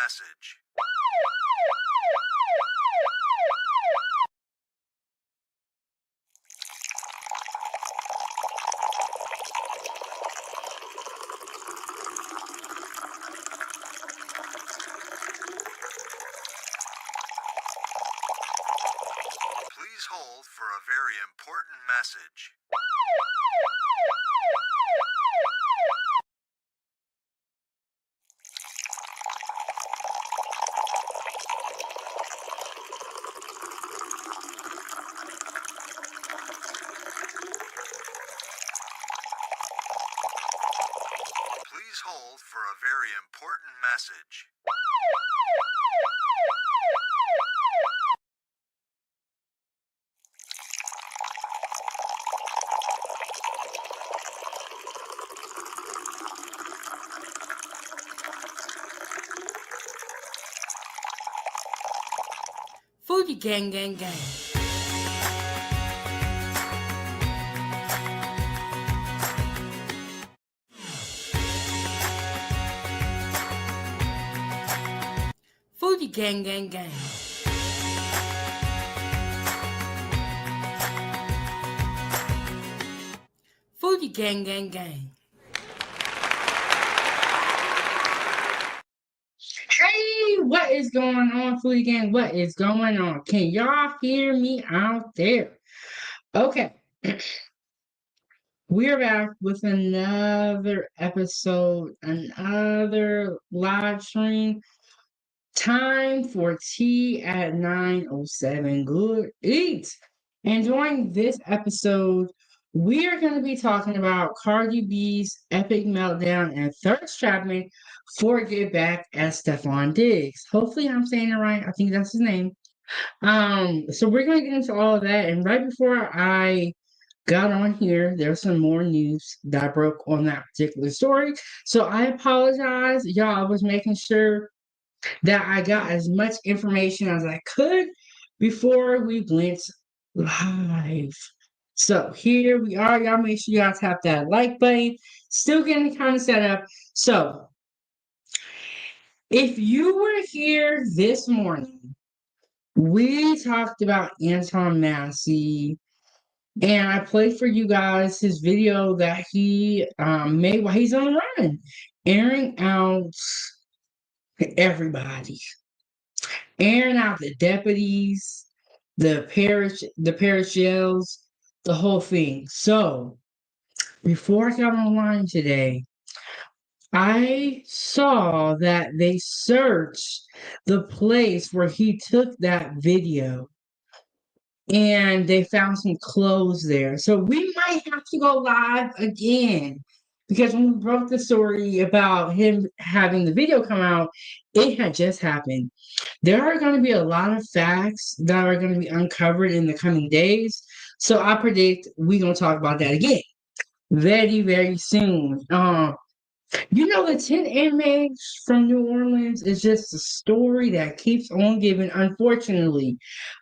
message. Please hold for a very important message. Please hold for a very important message. Foodiegang, gang, gang. Foodiegang, gang, gang. Foodiegang, gang, gang. Hey, what is going on, Foodiegang? What is going on? Can y'all hear me out there? Okay. We're back with another episode, another live stream. Time for tea at 9:07. Good eat. And during this episode, we are going to be talking about Cardi B's epic meltdown and thirst Trappin for Get Back at Stefon Diggs. Hopefully I'm saying it right. I think that's his name. So we're going to get into all of that. And right before I got on here, there's some more news that broke on that particular story. So I apologize, y'all. I was making sure that I got as much information as I could before we went live. So here we are. Y'all make sure y'all tap that like button. Still getting kind of set up. So if you were here this morning, we talked about Anton Massey, and I played for you guys his video that he made while he's on the run, airing out everybody. Airing out the deputies, the parish jails, the whole thing. So before I got online today, I saw that they searched the place where he took that video and they found some clothes there. So we might have to go live again because when we broke the story about him having the video come out, it had just happened. There are going to be a lot of facts that are going to be uncovered in the coming days. So I predict we're going to talk about that again very, very soon. The 10 inmates from New Orleans is just a story that keeps on giving, unfortunately.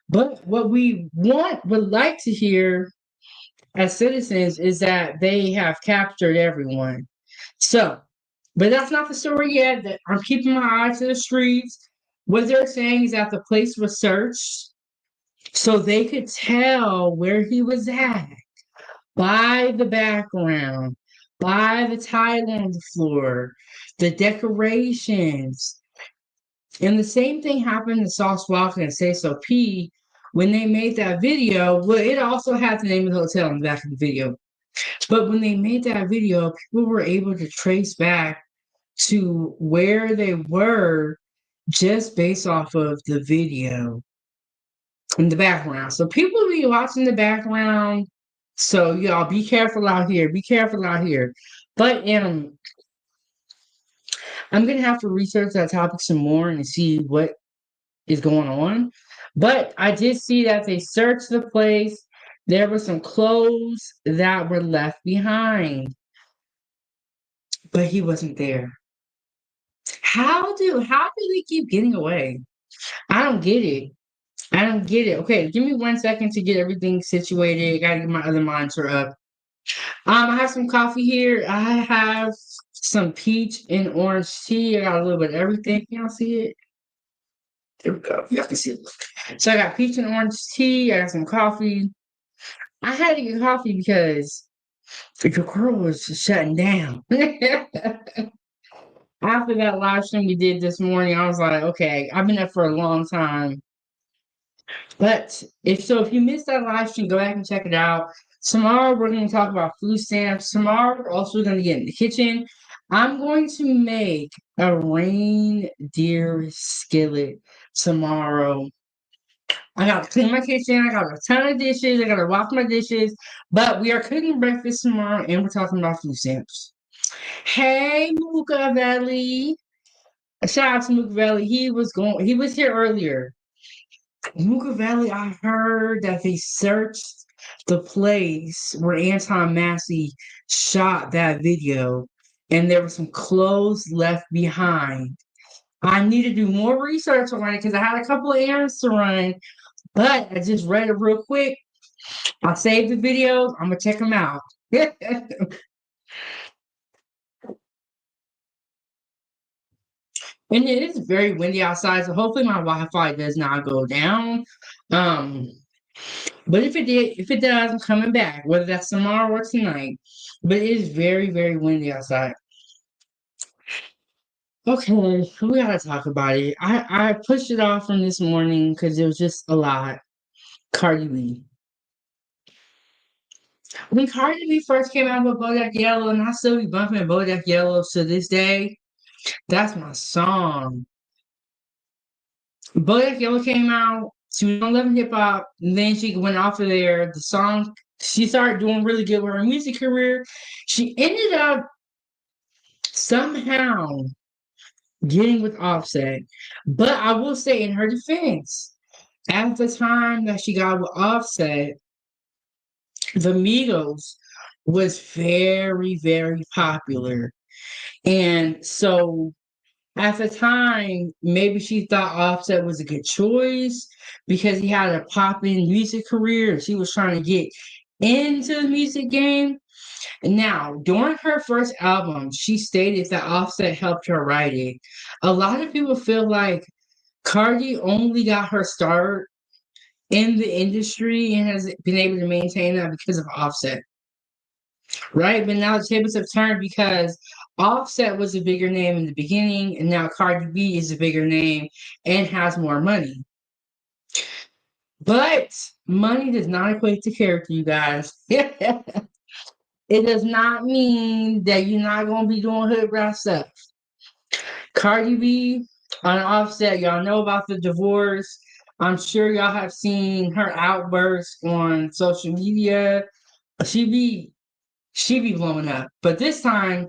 But what we would like to hear as citizens is that they have captured everyone. So, but that's not the story yet. That I'm keeping my eyes to the streets. What they're saying is that the place was searched so they could tell where he was at by the background, by the tile on the floor, the decorations. And the same thing happened to Sauce Walker and Say So P when they made that video. Well, it also had the name of the hotel in the back of the video. But when they made that video, people were able to trace back to where they were just based off of the video in the background. So people be watching the background. So y'all be careful out here. Be careful out here. But I'm gonna have to research that topic some more and see what is going on. But I did see that they searched the place. There were some clothes that were left behind, but he wasn't there. How do they keep getting away? I don't get it. I don't get it. Okay, give me 1 second to get everything situated. Gotta get my other monitor up. I have some coffee here. I have some peach and orange tea. I got a little bit of everything. Can y'all see it? There we go. Y'all can see it. So I got peach and orange tea. I got some coffee. I had to get coffee because the girl was shutting down. After that live stream we did this morning, I was like, okay, I've been up for a long time. But if you missed that live stream, go back and check it out. Tomorrow we're going to talk about food stamps. Tomorrow we're also going to get in the kitchen. I'm going to make a reindeer skillet tomorrow. I got to clean my kitchen. I got a ton of dishes. I got to wash my dishes. But we are cooking breakfast tomorrow, and we're talking about food stamps. Hey, Muka Valley. Shout out to Muka Valley. He was here earlier. Muka Valley, I heard that they searched the place where Anton Massey shot that video, and there were some clothes left behind. I need to do more research on it because I had a couple of errands to run, but I just read it real quick. I saved the videos. I'm gonna check them out. And it is very windy outside, so hopefully my Wi-Fi does not go down. Um, but if it does, I'm coming back, whether that's tomorrow or tonight. But it is very, very windy outside. Okay, we gotta talk about it. I pushed it off from this morning because it was just a lot. Cardi B. When Cardi B first came out with Bodak Yellow, and I still be bumping Bodak Yellow to this day, that's my song. Bodak Yellow came out. She was on Love and Hip Hop, and then she went off of there. The song, she started doing really good with her music career. She ended up somehow getting with Offset. But I will say, in her defense, at the time that she got with Offset, the Migos was very, very popular. And so at the time, maybe she thought Offset was a good choice because he had a popping music career and she was trying to get into the music game. Now, during her first album, she stated that Offset helped her write it. A lot of people feel like Cardi only got her start in the industry and has been able to maintain that because of Offset, right? But now the tables have turned because Offset was a bigger name in the beginning, and now Cardi B is a bigger name and has more money. But money does not equate to character, you guys. It does not mean that you're not going to be doing hood rat stuff. Cardi B on Offset, y'all know about the divorce. I'm sure y'all have seen her outbursts on social media. She be she be blowing up. But this time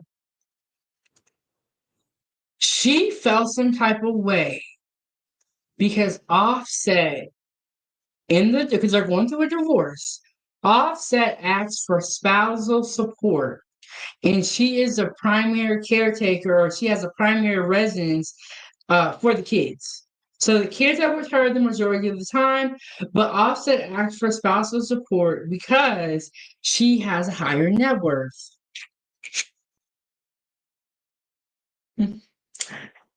she felt some type of way because Offset because they're going through a divorce. Offset asked for spousal support, and she is a primary caretaker, or she has a primary residence for the kids. So the kids are with her the majority of the time, but Offset asked for spousal support because she has a higher net worth.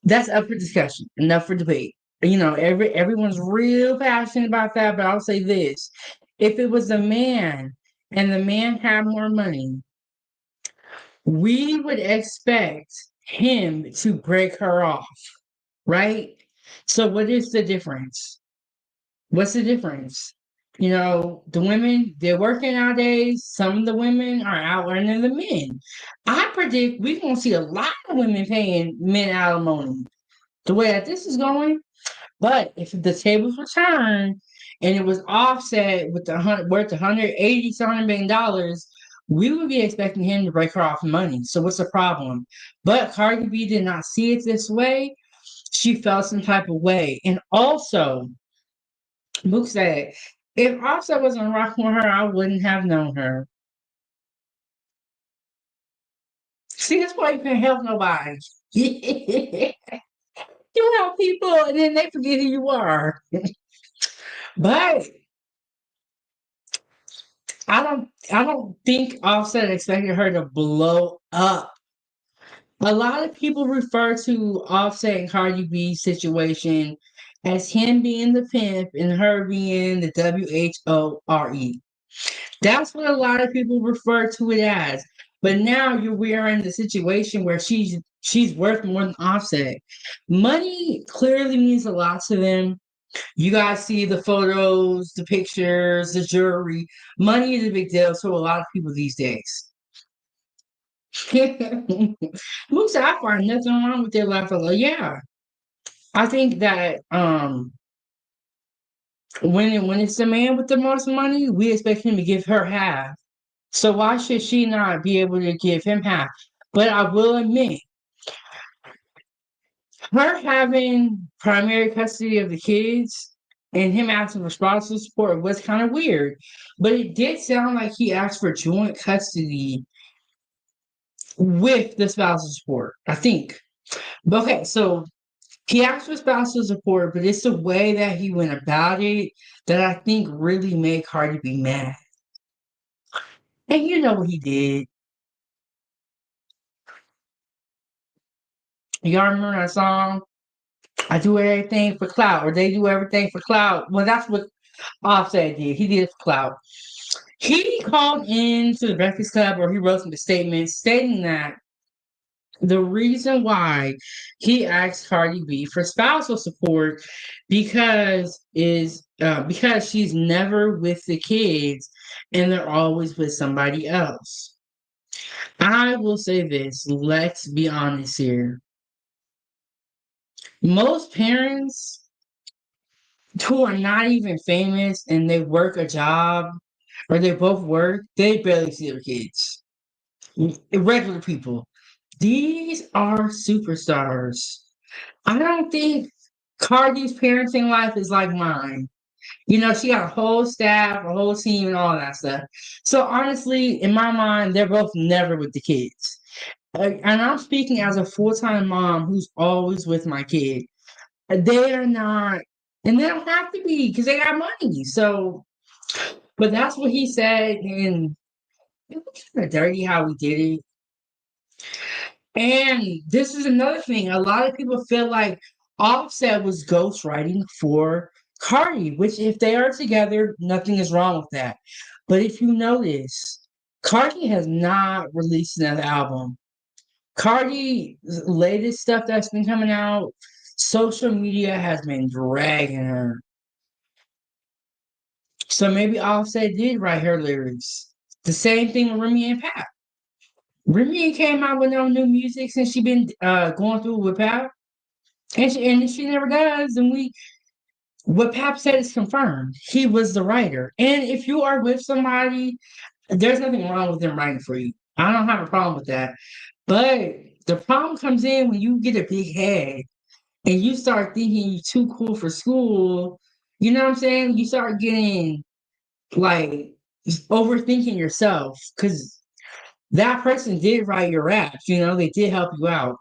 That's up for discussion, enough for debate. You know, everyone's real passionate about that, but I'll say this. If it was a man and the man had more money, we would expect him to break her off, right? So what is the difference? What's the difference? You know, the women, they're working nowadays. Some of the women are out earning the men. I predict we're going to see a lot of women paying men alimony the way that this is going. But if the tables were turned and it was Offset with worth 180 to $100 million, we would be expecting him to break her off money. So what's the problem? But Cardi B did not see it this way. She felt some type of way. And also, Mook said, if Offset wasn't rocking with her, I wouldn't have known her. See, that's why you can't help nobody. You help people and then they forget who you are. But I don't think Offset expected her to blow up A lot of people refer to Offset and Cardi B's situation as him being the pimp and her being the WHORE. That's what a lot of people refer to it as. But now we're in the situation where she's worth more than Offset. Money clearly means a lot to them. You guys see the photos, the pictures, the jewelry. Money is a big deal to a lot of people these days. Moose, I find nothing wrong with their life. Yeah, I think that when it's the man with the most money, we expect him to give her half. So why should she not be able to give him half? But I will admit, her having primary custody of the kids and him asking for spousal support was kind of weird. But it did sound like he asked for joint custody with the spousal support, I think. But okay, so he asked for spousal support, but it's the way that he went about it that I think really made Cardi be mad. And you know what he did. Y'all remember that song? I do everything for clout, or they do everything for clout. Well, that's what Offset did. He did it for clout. He called in to the Breakfast Club, or he wrote some statements stating that the reason why he asked Cardi B for spousal support because she's never with the kids and they're always with somebody else. I will say this, let's be honest here. Most parents who are not even famous and they work a job or they both work, they barely see their kids. Regular people. These are superstars. I don't think Cardi's parenting life is like mine. You know, she got a whole staff, a whole team, and all that stuff. So honestly, in my mind, they're both never with the kids. And I'm speaking as a full-time mom who's always with my kid. They are not, and they don't have to be because they got money. So, but that's what he said, and it was kind of dirty how we did it. And this is another thing. A lot of people feel like Offset was ghostwriting for Cardi, which if they are together, nothing is wrong with that. But if you notice, Cardi has not released another album. Cardi's latest stuff that's been coming out, social media has been dragging her. So maybe Offset did write her lyrics. The same thing with Remy and Pat. Remy came out with no new music since she been going through with Pat. And she never does. And what Pap said is confirmed. He was the writer. And if you are with somebody, there's nothing wrong with them writing for you. I don't have a problem with that. But the problem comes in when you get a big head and you start thinking you're too cool for school. You know what I'm saying? You start getting like overthinking yourself because that person did write your raps. You know, they did help you out.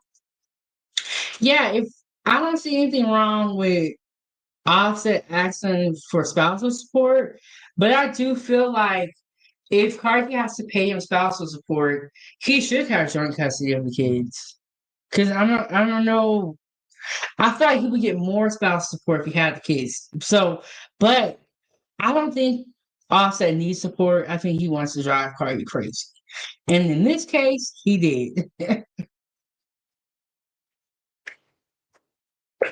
Yeah, if I don't see anything wrong with Offset asking for spousal support, but I do feel like if Cardi has to pay him spousal support, he should have joint custody of the kids. Cause I don't know. I feel like he would get more spousal support if he had the kids. So, but I don't think Offset needs support. I think he wants to drive Cardi crazy. And in this case, he did.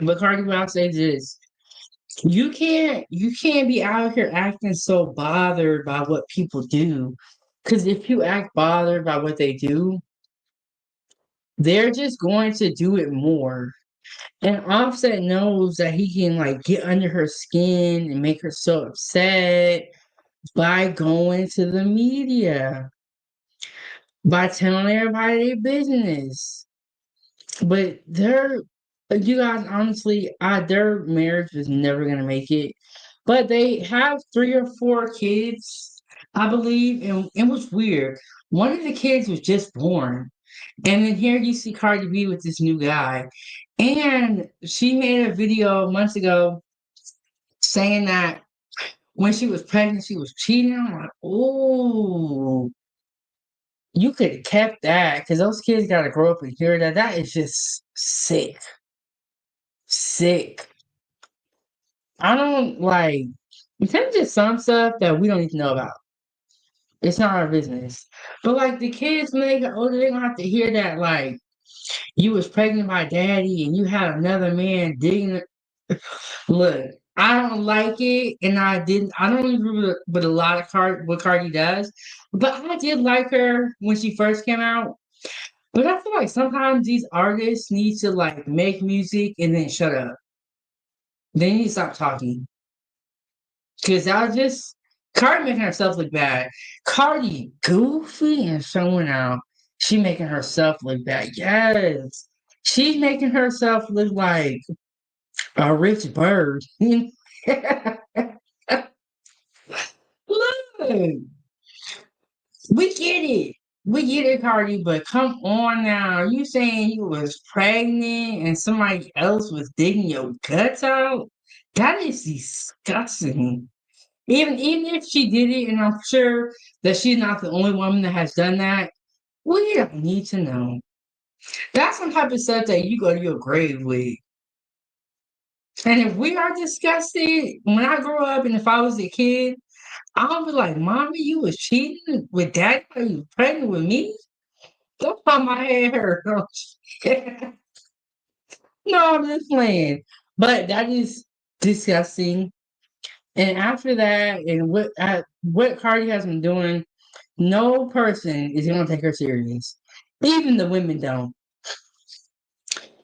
But Cardi Brown says this. You can't be out here acting so bothered by what people do. Because if you act bothered by what they do, they're just going to do it more. And Offset knows that he can like get under her skin and make her so upset by going to the media, by telling everybody their business. But you guys, honestly, their marriage was never gonna make it. But they have 3 or 4 kids, I believe, and it was weird. One of the kids was just born, and then here you see Cardi B with this new guy, and she made a video months ago saying that when she was pregnant, she was cheating. I'm like, oh, You could have kept that because those kids got to grow up and hear that. That is just sick. Sick. I don't like, there's just some stuff that we don't need to know about. It's not our business. But like the kids when they get older, they're gonna have to hear that like you was pregnant by daddy and you had another man digging. Look, I don't like it, and I don't agree with a lot of what Cardi does, but I did like her when she first came out. But I feel like sometimes these artists need to like make music and then shut up. They need to stop talking because I just Cardi making herself look bad. Cardi goofy and showing out. She making herself look bad. Yes, she's making herself look like a rich bird. Look, we get it. We get it, Cardi, but come on now. You saying you was pregnant and somebody else was digging your guts out? That is disgusting. Even if she did it, and I'm sure that she's not the only woman that has done that, we don't need to know. That's some type of stuff that you go to your grave with. And if we are disgusted, when I grow up and if I was a kid, I'll be like, Mommy, you was cheating with daddy while you was pregnant with me? Don't pop my head hurt. No, I'm just playing. But that is disgusting. And after that, and what Cardi has been doing, no person is gonna take her serious. Even the women don't.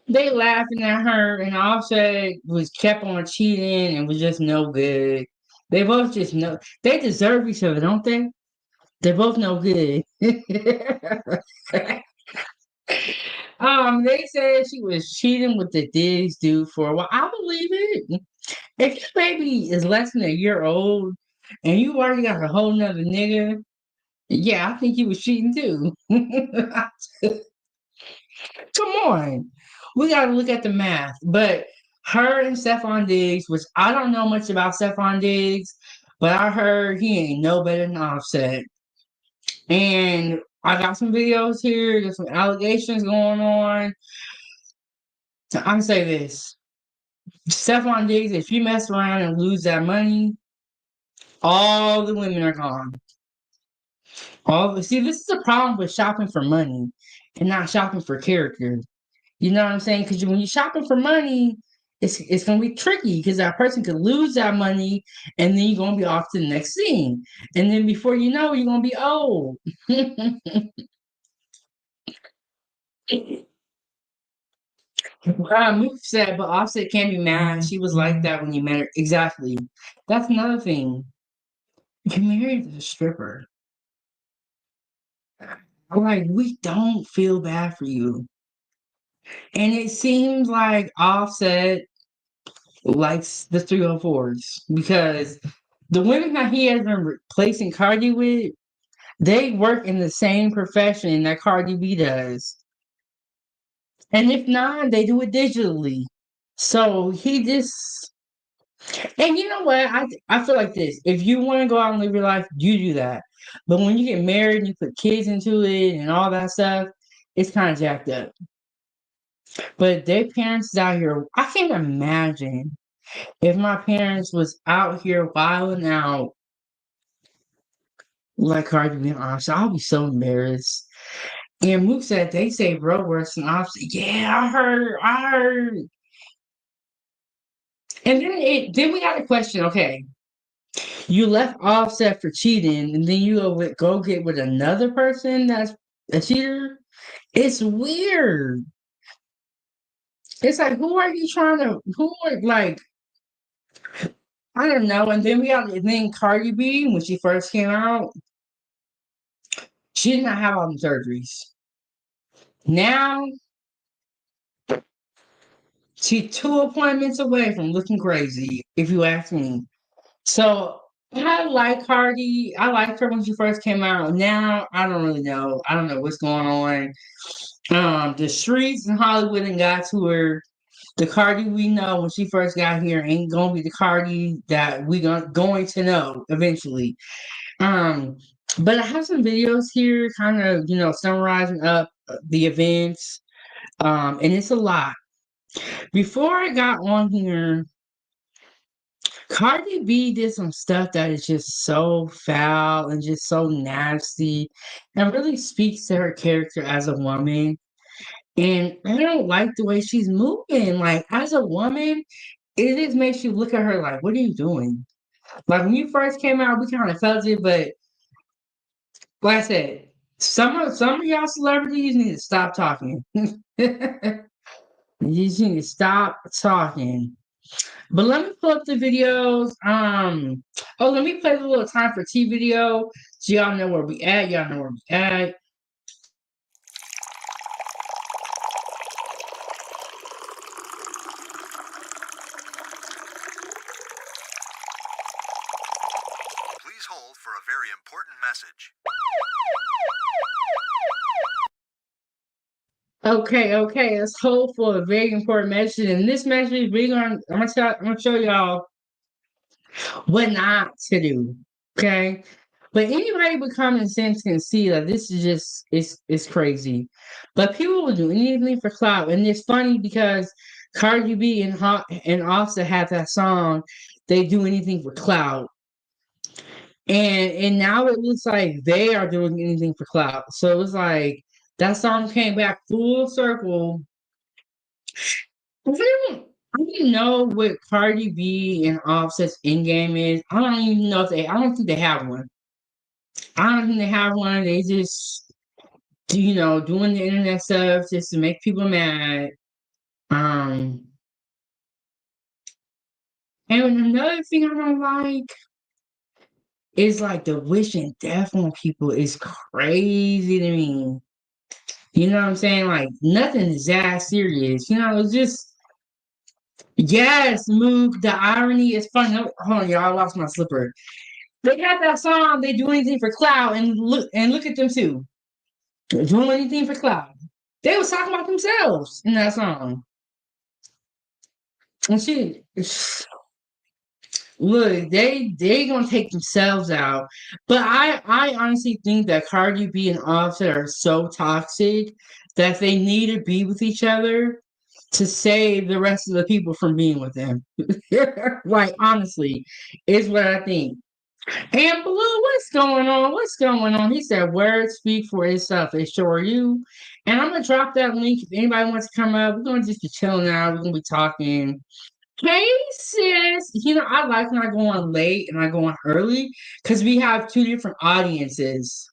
They laughing at her, and Offset was kept on cheating and was just no good. They both just know they deserve each other, don't they? They're both no good. They said she was cheating with the Diggs dude for a while. I believe it. If your baby is less than a year old and you already got a whole nother nigga, yeah, I think he was cheating too. Come on. We gotta look at the math. But her and Stefon Diggs, which I don't know much about Stefon Diggs, but I heard he ain't no better than Offset. And I got some videos here. There's some allegations going on. So I'm gonna say this: Stephon Diggs, if you mess around and lose that money, all the women are gone. See, this is the problem with shopping for money and not shopping for character. You know what I'm saying? Because when you're shopping for money, it's gonna be tricky because that person could lose that money and then you're gonna be off to the next scene. And then before you know, you're gonna be old. Mook said, but Offset can't be mad. She was like that when you met her. Exactly. That's another thing. You married a stripper. Like, we don't feel bad for you. And it seems like Offset likes the 304s because the women that he has been replacing Cardi with, they work in the same profession that Cardi B does. And if not, they do it digitally. So he just and you know what? I feel like this. If you want to go out and live your life, you do that. But when you get married and you put kids into it and all that stuff, it's kind of jacked up. But their parents is out here. I can't imagine if my parents was out here wilding out like Cardi B. Honest, I'll be so embarrassed. And Mook said they say bro worse than opposite. Yeah, I heard. And then we got a question. Okay, you left Offset for cheating, and then you go get with another person that's a cheater. It's weird. It's like, who are you trying to? Who are like? I don't know. And then Cardi B when she first came out, she did not have all the surgeries. Now she's 2 appointments away from looking crazy. If you ask me, so I like Cardi. I liked her when she first came out. Now I don't really know. I don't know what's going on. The streets in Hollywood and got to her. The Cardi we know when she first got here ain't gonna be the Cardi that we going to know eventually. Um, But I have some videos here, kind of, summarizing up the events. And it's a lot. Before I got on here, Cardi B did some stuff that is just so foul and just so nasty and really speaks to her character as a woman. And I don't like the way she's moving. Like, as a woman, it just makes you look at her like, what are you doing? Like, when you first came out, we kind of felt it, but like I said, some of y'all celebrities need to stop talking. You just need to stop talking. But let me pull up the videos. Let me play the little time for tea video so y'all know where we at. Y'all know where we at. Please hold for a very important message. Okay. Let's hold for a very important message. And this message, I'm gonna show y'all what not to do. Okay. But anybody with common sense can see that this is just it's crazy. But people will do anything for clout. And it's funny because Cardi B and Offset had that song, They Do Anything for Clout. And now it looks like they are doing anything for clout. So it was like that song came back full circle. I don't know what Cardi B and Offset's end game is. I don't think they have one. I don't think they have one. They just doing the internet stuff just to make people mad. Um and another thing I don't like is like the wishing death on people is crazy to me. You know what I'm saying? Like nothing is that serious. It's just yes, Mook. The irony is funny. Hold on, y'all. I lost my slipper. They had that song. They do anything for clout, and look at them too. They're doing anything for clout. They was talking about themselves in that song. And she look, they gonna take themselves out. But I honestly think that Cardi B and Offset are so toxic that they need to be with each other to save the rest of the people from being with them. Like honestly, is what I think. And Blue, what's going on? What's going on? He said, words speak for itself. They sure you. And I'm gonna drop that link if anybody wants to come up. We're gonna just be chilling out. We're gonna be talking. Hey sis, I like when I go on late and I go on early because we have two different audiences.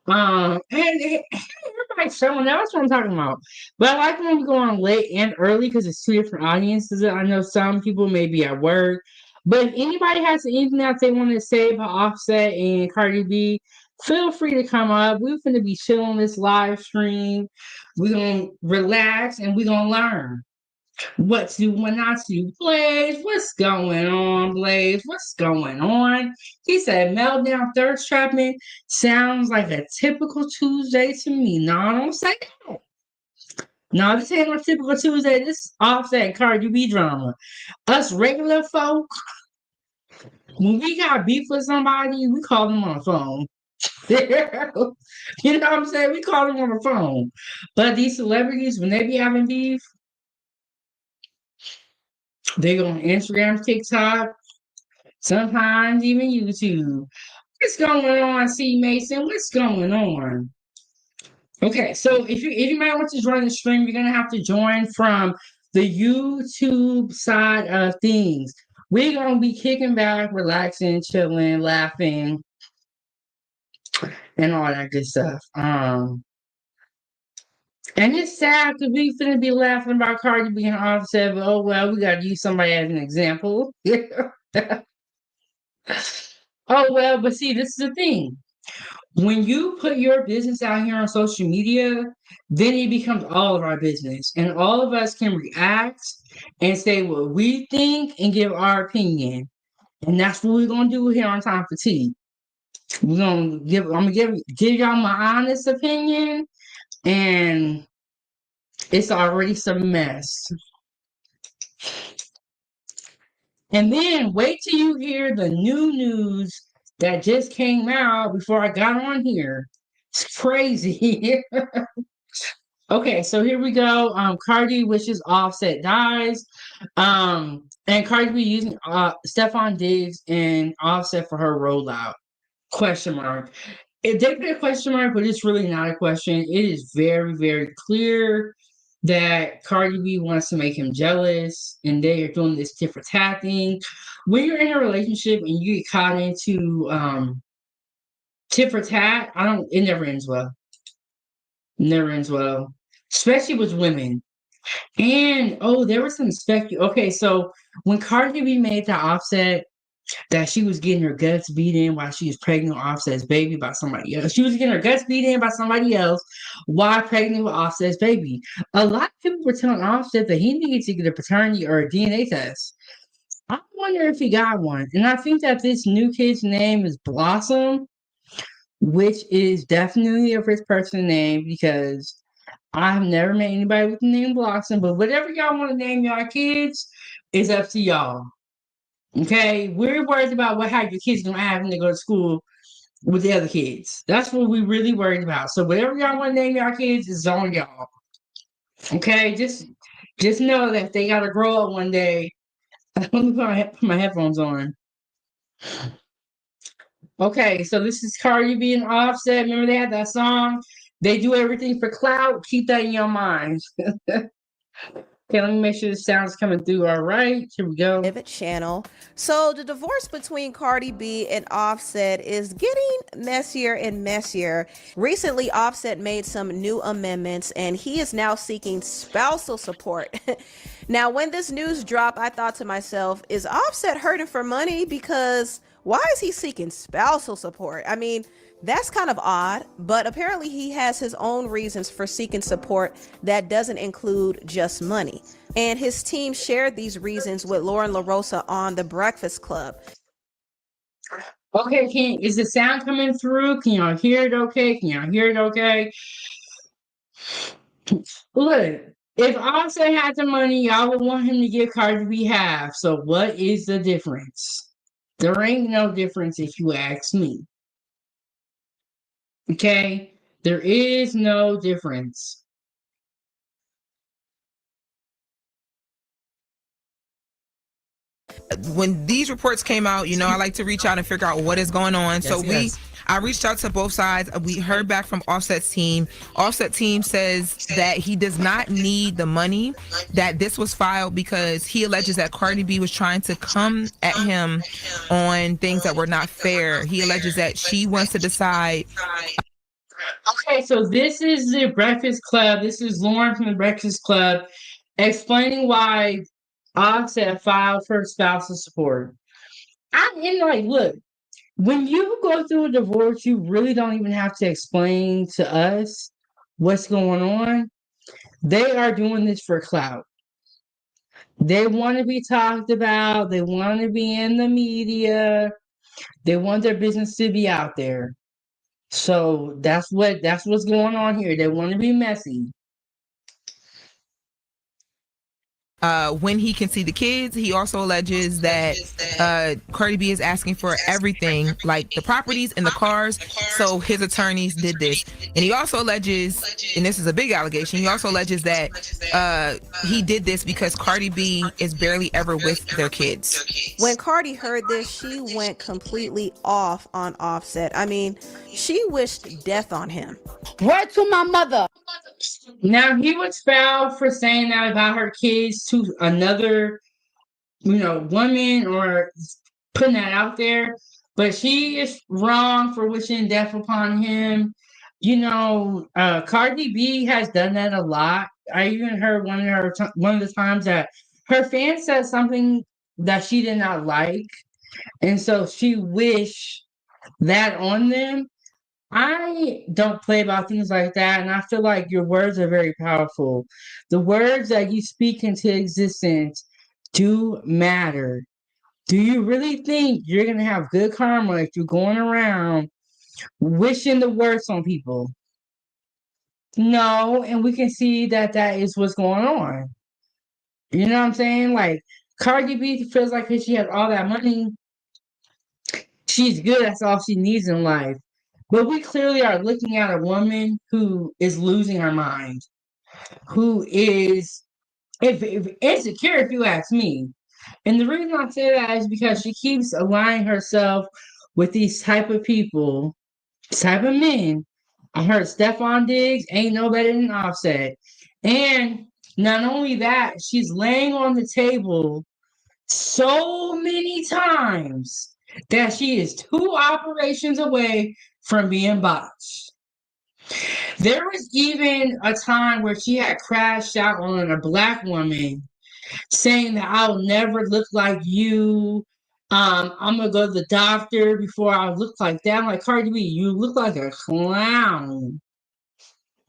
And everybody's showing that's what I'm talking about. But I like when we go on late and early because it's two different audiences. I know some people may be at work, but if anybody has anything else they want to say about Offset and Cardi B, feel free to come up. We're gonna be chilling this live stream. We're gonna relax and we're gonna learn. What to what not to. Blaze, what's going on, Blaze? What's going on? He said Meltdown thirst trapping sounds like a typical Tuesday to me. No, I don't say that. No, this ain't no typical Tuesday. This is Offset Cardi B drama. Us regular folk, when we got beef with somebody, we call them on the phone. You know what I'm saying? We call them on the phone. But these celebrities, when they be having beef, they go on Instagram, TikTok, sometimes even YouTube. What's going on, C Mason? What's going on? Okay, so if you might want to join the stream, you're gonna have to join from the YouTube side of things. We're gonna be kicking back, relaxing, chilling, laughing, and all that good stuff. And it's sad because we finna be laughing about Cardi being offset, but oh well, we gotta use somebody as an example. Oh well, but see, this is the thing. When you put your business out here on social media, then it becomes all of our business. And all of us can react and say what we think and give our opinion. And that's what we're gonna do here on Time for Tea. I'm gonna give y'all my honest opinion, and it's already some mess. And then wait till you hear the new news that just came out before I got on here. It's crazy. Okay, so here we go. Cardi wishes Offset dies. And Cardi be using Stefon Diggs and Offset for her rollout. Question mark. If they put a question mark, but it's really not a question. It is very, very clear that Cardi B wants to make him jealous, and they are doing this tit for tat thing. When you're in a relationship and you get caught into tit for tat, I don't. It never ends well. Never ends well, especially with women. And there was some Okay, so when Cardi B made the Offset that she was getting her guts beat in while she was pregnant with Offset's baby by somebody else. She was getting her guts beat in by somebody else while pregnant with Offset's baby. A lot of people were telling Offset that he needed to get a paternity or a DNA test. I wonder if he got one. And I think that this new kid's name is Blossom, which is definitely a rich person name because I've never met anybody with the name Blossom. But whatever y'all want to name y'all kids is up to y'all. Okay, we're worried about how your kids gonna act when they go to school with the other kids. That's what we really worried about. So whatever y'all want to name y'all kids is on y'all. Okay, just know that if they gotta grow up one day. Let me put my headphones on. Okay, so this is Cardi B and Offset. Remember they had that song? They do everything for clout. Keep that in your mind. Okay, let me make sure the sound's coming through. All right, here we go. Channel. So the divorce between Cardi B and Offset is getting messier and messier. Recently, Offset made some new amendments and he is now seeking spousal support. Now, when this news dropped, I thought to myself, is Offset hurting for money? Because why is he seeking spousal support? I mean, that's kind of odd, but apparently he has his own reasons for seeking support that doesn't include just money. And his team shared these reasons with Lauren LaRosa on The Breakfast Club. Okay, is the sound coming through? Can y'all hear it okay? Can y'all hear it okay? Look, if Offset had the money, y'all would want him to give Cardi B half. So what is the difference? There ain't no difference if you ask me. Okay? There is no difference. When these reports came out, I like to reach out and figure out what is going on. I reached out to both sides. We heard back from Offset's team. Offset team says that he does not need the money, that this was filed because he alleges that Cardi B was trying to come at him on things that were not fair. He alleges that she wants to decide. Okay, so this is the Breakfast Club. This is Lauren from the Breakfast Club explaining why Offset filed for spousal support. Look, when you go through a divorce, you really don't even have to explain to us what's going on. They are doing this for clout. They want to be talked about. They want to be in the media. They want their business to be out there. So that's what's going on here. They want to be messy. When he can see the kids, he also alleges that Cardi B is asking for everything, like the properties and the cars. So his attorneys did this. And he also alleges, and this is a big allegation, he also alleges that he did this because Cardi B is barely ever with their kids. When Cardi heard this, she went completely off on Offset. I mean, she wished death on him. Word to my mother. Now, he was fouled for saying that about her kids to another, woman or putting that out there. But she is wrong for wishing death upon him. Cardi B has done that a lot. I even heard one of the times that her fans said something that she did not like. And so she wished that on them. I don't play about things like that, and I feel like your words are very powerful. The words that you speak into existence do matter. Do you really think you're going to have good karma if you're going around wishing the worst on people? No, and we can see that is what's going on. You know what I'm saying? Like, Cardi B feels like she has all that money. she's good. That's all she needs in life. But we clearly are looking at a woman who is losing her mind, who is if insecure, if you ask me. And the reason I say that is because she keeps aligning herself with these type of people, type of men. I heard Stefon Diggs ain't no better than Offset. And not only that, she's laying on the table so many times that she is 2 operations away from being botched. There was even a time where she had crashed out on a black woman saying that I'll never look like you. I'm gonna go to the doctor before I look like that. I'm like, Cardi B, you look like a clown.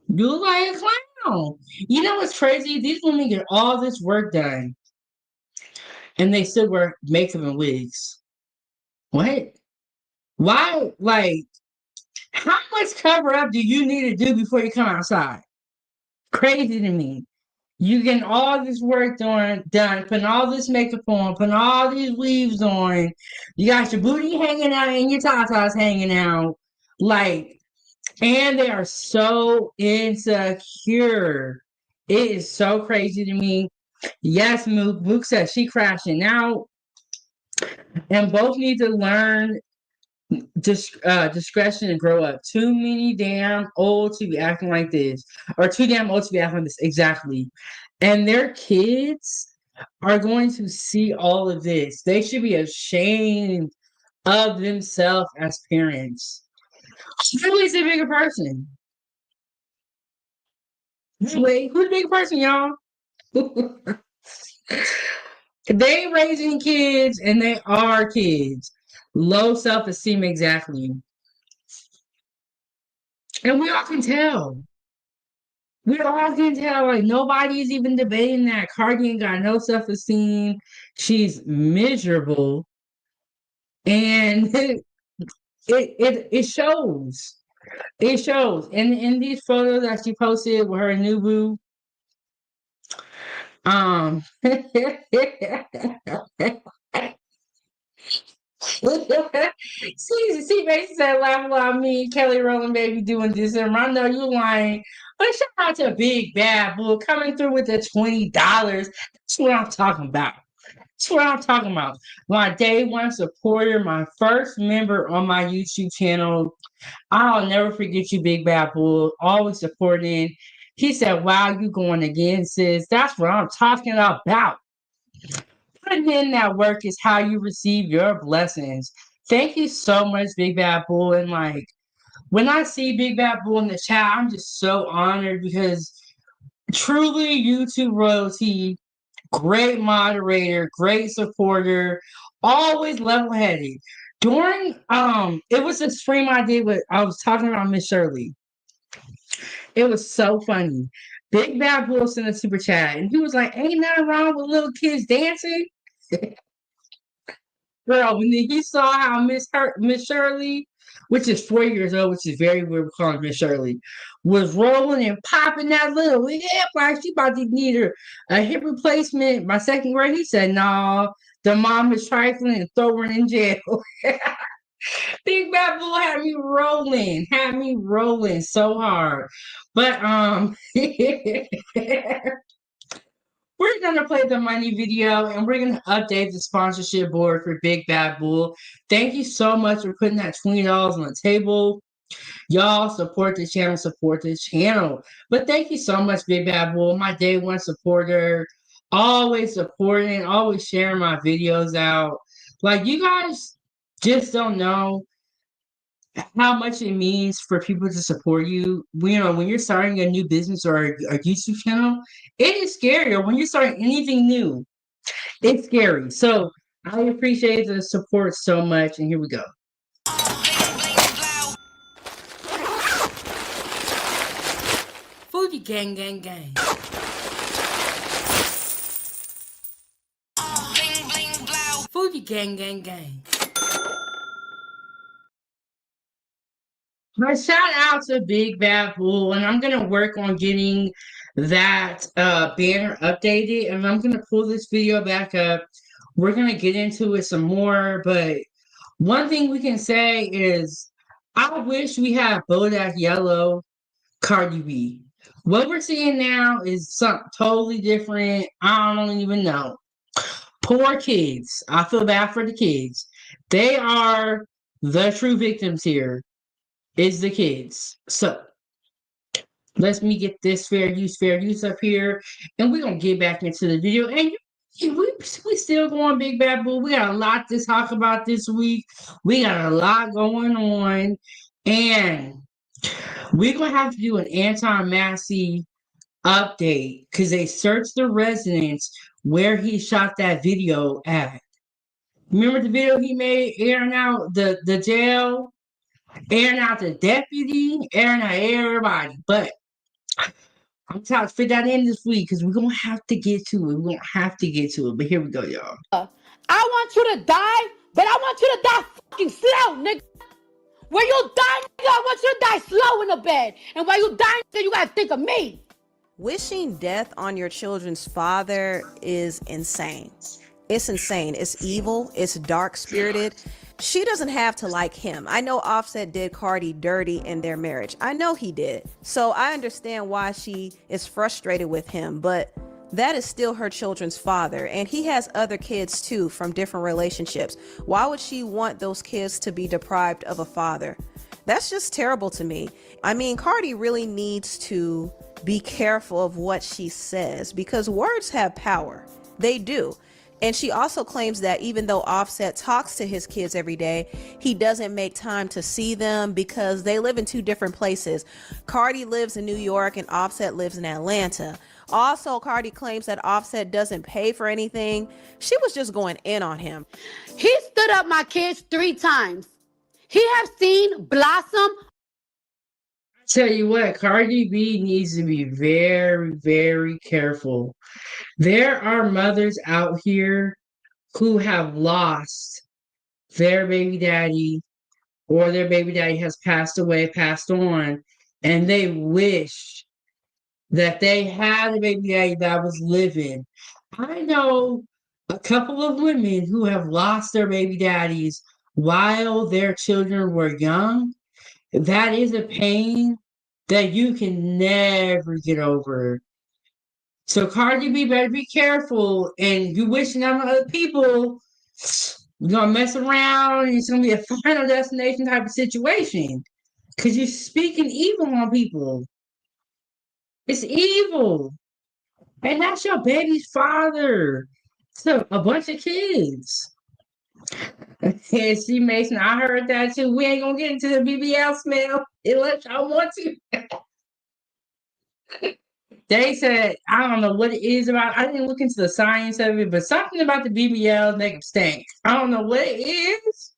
You look like a clown. You know what's crazy? These women get all this work done and they still wear makeup and wigs. What? Why? Like, how much cover up do you need to do before you come outside? Crazy to me. You getting all this work done, putting all this makeup on, putting all these weaves on. You got your booty hanging out and your tatas hanging out. Like, and they are so insecure. It is so crazy to me. Yes, Mook. Mook says she crashing out. And both need to learn discretion and grow up. Too many damn old to be acting like this, or too damn old to be acting like this. Exactly. And their kids are going to see all of this. They should be ashamed of themselves as parents. Who is a bigger person? Wait, who's the bigger person, y'all? They raising kids and they are kids. Low self-esteem, exactly. And we all can tell. We all can tell. Like, nobody's even debating that. Cardi ain't got no self-esteem. She's miserable. And it shows. It shows. And in these photos that she posted with her new boo, see, basically said, laugh about me, Kelly Rowland baby doing December. I know you lying. But shout out to Big Bad Bull coming through with the $20. That's what I'm talking about. That's what I'm talking about. My day one supporter, my first member on my YouTube channel. I'll never forget you, Big Bad Bull. Always supporting. He said, wow, you going again, sis. That's what I'm talking about. Putting in that work is how you receive your blessings. Thank you so much, Big Bad Bull. And like, when I see Big Bad Bull in the chat, I'm just so honored because truly YouTube royalty, great moderator, great supporter, always level-headed. During it was a stream I did with I was talking about Miss Shirley. It was so funny. Big Bad Bull sent a super chat and he was like, ain't nothing wrong with little kids dancing. Girl, when he saw how Miss Shirley, which is 4 years old, which is very weird calling Miss Shirley, was rolling and popping that little hip like she about to need her a hip replacement by 2nd grade. He said, no, the mom is trifling and throw her in jail. Big Bad Bull had me rolling so hard. But we're going to play the money video and we're going to update the sponsorship board for Big Bad Bull. Thank you so much for putting that $20 on the table. Y'all support the channel. But thank you so much, Big Bad Bull, my day one supporter. Always supporting, always sharing my videos out. Like, you guys just don't know how much it means for people to support you. You know, when you're starting a new business or a YouTube channel, it is scary. Or when you're starting anything new, it's scary. So I appreciate the support so much. And here we go. Foodiegang, gang, gang. Foodiegang, gang, gang. But shout out to Big Bad Bull, and I'm gonna work on getting that banner updated, and I'm gonna pull this video back up. We're gonna get into it some more, but One thing we can say is, I wish we had Bodak Yellow, Cardi B. What we're seeing now is something totally different. I don't even know. Poor kids. I feel bad for the kids. They are the true victims here. Is the kids. So let me get this fair use up here, and we're gonna get back into the video. And we still going big bad bull. We got a lot to talk about this week. We got a lot going on, and we're gonna have to do an anti-Massey update because they searched the residence where he shot that video at. Remember the video he made airing out the jail, airing out the deputy, airing out everybody. But I'm trying to fit that in this week because we're gonna have to get to it. We're gonna have to get to it. But here we go, y'all. I want you to die, but I want you to die fucking slow, nigga. When you die, nigga, I want you to die slow in the bed. And while you die, nigga, you gotta think of me. Wishing death on your children's father is insane. It's insane. It's evil. It's dark spirited. She doesn't have to like him. I know Offset did Cardi dirty in their marriage. I know he did. So I understand why she is frustrated with him, but that is still her children's father. And he has other kids too from different relationships. Why would she want those kids to be deprived of a father? That's just terrible to me. I mean, Cardi really needs to be careful of what she says because words have power. They do. And she also claims that even though Offset talks to his kids every day, he doesn't make time to see them because they live in two different places. Cardi lives in New York and Offset lives in Atlanta. Also, Cardi claims that Offset doesn't pay for anything. She was just going in on him. He stood up my kids 3 times. He have seen Blossom. Tell you what, Cardi B needs to be very, very careful. There are mothers out here who have lost their baby daddy, or their baby daddy has passed away, passed on, and they wish that they had a baby daddy that was living. I know a couple of women who have lost their baby daddies while their children were young. That is a pain that you can never get over. So Cardi B better be careful, and you wishing on other people, you're gonna mess around, and it's gonna be a final destination type of situation. Cause you're speaking evil on people. It's evil. And that's your baby's father. So a bunch of kids. And see, Mason, I heard that too. We ain't gonna get into the BBL smell unless y'all want to. They said, I don't know what it is about. I didn't look into the science of it, but something about the BBL make them stink. I don't know what it is.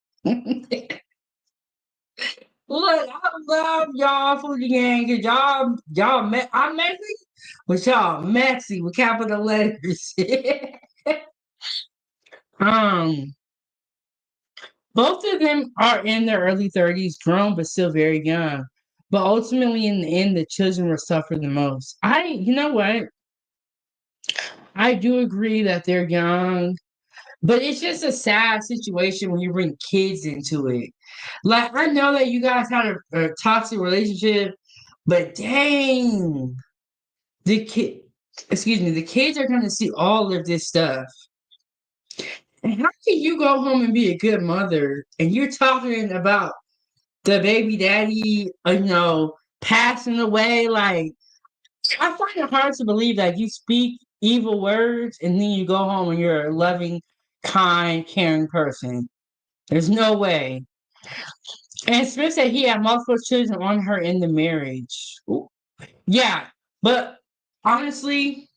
Look, I love y'all Foodiegang because I'm messy, but y'all messy with capital letters. um, Both of them are in their early 30s, grown but still very young. But ultimately, in the end, the children will suffer the most. You know what? I do agree that they're young, but it's just a sad situation when you bring kids into it. Like, I know that you guys had a toxic relationship, but dang, the kid, the kids are going to see all of this stuff. And how can you go home and be a good mother and you're talking about the baby daddy, passing away? Like, I find it hard to believe that you speak evil words and then you go home and you're a loving, kind, caring person. There's no way. And Smith said he had multiple children on her in the marriage. Ooh. Yeah, but honestly,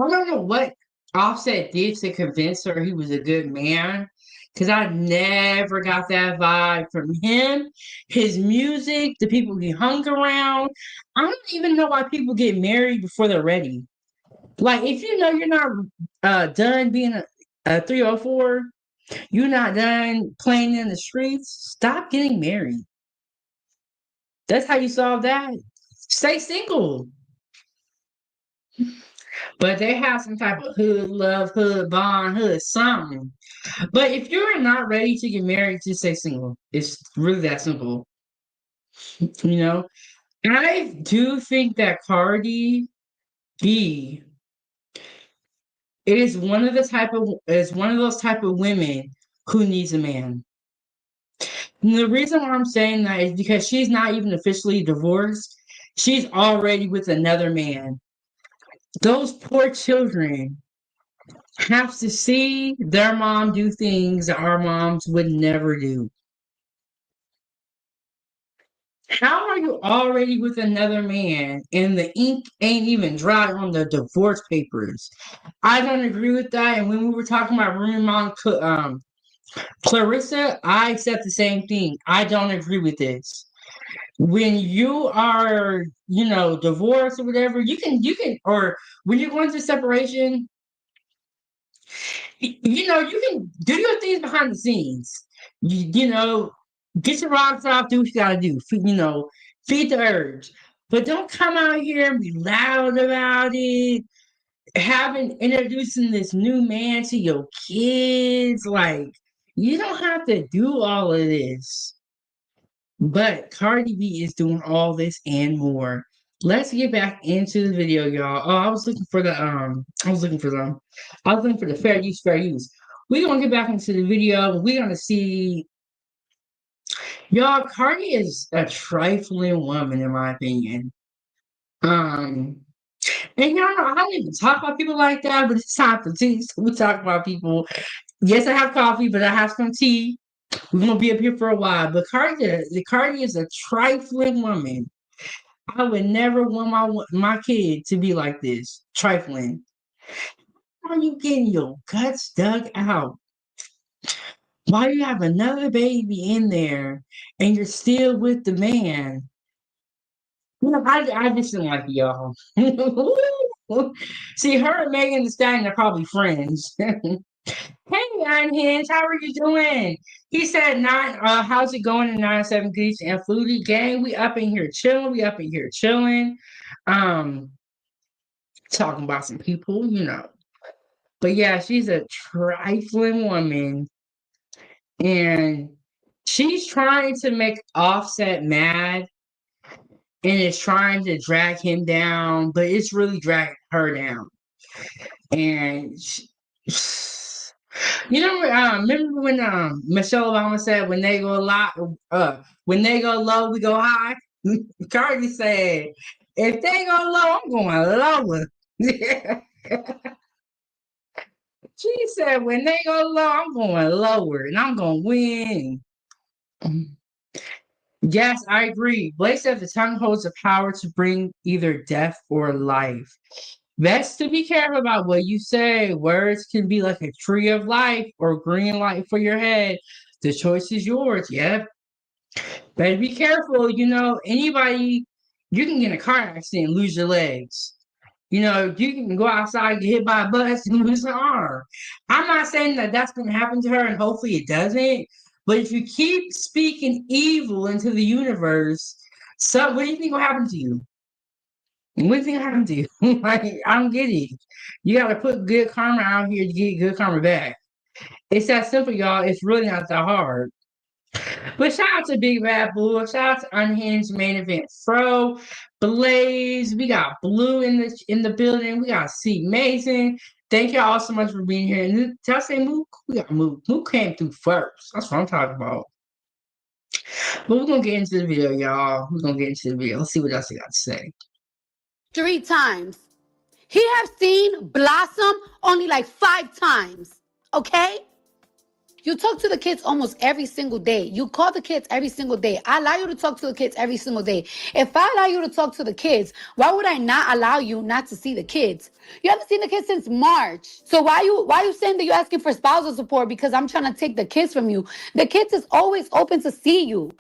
I don't know what Offset did to convince her he was a good man. Because I never got that vibe from him, his music, the people he hung around. I don't even know why people get married before they're ready. Like, if you know you're not done being a 304, you're not done playing in the streets, stop getting married. That's how you solve that. Stay single. But they have some type of hood love, hood bond, hood something. But if you're not ready to get married, just stay single. It's really that simple. You know? I do think that Cardi B is one of those type of women who needs a man. And the reason why I'm saying that is because she's not even officially divorced. She's already with another man. Those poor children have to see their mom do things that our moms would never do. How are you already with another man and the ink ain't even dry on the divorce papers? I don't agree with that. And when we were talking about Rooney Mom, Clarissa, I accept the same thing. I don't agree with this. When you are, divorced or whatever, or when you're going through separation, you can do your things behind the scenes. Get your rocks off, do what you gotta do. Feed the urge. But don't come out here and be loud about it. Introducing this new man to your kids. Like, you don't have to do all of this. But Cardi B is doing all this and more. Let's get back into the video, y'all. Oh, I was looking for the fair use, fair use. We're gonna get back into the video. We're gonna see, y'all. Cardi is a trifling woman, in my opinion. And y'all know I don't even talk about people like that, but it's time for tea. So we talk about people. Yes, I have coffee, but I have some tea. We're gonna be up here for a while. But Cardi is a trifling woman. I would never want my kid to be like this, trifling. How are you getting your guts dug out? Why you have another baby in there and you're still with the man? I just didn't like y'all. See, her and Megan Thee Stallion are probably friends. Hey, Unhinged, how are you doing? He said, how's it going in 97 Beach and Foodiegang? We up in here chilling. Um, Talking about some people. But yeah, she's a trifling woman. And she's trying to make Offset mad and is trying to drag him down, but it's really dragging her down. And remember when Michelle Obama said, when they go low, we go high? Cardi said, if they go low, I'm going lower. She said, when they go low, I'm going lower and I'm going to win. Yes, I agree. Blake said the tongue holds the power to bring either death or life. Best to be careful about what you say. Words can be like a tree of life or green light for your head. The choice is yours. Yep. Better be careful. Anybody, you can get in a car accident and lose your legs. You can go outside, get hit by a bus, and lose an arm. I'm not saying that that's going to happen to her, and hopefully it doesn't. But if you keep speaking evil into the universe, what do you think will happen to you? What do you think will happen to you? Like, I don't get it. You got to put good karma out here to get good karma back. It's that simple, y'all. It's really not that hard. But shout out to Big Bad Blue. Shout out to Unhinged Main Event Fro, Blaze. We got Blue in the building. We got C Mason. Thank y'all all so much for being here. And did I say Mook? We got Mook. Mook came through first. That's what I'm talking about. But we're gonna get into the video, y'all. We're gonna get into the video. Let's see what else he got to say. 3 times. He have seen Blossom only like 5 times. Okay? You talk to the kids almost every single day. You call the kids every single day. I allow you to talk to the kids every single day. If I allow you to talk to the kids, why would I not allow you not to see the kids? You haven't seen the kids since March. So why you saying that you're asking for spousal support because I'm trying to take the kids from you? The kids is always open to see you.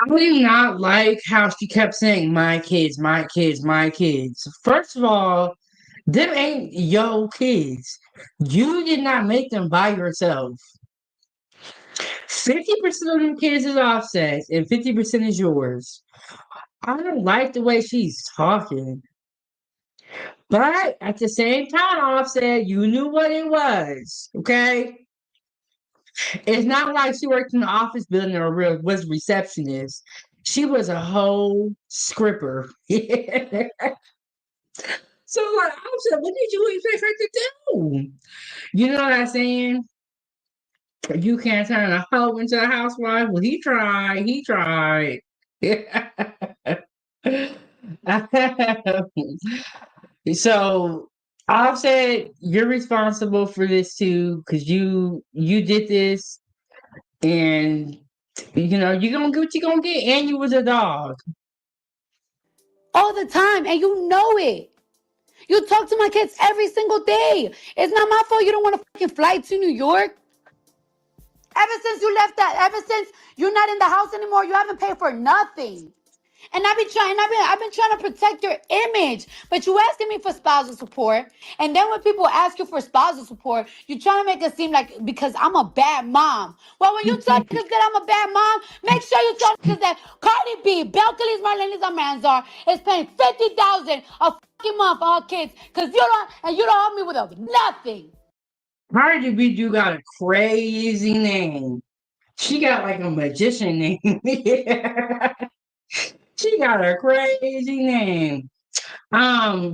I do not like how she kept saying, my kids, my kids, my kids. First of all, them ain't your kids. You did not make them by yourself. 50% of them kids is Offset and 50% is yours. I don't like the way she's talking. But at the same time, Offset, you knew what it was, okay? It's not like she worked in the office building or was a receptionist. She was a whole scripper. So, like, Offset, what did you expect her to do? You know what I'm saying? You can't turn a hoe into a housewife. Well, he tried. He tried. So I've said you're responsible for this too, because you did this, and you're gonna get what you're gonna get, and you was a dog. All the time, and you know it. You talk to my kids every single day. It's not my fault you don't want to fucking fly to New York. Ever since you left ever since you're not in the house anymore, you haven't paid for nothing. And I've been trying to protect your image. But you asking me for spousal support. And then when people ask you for spousal support, you're trying to make it seem like because I'm a bad mom. Well, when you tell niggas that I'm a bad mom, make sure you tell niggas that Cardi B, Belcalis Marlenis Amanzar is paying $50,000 a fucking month for her kids. Cause you don't help me with nothing. Cardi B, you got a crazy name. She got like a magician name. She got a crazy name.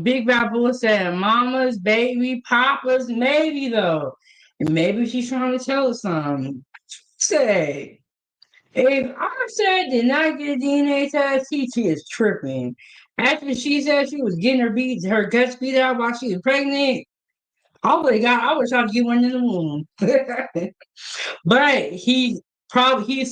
Big Bad Bull said, "Mama's baby, Papa's maybe though. And maybe she's trying to tell us something." Say, if Offset did not get a DNA test, she is tripping. After she said she was getting her guts beat out while she was pregnant, I would try to get one in the womb. But he's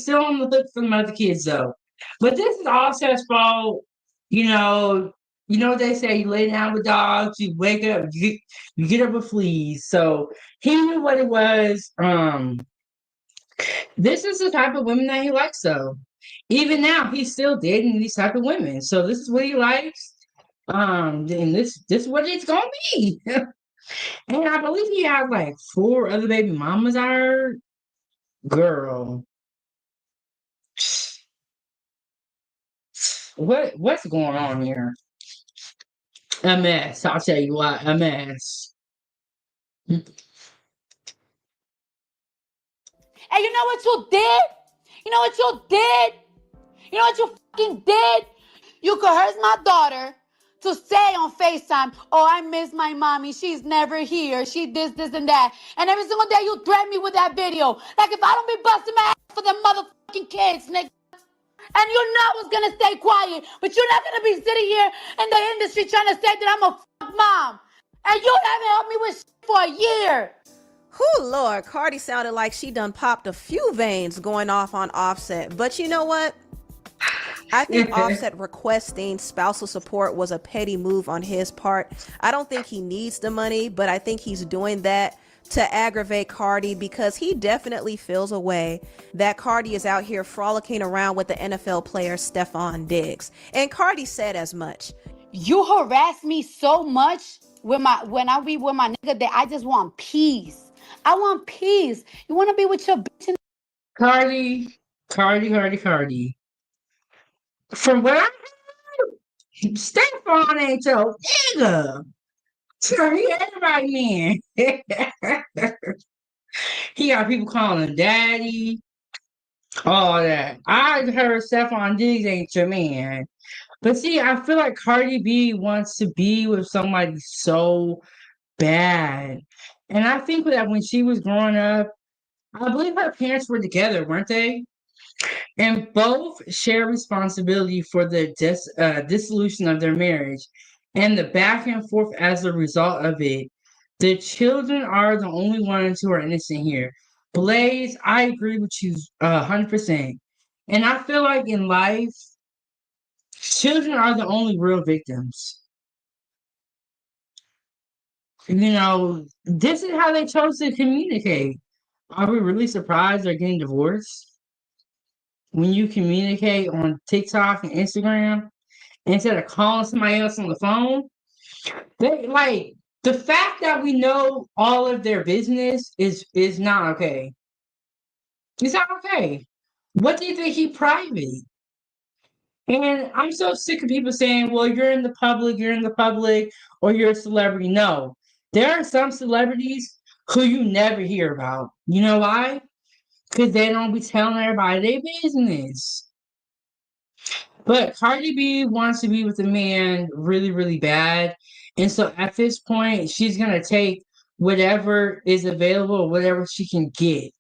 still on the hook for the other kids though. But this is Offset's fault. You know, what they say, you lay down with dogs, you wake up, you get up with fleas. So he knew what it was. This is the type of women that he likes though. Even now, he's still dating these type of women. So this is what he likes. And this is what it's gonna be. And I believe he had like 4 other baby mamas, I heard. Girl. What's going on here? A mess. I'll tell you what, a mess. And you know what you did? You know what you did? You know what you fucking did? You coerced my daughter to say on FaceTime, "Oh, I miss my mommy. She's never here. She this, and that." And every single day you threaten me with that video. Like if I don't be busting my ass for them motherfucking kids, nigga. And you know I was gonna stay quiet, but you're not gonna be sitting here in the industry trying to say that I'm a mom. And you haven't helped me with shit for a year. Whew, Lord, Cardi sounded like she done popped a few veins going off on Offset. But you know what? I think Offset requesting spousal support was a petty move on his part. I don't think he needs the money, but I think he's doing that to aggravate Cardi because he definitely feels a way that Cardi is out here frolicking around with the NFL player Stefon Diggs. And Cardi said as much. You harass me so much when I be with my nigga that I just want peace. I want peace. You want to be with your bitch? Cardi. From what I heard, Stefon ain't your nigga. So he everybody man. He got people calling him daddy. All that. I heard Stefon Diggs ain't your man. But see, I feel like Cardi B wants to be with somebody so bad. And I think that when she was growing up, I believe her parents were together, weren't they? And both share responsibility for the dissolution of their marriage and the back and forth as a result of it. The children are the only ones who are innocent here. Blaze, I agree with you 100%. And I feel like in life, children are the only real victims. This is how they chose to communicate. Are we really surprised they're getting divorced? When you communicate on TikTok and Instagram, instead of calling somebody else on the phone, they like the fact that we know all of their business is not okay. It's not okay. What do you think he private? And I'm so sick of people saying, well, you're in the public, or you're a celebrity. No. There are some celebrities who you never hear about. You know why? Because they don't be telling everybody their business. But Cardi B wants to be with a man really, really bad. And so at this point, she's going to take whatever is available or whatever she can get.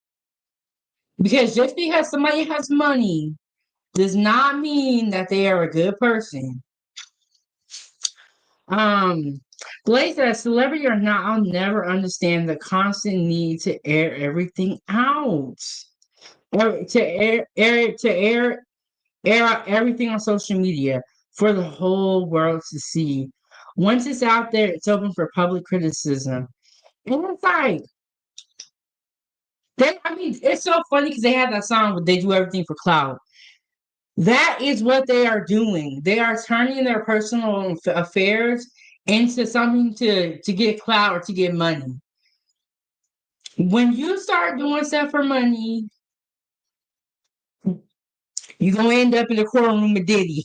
Because just because somebody has money does not mean that they are a good person. Blake says, celebrity or not, I'll never understand the constant need to air everything out. Or air out everything on social media for the whole world to see. Once it's out there, it's open for public criticism. And it's like, it's so funny because they have that song where they do everything for clout. That is what they are doing. They are turning their personal affairs into something to get clout or to get money. When you start doing stuff for money, you're going to end up in the courtroom with Diddy.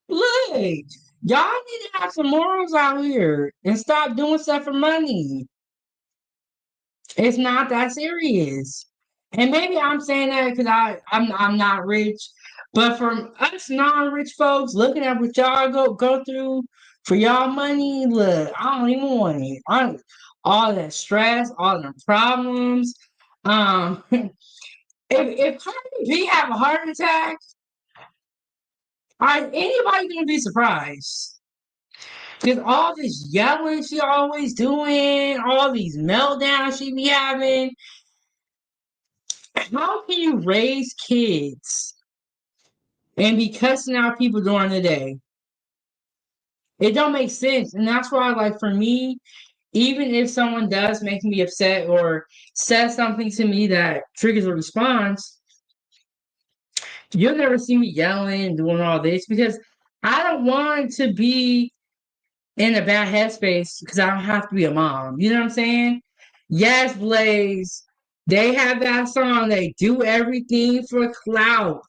Look, y'all need to have some morals out here and stop doing stuff for money. It's not that serious. And maybe I'm saying that because I'm not rich, but for us non-rich folks looking at what y'all go through for y'all money, look, I don't even want it. All that stress, all the problems. If Cardi B have a heart attack, are anybody gonna be surprised? Because all this yelling she always doing, all these meltdowns she be having. How can you raise kids and be cussing out people during the day? It don't make sense. And that's why, like, for me, even if someone does make me upset or says something to me that triggers a response, you'll never see me yelling and doing all this because I don't want to be in a bad headspace because I don't have to be a mom. You know what I'm saying? Yes, Blaze. They have that song. They do everything for clout.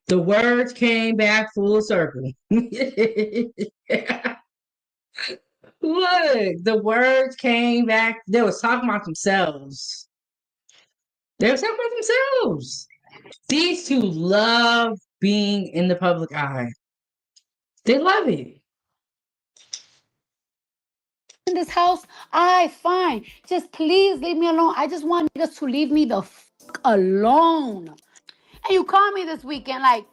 The words came back full circle. Look, the words came back. They was talking about themselves. They were talking about themselves. These two love being in the public eye. They love it. In this house, fine. Just please leave me alone. I just want niggas to leave me the fuck alone. And you called me this weekend like,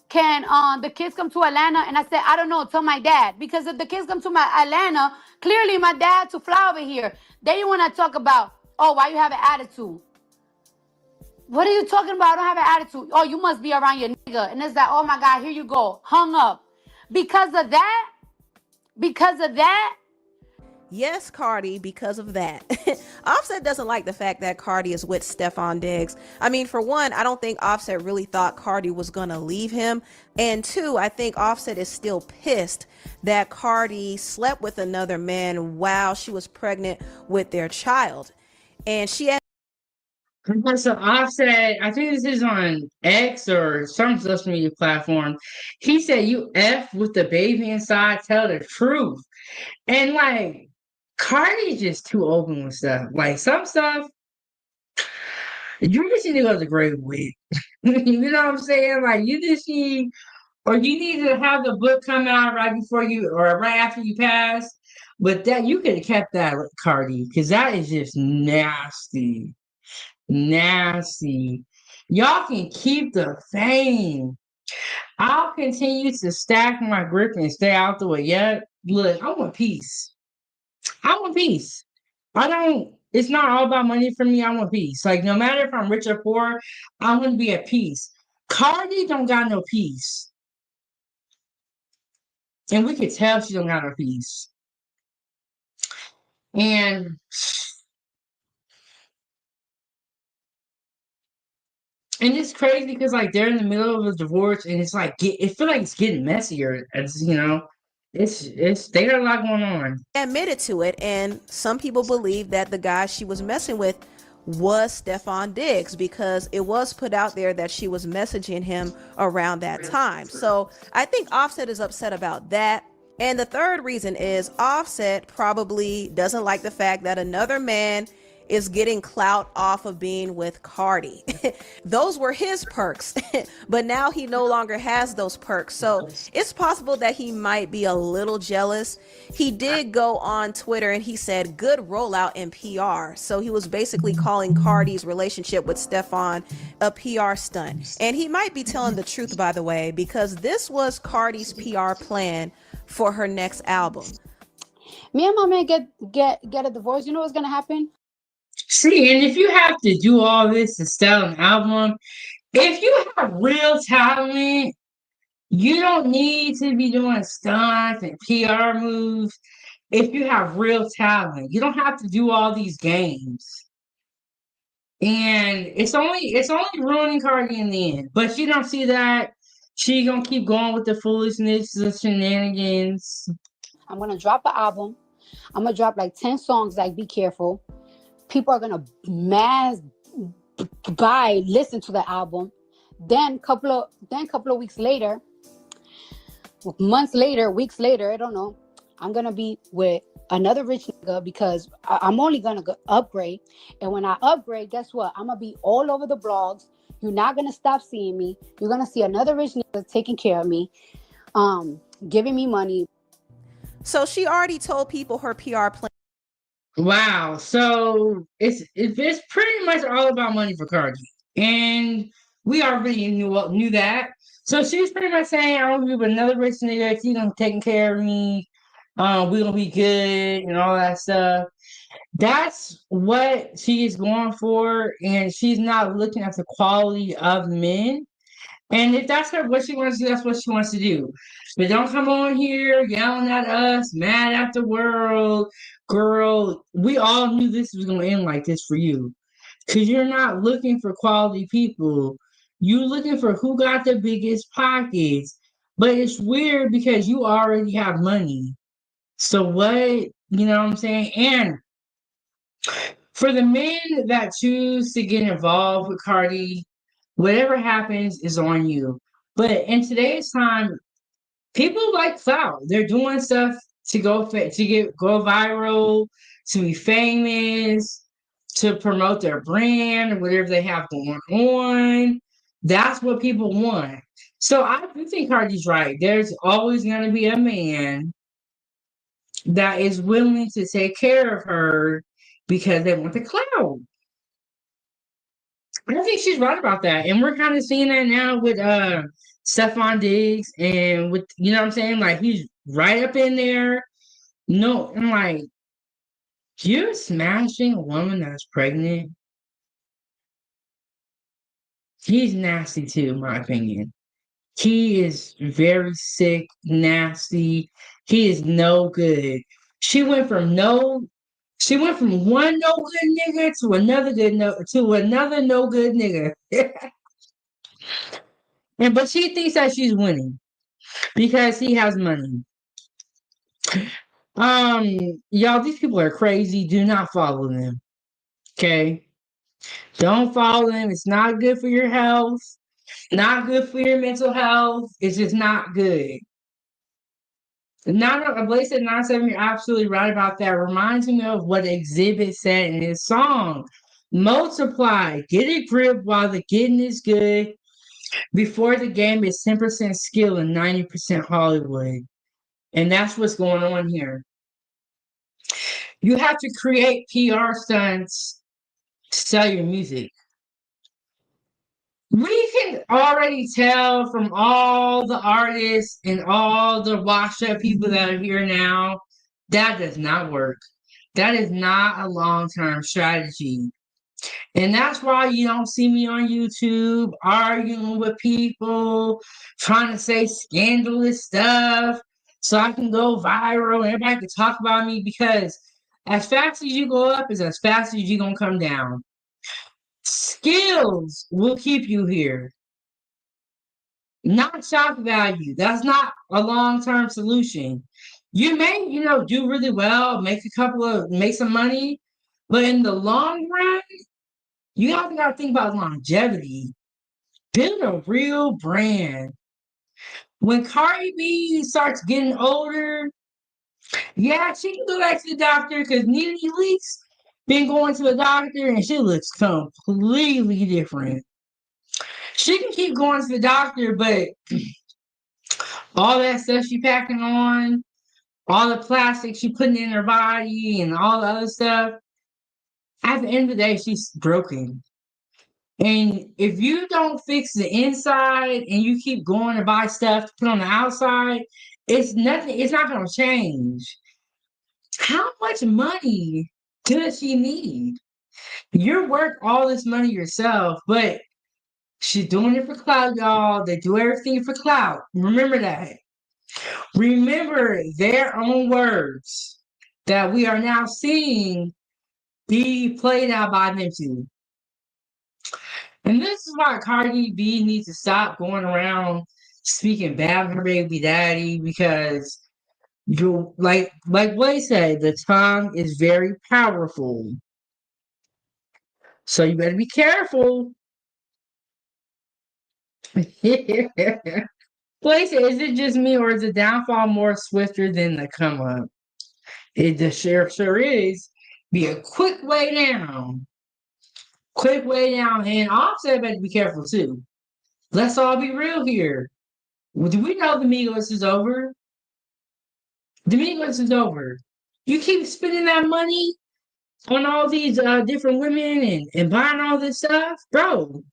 can the kids come to Atlanta? And I said, I don't know, tell my dad. Because if the kids come to my Atlanta, clearly my dad to fly over here. Then you want to talk about, oh, why you have an attitude? What are you talking about? I don't have an attitude. Oh, you must be around your nigga. And it's like, oh my God, here you go. Hung up. Because of that, Yes, Cardi, because of that. Offset doesn't like the fact that Cardi is with Stefon Diggs. I mean, for one, I don't think Offset really thought Cardi was going to leave him. And two, I think Offset is still pissed that Cardi slept with another man while she was pregnant with their child. And she had So Offset, I think this is on X or some social media platform. He said, "You f with the baby inside, tell the truth." And like, Cardi's just too open with stuff. Like some stuff, you just need to go to the grave with. You know what I'm saying? Like you just need, or you need to have the book come out right before you, or right after you pass. But that you could have kept that, Cardi, because that is just nasty. Nasty. Y'all can keep the fame. I'll continue to stack my grip and stay out the way. Yeah, look, I want peace. I want peace. It's not all about money for me. I want peace. Like, no matter if I'm rich or poor, I want to be at peace. Cardi don't got no peace. And we could tell she don't got no peace. And it's crazy because like they're in the middle of a divorce and it's like it feels like it's getting messier. It's they got a lot going on. admitted to it, and some people believe that the guy she was messing with was Stefon Diggs, because it was put out there that she was messaging him around that time. So I think Offset is upset about that. And the third reason is Offset probably doesn't like the fact that another man is getting clout off of being with Cardi. Those were his perks, but now he no longer has those perks. So it's possible that he might be a little jealous. He did go on Twitter and he said, good rollout in PR. So he was basically calling Cardi's relationship with Stefon a PR stunt. And he might be telling the truth, by the way, because this was Cardi's PR plan for her next album. Me and my man get a divorce. You know what's gonna happen? See, and if you have to do all this to sell an album, if you have real talent, you don't need to be doing stunts and PR moves. If you have real talent, you don't have to do all these games. And it's only ruining Cardi in the end. But she don't see that. She gonna keep going with the foolishness, the shenanigans. I'm gonna drop an album. I'm gonna drop like 10 songs. Like, be careful. People are gonna listen to the album. Then couple of weeks later, months later, weeks later, I don't know, I'm gonna be with another rich nigga because I'm only gonna upgrade. And when I upgrade, guess what? I'm gonna be all over the blogs. You're not gonna stop seeing me. You're gonna see another rich nigga taking care of me, giving me money. So she already told people her PR plan. Wow. So it's pretty much all about money for Cardi. And we already knew that. So she's pretty much saying, I'm gonna be with another rich nigga, he's gonna take care of me, we're gonna be good and all that stuff. That's what she is going for, and she's not looking at the quality of men. And if that's what she wants to do, that's what she wants to do. But don't come on here yelling at us, mad at the world. Girl, we all knew this was going to end like this for you. Because you're not looking for quality people. You're looking for who got the biggest pockets. But it's weird because you already have money. So what, you know what I'm saying? And for the men that choose to get involved with Cardi, whatever happens is on you. But in today's time, people like clout. They're doing stuff to go viral, to be famous, to promote their brand or whatever they have going on. That's what people want. So I do think Cardi's right. There's always going to be a man that is willing to take care of her because they want the clout. I think she's right about that. And we're kind of seeing that now with Stefon Diggs and with, you know what I'm saying? Like, he's right up in there. No, I'm like, you're smashing a woman that's pregnant. He's nasty too, in my opinion. He is very sick, nasty. He is no good. She went from one no good nigga to another no good nigga. But she thinks that she's winning because he has money. Y'all, these people are crazy. Do not follow them. Okay? Don't follow them. It's not good for your health. Not good for your mental health. It's just not good. Blaze said 9-7, you're absolutely right about that. Reminds me of what Exhibit said in his song. Multiply. Get a grip while the getting is good. Before the game is 10% skill and 90% Hollywood. And that's what's going on here. You have to create PR stunts to sell your music. We can already tell from all the artists and all the washed up people that are here now, that does not work. That is not a long-term strategy. And that's why you don't see me on YouTube arguing with people, trying to say scandalous stuff so I can go viral and everybody can talk about me, because as fast as you go up is as fast as you're going to come down. Skills will keep you here. Not shock value. That's not a long-term solution. You may, do really well, make some money, but in the long run, You also got to think about longevity. Build a real brand. When Cardi B starts getting older, yeah, she can go back to the doctor because Nene Leakes been going to the doctor and she looks completely different. She can keep going to the doctor, but all that stuff she packing on, all the plastic she putting in her body and all the other stuff, at the end of the day, she's broken. And if you don't fix the inside and you keep going to buy stuff to put on the outside, it's nothing, it's not gonna change. How much money does she need? You're worth all this money yourself, but she's doing it for clout, y'all. They do everything for clout. Remember that. Remember their own words that we are now seeing be played out by them too. And this is why Cardi B needs to stop going around speaking bad of her baby daddy because you like Blake said, the tongue is very powerful. So you better be careful. Blake said, is it just me or is the downfall more swifter than the come up? It the sure is. Be a quick way down. Quick way down. And Offset better be careful too. Let's all be real here. Do we know the Migos is over? The Migos is over. You keep spending that money on all these different women and buying all this stuff, bro.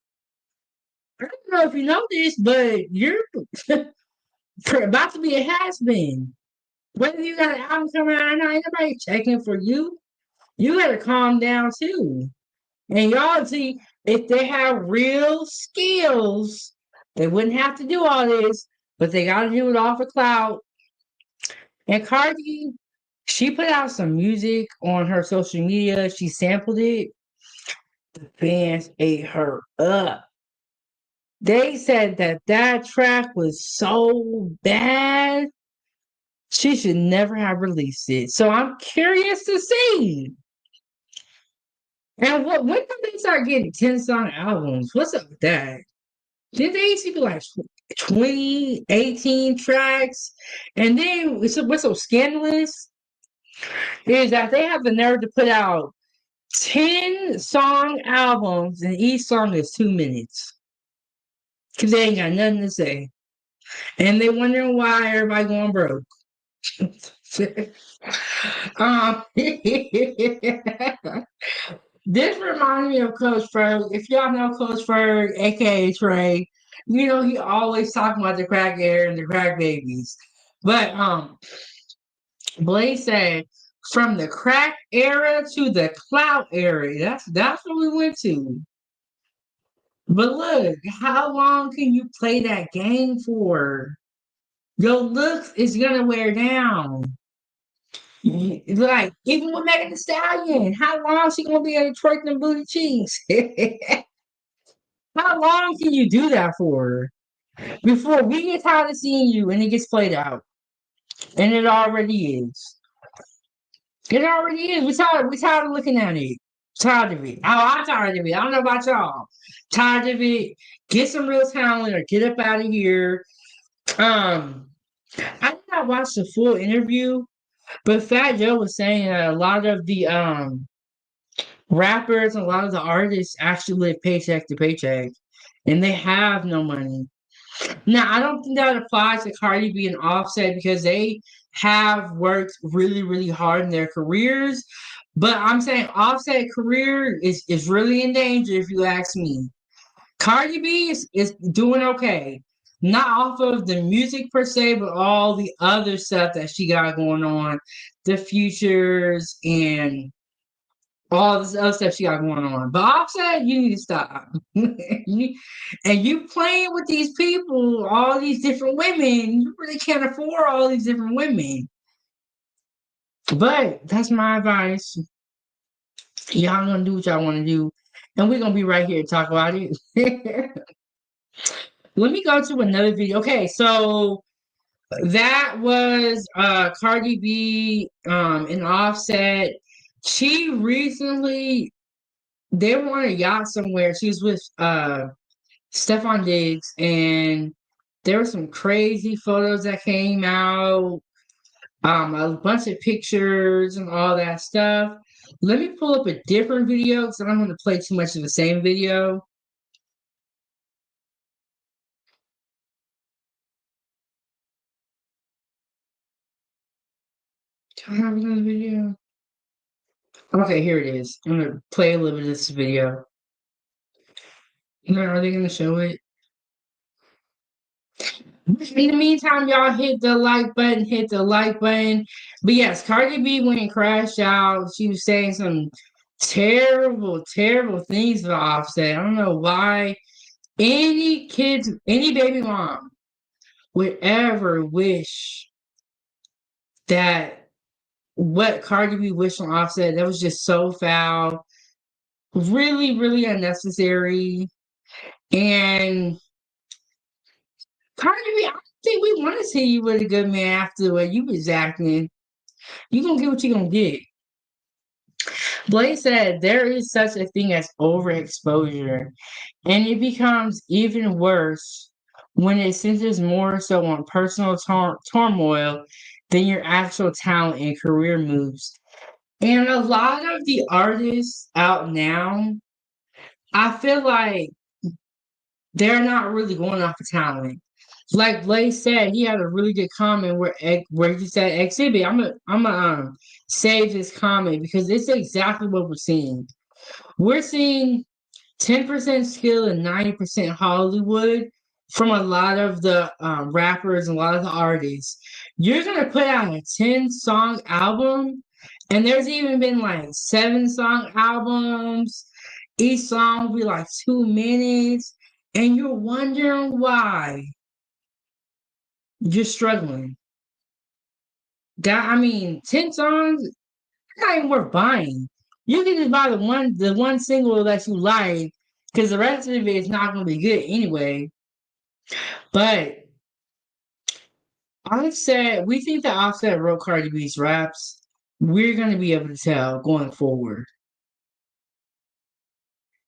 I don't know if you know this, but you're about to be a has-been. Whether you got an album coming out or not, ain't nobody checking for you. You gotta calm down too. And y'all see, if they have real skills, they wouldn't have to do all this, but they gotta do it off of cloud. And Cardi, she put out some music on her social media. She sampled it. The fans ate her up. They said that that track was so bad, she should never have released it. So I'm curious to see. And when did they start getting 10-song albums? What's up with that? Did they used to be like 20, 18 tracks? And then what's so scandalous is that they have the nerve to put out 10-song albums and each song is 2 minutes. Because they ain't got nothing to say. And they wondering why everybody going broke. This reminds me of Coach Ferg. If y'all know Coach Ferg, aka Trey, you know he always talking about the crack era and the crack babies. But Blaze said from the crack era to the clout era. That's what we went to. But look, how long can you play that game for? Your looks is gonna wear down. Like, even with Megan Thee Stallion, how long is she gonna be able to twerk them booty cheeks? How long can you do that for? Before we get tired of seeing you and it gets played out. And it already is. It already is. We tired of looking at it. Tired of it. Oh, I'm tired of it. I don't know about y'all. Tired of it. Get some real talent or get up out of here. I did not watch the full interview, but Fat Joe was saying that a lot of the rappers, a lot of the artists actually live paycheck to paycheck, and they have no money. Now, I don't think that applies to Cardi B and Offset because they have worked really, really hard in their careers. But I'm saying Offset career is really in danger if you ask me. Cardi B is doing okay. Not off of the music per se, but all the other stuff that she got going on, the futures and all this other stuff she got going on. But Offset, you need to stop. And you playing with these people, all these different women, you really can't afford all these different women. But that's my advice. Y'all gonna do what y'all want to do. And we're gonna be right here to talk about it. Let me go to another video. Okay, so that was Cardi B and Offset. She recently they were on a yacht somewhere. She was with Stefon Diggs, and there were some crazy photos that came out, a bunch of pictures and all that stuff. Let me pull up a different video because I don't want to play too much of the same video. Do I have another video? Okay, here it is. I'm gonna play a little bit of this video. Are they gonna show it? In the meantime, y'all hit the like button, hit the like button. But yes, Cardi B went and crashed out. She was saying some terrible, terrible things to Offset. I don't know why any kids, any baby mom would ever wish that what Cardi B wished on Offset. That was just so foul. Really, really unnecessary. And Cardi B, I don't think we want to see you with a good man after the way you was acting. You gonna get what you gonna get. Blake said there is such a thing as overexposure, and it becomes even worse when it centers more so on personal turmoil than your actual talent and career moves. And a lot of the artists out now, I feel like they're not really going off of talent. Like Blaze said, he had a really good comment where he said, "Exhibit, I'm gonna save this comment because it's exactly what we're seeing. We're seeing 10% skill and 90% Hollywood from a lot of the rappers and a lot of the artists. You're gonna put out a 10-song album, and there's even been like 7-song albums. Each song will be like 2 minutes, and you're wondering why you're struggling. 10 songs, not even worth buying. You can just buy the one single that you like, because the rest of it is not gonna be good anyway. But Offset, we think that Offset wrote Cardi B's raps. We're gonna be able to tell going forward.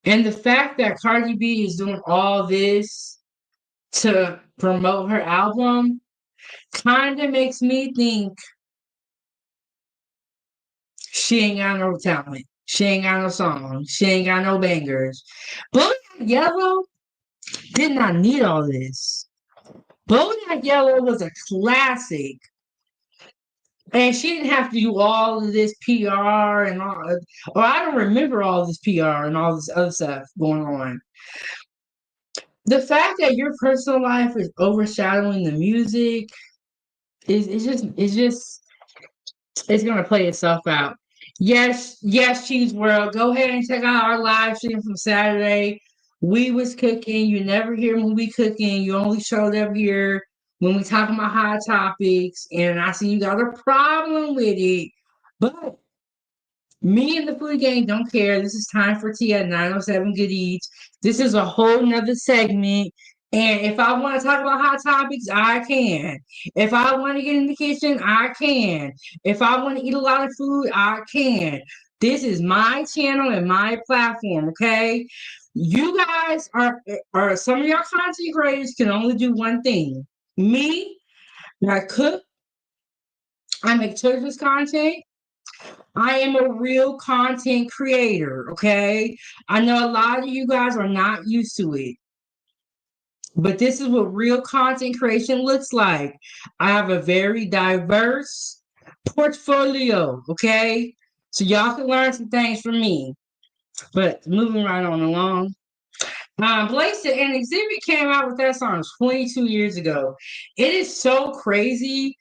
And the fact that Cardi B is doing all this to promote her album kind of makes me think she ain't got no talent. She ain't got no songs. She ain't got no bangers. Bodak Yellow did not need all this. Bodak Yellow was a classic. And she didn't have to do all of this PR and all, or I don't remember all this PR and all this other stuff going on. The fact that your personal life is overshadowing the music it's gonna play itself out. Yes, Cheese World. Go ahead and check out our live stream from Saturday. We was cooking. You never hear when we cooking. You only showed up here when we talking about hot topics. And I see you got a problem with it. But me and the Foodiegang don't care. This is time for tea at 907 Good Eats. This is a whole nother segment. And if I want to talk about hot topics, I can. If I want to get in the kitchen, I can. If I want to eat a lot of food, I can. This is my channel and my platform, okay? You guys are some of your content creators can only do one thing. Me, I cook, I make children's content. I am a real content creator, okay? I know a lot of you guys are not used to it, but this is what real content creation looks like. I have a very diverse portfolio, okay? So y'all can learn some things from me. But moving right on along. Blaze and Exhibit came out with that song 22 years ago. It is so crazy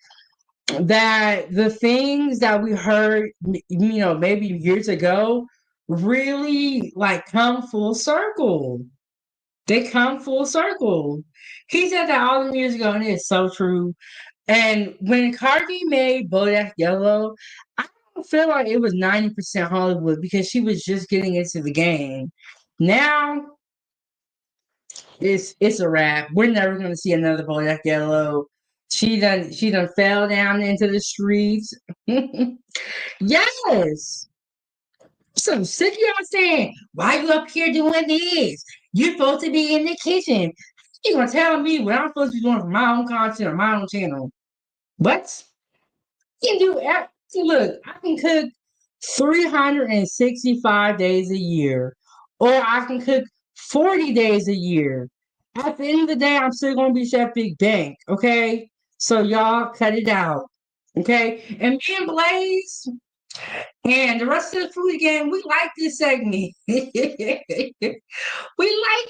that the things that we heard, maybe years ago, really like come full circle. They come full circle. He said that all them years ago, and it's so true. And when Cardi made Bodak Yellow, I don't feel like it was 90% Hollywood because she was just getting into the game. Now it's a wrap. We're never gonna see another Bodak Yellow. She done fell down into the streets. Yes. So sick of y'all saying, why you up here doing this? You're supposed to be in the kitchen. You gonna tell me what I'm supposed to be doing for my own content on my own channel? What? You can do look, I can cook 365 days a year, or I can cook 40 days a year. At the end of the day, I'm still gonna be Chef Big Bank, okay? So y'all cut it out. Okay? And me and Blaze and the rest of the food gang, we like this segment. We like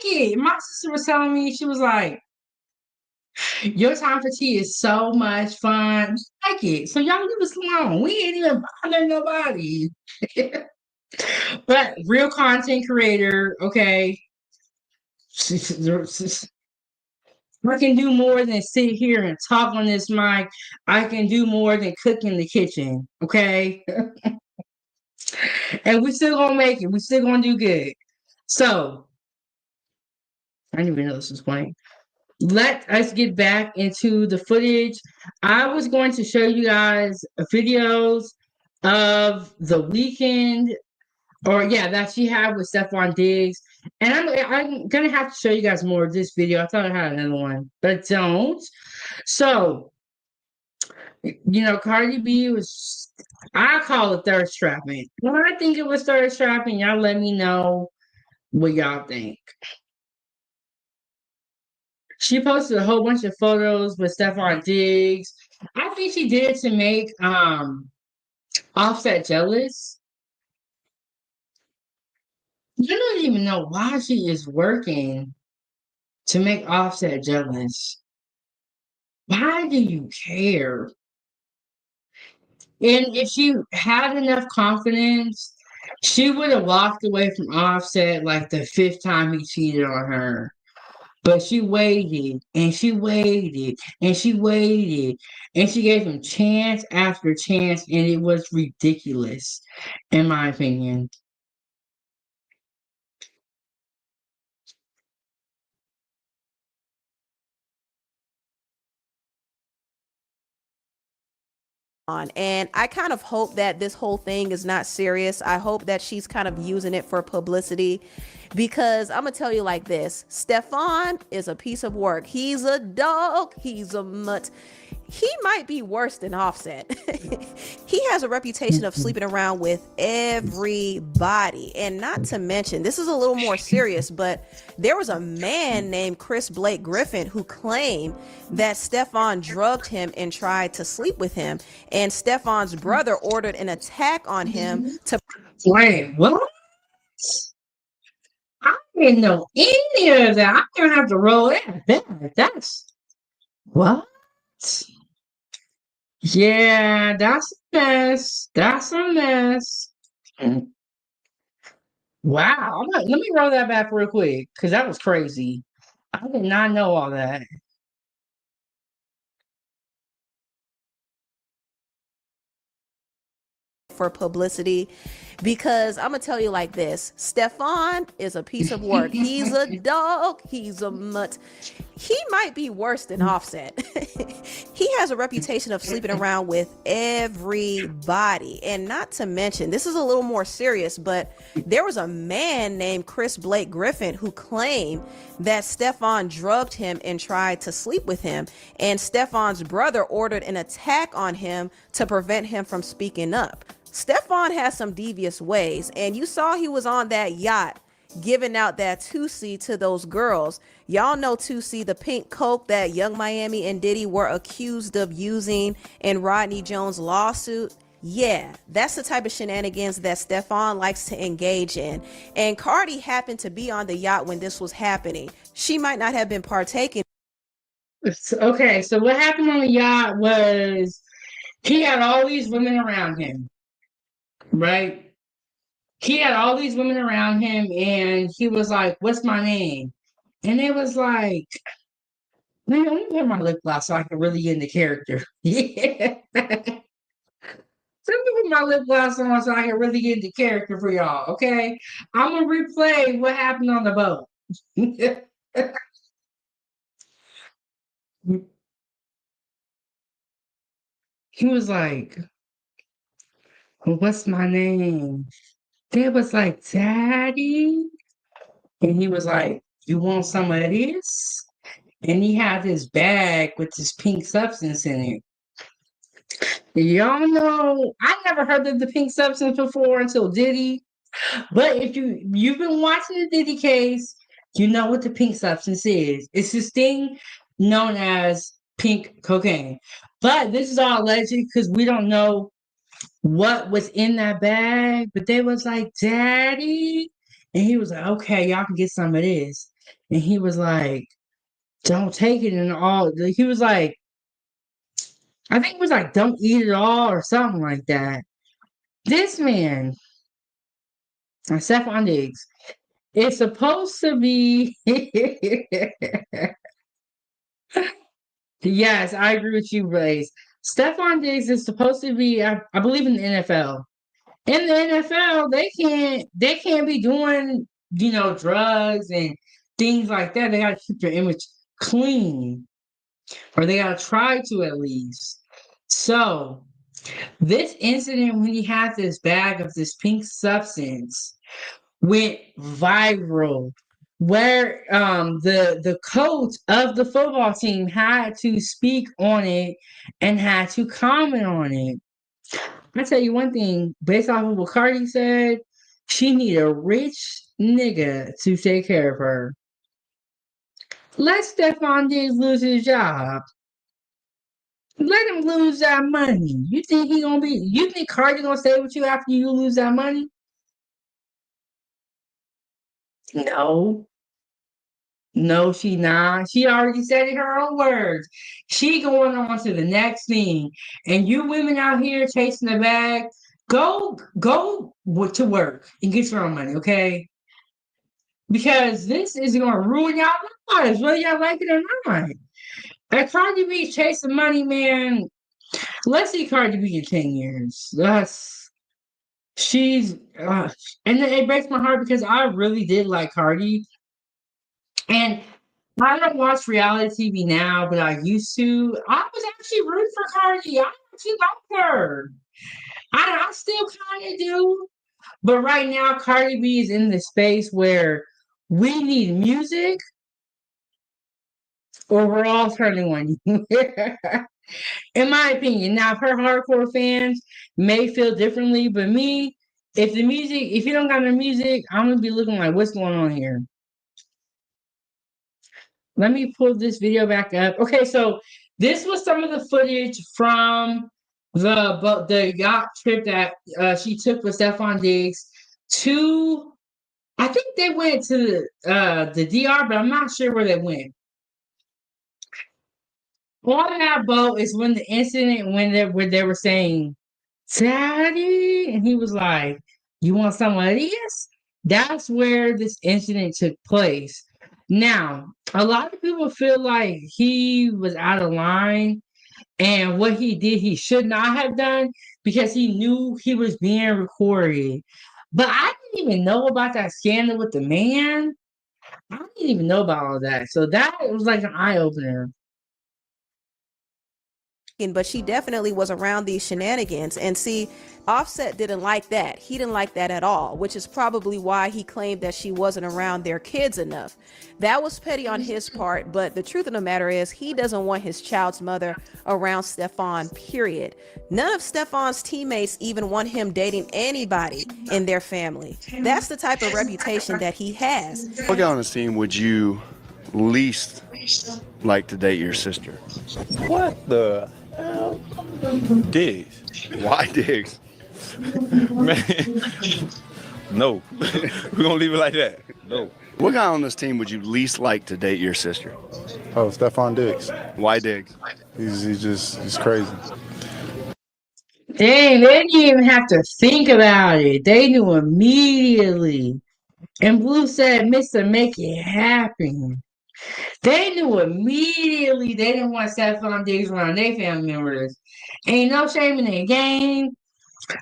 it. My sister was telling me, she was like, your time for tea is so much fun. We like it. So y'all leave us alone. We ain't even bothering nobody. But real content creator, okay. I can do more than sit here and talk on this mic. I can do more than cook in the kitchen, okay? And we still gonna make it. We still gonna do good. So I didn't even know this was playing. Let us get back into the footage. I was going to show you guys videos of the weekend, or yeah, that she had with Stefon Diggs. And I'm gonna have to show you guys more of this video. I thought I had another one, but don't. So, Cardi B was, I call it thirst trapping. When I think it was thirst trapping, y'all let me know what y'all think. She posted a whole bunch of photos with Stefon Diggs. I think she did it to make Offset jealous. You don't even know why she is working to make Offset jealous. Why do you care? And if she had enough confidence, she would have walked away from Offset like the fifth time he cheated on her. But she waited and she waited and she waited and she gave him chance after chance, and it was ridiculous, in my opinion. On. And I kind of hope that this whole thing is not serious. I hope that she's kind of using it for publicity, because I'm gonna tell you like this: Stefon is a piece of work. He's a dog. He's a mutt. He might be worse than Offset. He has a reputation of sleeping around with everybody. And not to mention, this is a little more serious, but there was a man named Chris Blake Griffin who claimed that Stefon drugged him and tried to sleep with him. And Stefon's brother ordered an attack on him to. Wait, what? I didn't know any of that. I'm gonna have to roll that back. That's what? Yeah, that's a mess. That's a mess. Wow. Let me roll that back real quick, because that was crazy. I did not know all that. For publicity, because I'm gonna tell you like this: Stefon is a piece of work. He's a dog. He's a mutt. He might be worse than Offset. He has a reputation of sleeping around with everybody. And not to mention, this is a little more serious, but there was a man named Chris Blake Griffin who claimed that Stefon drugged him and tried to sleep with him. And Stefon's brother ordered an attack on him to prevent him from speaking up. Stefon has some devious ways, and you saw he was on that yacht giving out that 2C to those girls. Y'all know 2C, the pink coke that Young Miami and Diddy were accused of using in Rodney Jones' lawsuit. Yeah, that's the type of shenanigans that Stefon likes to engage in. And Cardi happened to be on the yacht when this was happening. She might not have been partaking. Okay, so what happened on the yacht was he had all these women around him, right? He had all these women around him, and he was like, "What's my name?" And it was like, "Man, let me wear my lip gloss so I can really get into character." Yeah. Let me put my lip gloss on so I can really get into character for y'all, okay? I'm gonna replay what happened on the boat. He was like, "What's my name?" They was like, Daddy. And he was like, you want some of this? And he had this bag with this pink substance in it. Y'all know, I never heard of the pink substance before until Diddy. But if you've been watching the Diddy case, you know what the pink substance is. It's this thing known as pink cocaine. But this is all alleged because we don't know what was in that bag. But they was like, Daddy. And he was like, okay, y'all can get some of this. And he was like, don't take it and all. He was like, I think it was like, don't eat it all or something like that. This man, Stefon Diggs, it's supposed to be. Yes, I agree with you, Blaze. Stefon Diggs is supposed to be, I believe, in the NFL. In the NFL, they can't be doing, drugs and things like that. They gotta keep their image clean. Or they gotta try to at least. So this incident when he had this bag of this pink substance went viral where the coach of the football team had to speak on it and had to comment on it. I tell you one thing, based off of what Cardi said, she need a rich nigga to take care of her. Let Stefon Diggs lose his job. Let him lose that money. You think Cardi gonna stay with you after you lose that money? No. No, she not. She already said it her own words. She going on to the next thing. And you women out here chasing the bag, go to work and get your own money, okay? Because this is gonna ruin y'all lives, whether y'all like it or not. That Cardi B chasing money, man. Let's see Cardi B in 10 years. She's and it breaks my heart because I really did like Cardi. And I don't watch reality TV now, but I used to. I was actually rooting for Cardi. I actually like her. I still kind of do. But right now, Cardi B is in the space where we need music or we're all turning on you. In my opinion. Now, if her hardcore fans may feel differently, but me, if you don't got no music, I'm going to be looking like, what's going on here? Let me pull this video back up. Okay, so this was some of the footage from the yacht trip that she took with Stefon Diggs to. I think they went to the DR, but I'm not sure where they went. On that boat is when the incident where they were saying, "Daddy," and he was like, "You want some of this?" That's where this incident took place. Now, a lot of people feel like he was out of line and what he did, he should not have done because he knew he was being recorded. But I didn't even know about that scandal with the man. I didn't even know about all that. So that was like an eye opener. But she definitely was around these shenanigans. And see, Offset didn't like that. He didn't like that at all, which is probably why he claimed that she wasn't around their kids enough. That was petty on his part, but the truth of the matter is he doesn't want his child's mother around Stefon, period. None of Stefon's teammates even want him dating anybody in their family. That's the type of reputation that he has. What guy on this team would you least like to date your sister? What the hell? Diggs. Why Diggs? Man. No. We're gonna leave it like that. No. What guy on this team would you least like to date your sister? Oh, Stefon Diggs. Why Diggs? He's crazy. Dang, they didn't even have to think about it. They knew immediately. And Blue said, Mr. Make It Happen. They knew immediately they didn't want Stefon Diggs around their family members. Ain't no shame in their game.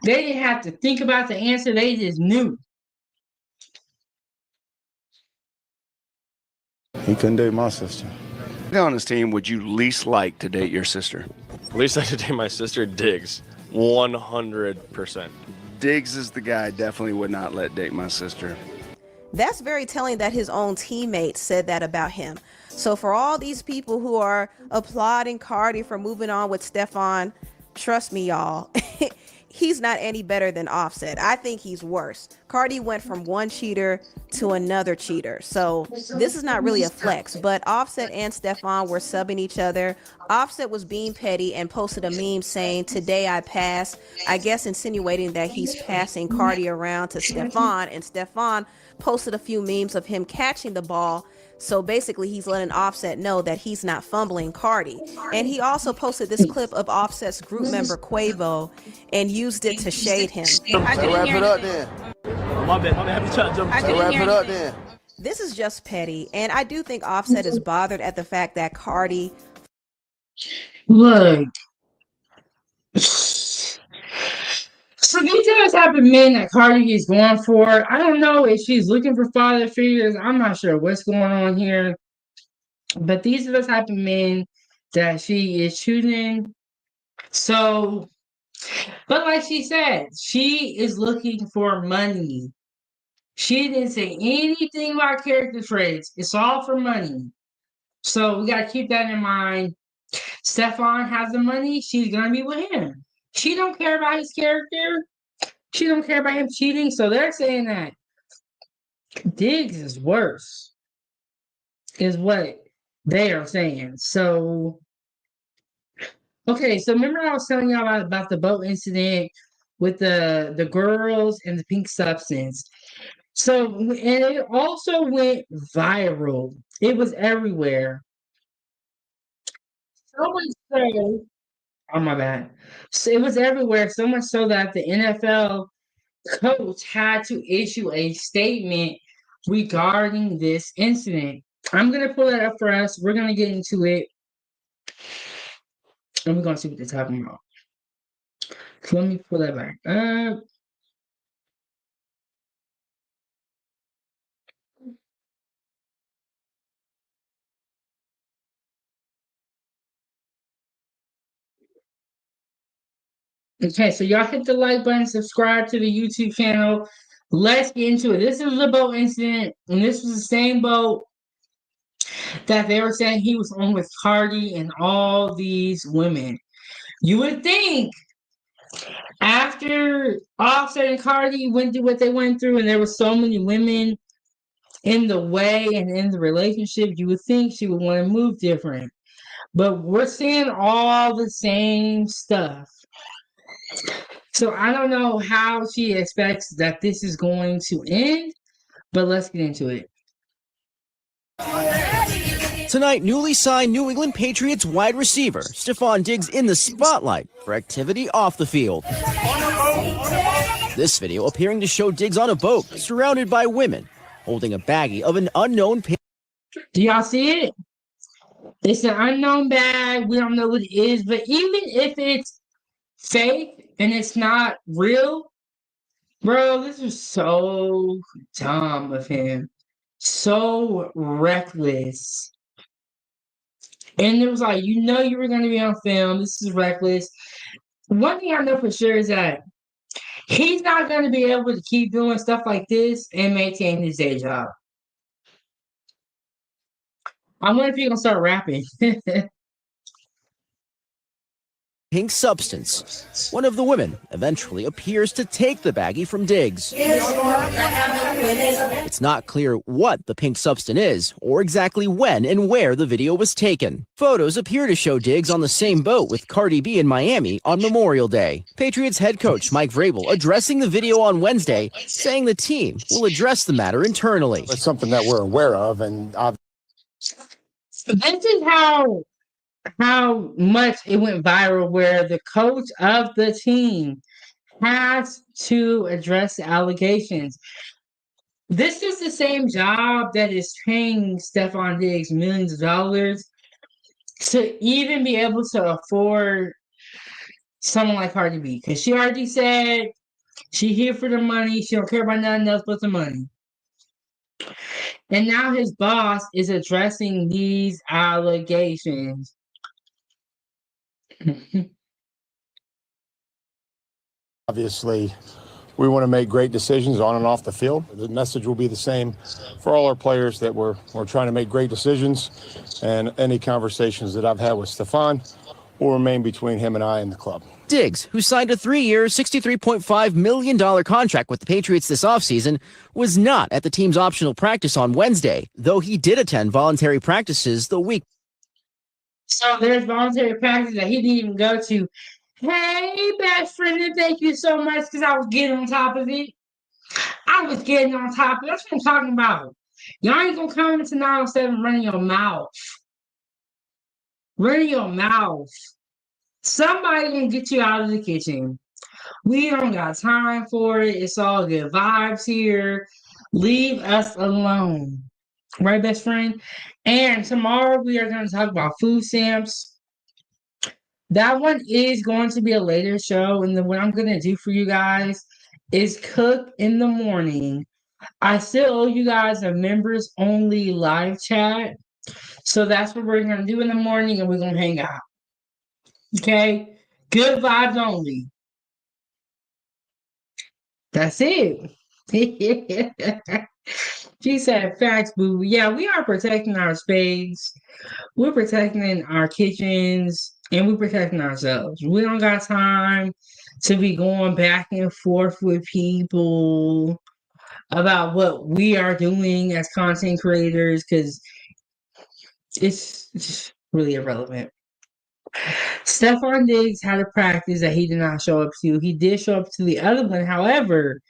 They didn't have to think about the answer. They just knew. He couldn't date my sister. What guy on this team would you least like to date your sister? Least I could date my sister, Diggs. 100%. Diggs is the guy. Definitely would not let date my sister. That's very telling that his own teammates said that about him. So for all these people who are applauding Cardi for moving on with Stefon, trust me, y'all, he's not any better than Offset. I think he's worse. Cardi went from one cheater to another cheater. So this is not really a flex, but Offset and Stefon were subbing each other. Offset was being petty and posted a meme saying, "Today I pass," I guess insinuating that he's passing Cardi around to Stefon, and Stefon posted a few memes of him catching the ball. So basically, he's letting Offset know that he's not fumbling Cardi. And he also posted this clip of Offset's group member Quavo and used it to shade him. Wrap it up then. My bad. Have you tried to jump? Wrap it up then. This is just petty. And I do think Offset is bothered at the fact that Cardi. Look. So these are the type of men that Cardi is going for. I don't know if she's looking for father figures. I'm not sure what's going on here. But these are the type of men that she is choosing. So, but like she said, she is looking for money. She didn't say anything about character traits. It's all for money. So we got to keep that in mind. Stefon has the money. She's going to be with him. She don't care about his character. She don't care about him cheating. So they're saying that Diggs is worse, is what they are saying. So, okay. So remember I was telling y'all about the boat incident with the girls and the pink substance. So, and it also went viral. It was everywhere. So much so, oh my bad. So it was everywhere. So much so that the NFL coach had to issue a statement regarding this incident. I'm gonna pull that up for us. We're gonna get into it, and we're gonna see what they're talking about. So let me pull that back up. Okay, so y'all hit the like button, subscribe to the YouTube channel. Let's get into it. This is the boat incident, and this was the same boat that they were saying he was on with Cardi and all these women. You would think after Offset and Cardi went through what they went through, and there were so many women in the way and in the relationship, you would think she would want to move different. But we're seeing all the same stuff. So I don't know how she expects that this is going to end, but let's get into it. Tonight, newly signed New England Patriots wide receiver Stefon Diggs in the spotlight for activity off the field. This video appearing to show Diggs on a boat surrounded by women holding a baggie of an unknown. Do y'all see it? It's an unknown bag. We don't know what it is, but even if it's fake and it's not real, bro, this is so dumb of him. So reckless. And it was like, you know you were going to be on film. This is reckless. One thing I know for sure is that he's not going to be able to keep doing stuff like this and maintain his day job. I wonder if he's going to start rapping. Pink substance. One of the women eventually appears to take the baggie from Diggs. It's not clear what the pink substance is or exactly when and where the video was taken. Photos appear to show Diggs on the same boat with Cardi B in Miami on Memorial Day. Patriots head coach Mike Vrabel addressing the video on Wednesday, saying the team will address the matter internally. It's something that we're aware of, and this is how much it went viral, where the coach of the team has to address the allegations. This is the same job that is paying Stefon Diggs millions of dollars to even be able to afford someone like Cardi B. Because she already said she here for the money. She don't care about nothing else but the money. And now his boss is addressing these allegations. obviously we want to make great decisions on and off the field. The message will be the same for all our players, that we're trying to make great decisions, and any conversations that I've had with Stefon will remain between him and I and the club. Diggs, who signed a 3-year, $63.5 million contract with the Patriots this offseason, was not at the team's optional practice on Wednesday, though he did attend voluntary practices the week. So there's voluntary practice that he didn't even go to. Hey, best friend, and thank you so much, because I was getting on top of it. I was getting on top of it. That's what I'm talking about. Y'all ain't gonna come into 907 running your mouth. Running your mouth. Somebody gonna get you out of the kitchen. We don't got time for it. It's all good vibes here. Leave us alone. Right, best friend? And tomorrow we are going to talk about food stamps. That one is going to be a later show. And then what I'm going to do for you guys is cook in the morning. I still owe you guys a members only live chat. So that's what we're going to do in the morning, and we're going to hang out. Okay? Good vibes only. That's it. She said, facts, boo. Yeah, we are protecting our space. We're protecting our kitchens, and we're protecting ourselves. We don't got time to be going back and forth with people about what we are doing as content creators, because it's just really irrelevant. Stefon Diggs had a practice that he did not show up to. He did show up to the other one. However,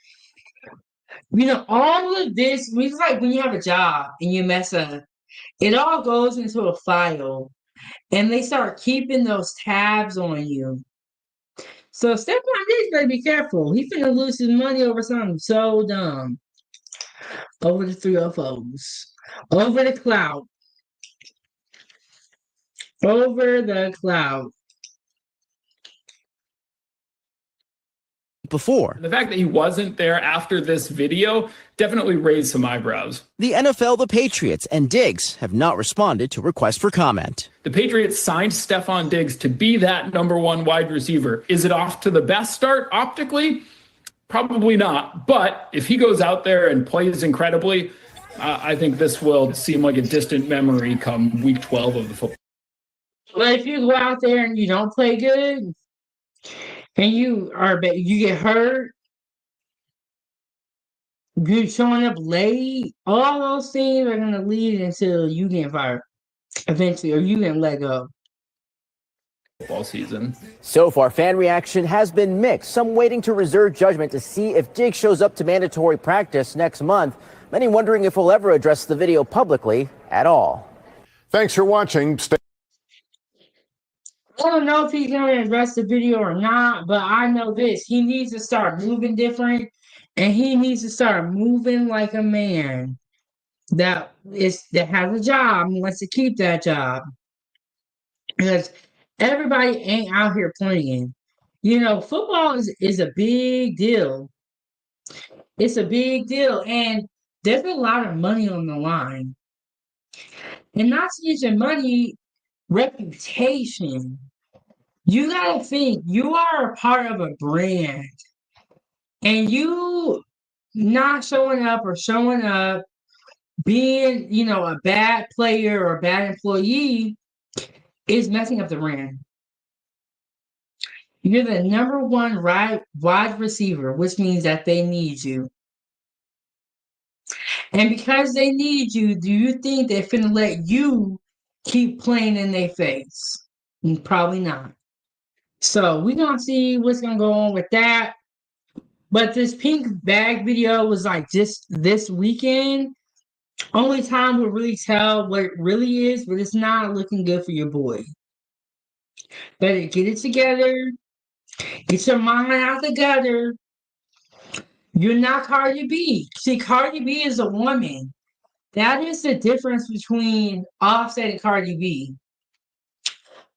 you know, all of this, it's like when you have a job and you mess up, it all goes into a file, and they start keeping those tabs on you. So Stefon Diggs better be careful. He finna lose his money over something so dumb. Over the 304s. Over the cloud. Over the cloud. Before. The fact that he wasn't there after this video definitely raised some eyebrows. The NFL, the Patriots, and Diggs have not responded to requests for comment. The Patriots signed Stefon Diggs to be that number one wide receiver. Is it off to the best start optically? Probably not. But if he goes out there and plays incredibly, I think this will seem like a distant memory come week 12 of the football. But if you go out there and you don't play good, and you get hurt, you showing up late, all those things are going to lead until you get fired eventually, or you get let go. Football season. So far, fan reaction has been mixed. Some waiting to reserve judgment to see if Diggs shows up to mandatory practice next month. Many wondering if he'll ever address the video publicly at all. Thanks for watching. I don't know if he's going to address the video or not, but I know this. He needs to start moving different, and he needs to start moving like a man that has a job and wants to keep that job. Because everybody ain't out here playing. You know, football is a big deal. It's a big deal, and there's a lot of money on the line. And not to mention money, reputation. You gotta think, you are a part of a brand, and you not showing up or showing up, being, you know, a bad player or a bad employee is messing up the brand. You're the number one wide receiver, which means that they need you. And because they need you, do you think they're finna let you keep playing in their face? Probably not. So we're gonna see what's gonna go on with that. But this pink bag video was like just this weekend. Only time we'll really tell what it really is, but it's not looking good for your boy. Better get it together. Get your mind out the gutter. You're not Cardi B. See, Cardi B is a woman. That is the difference between Offset and Cardi B.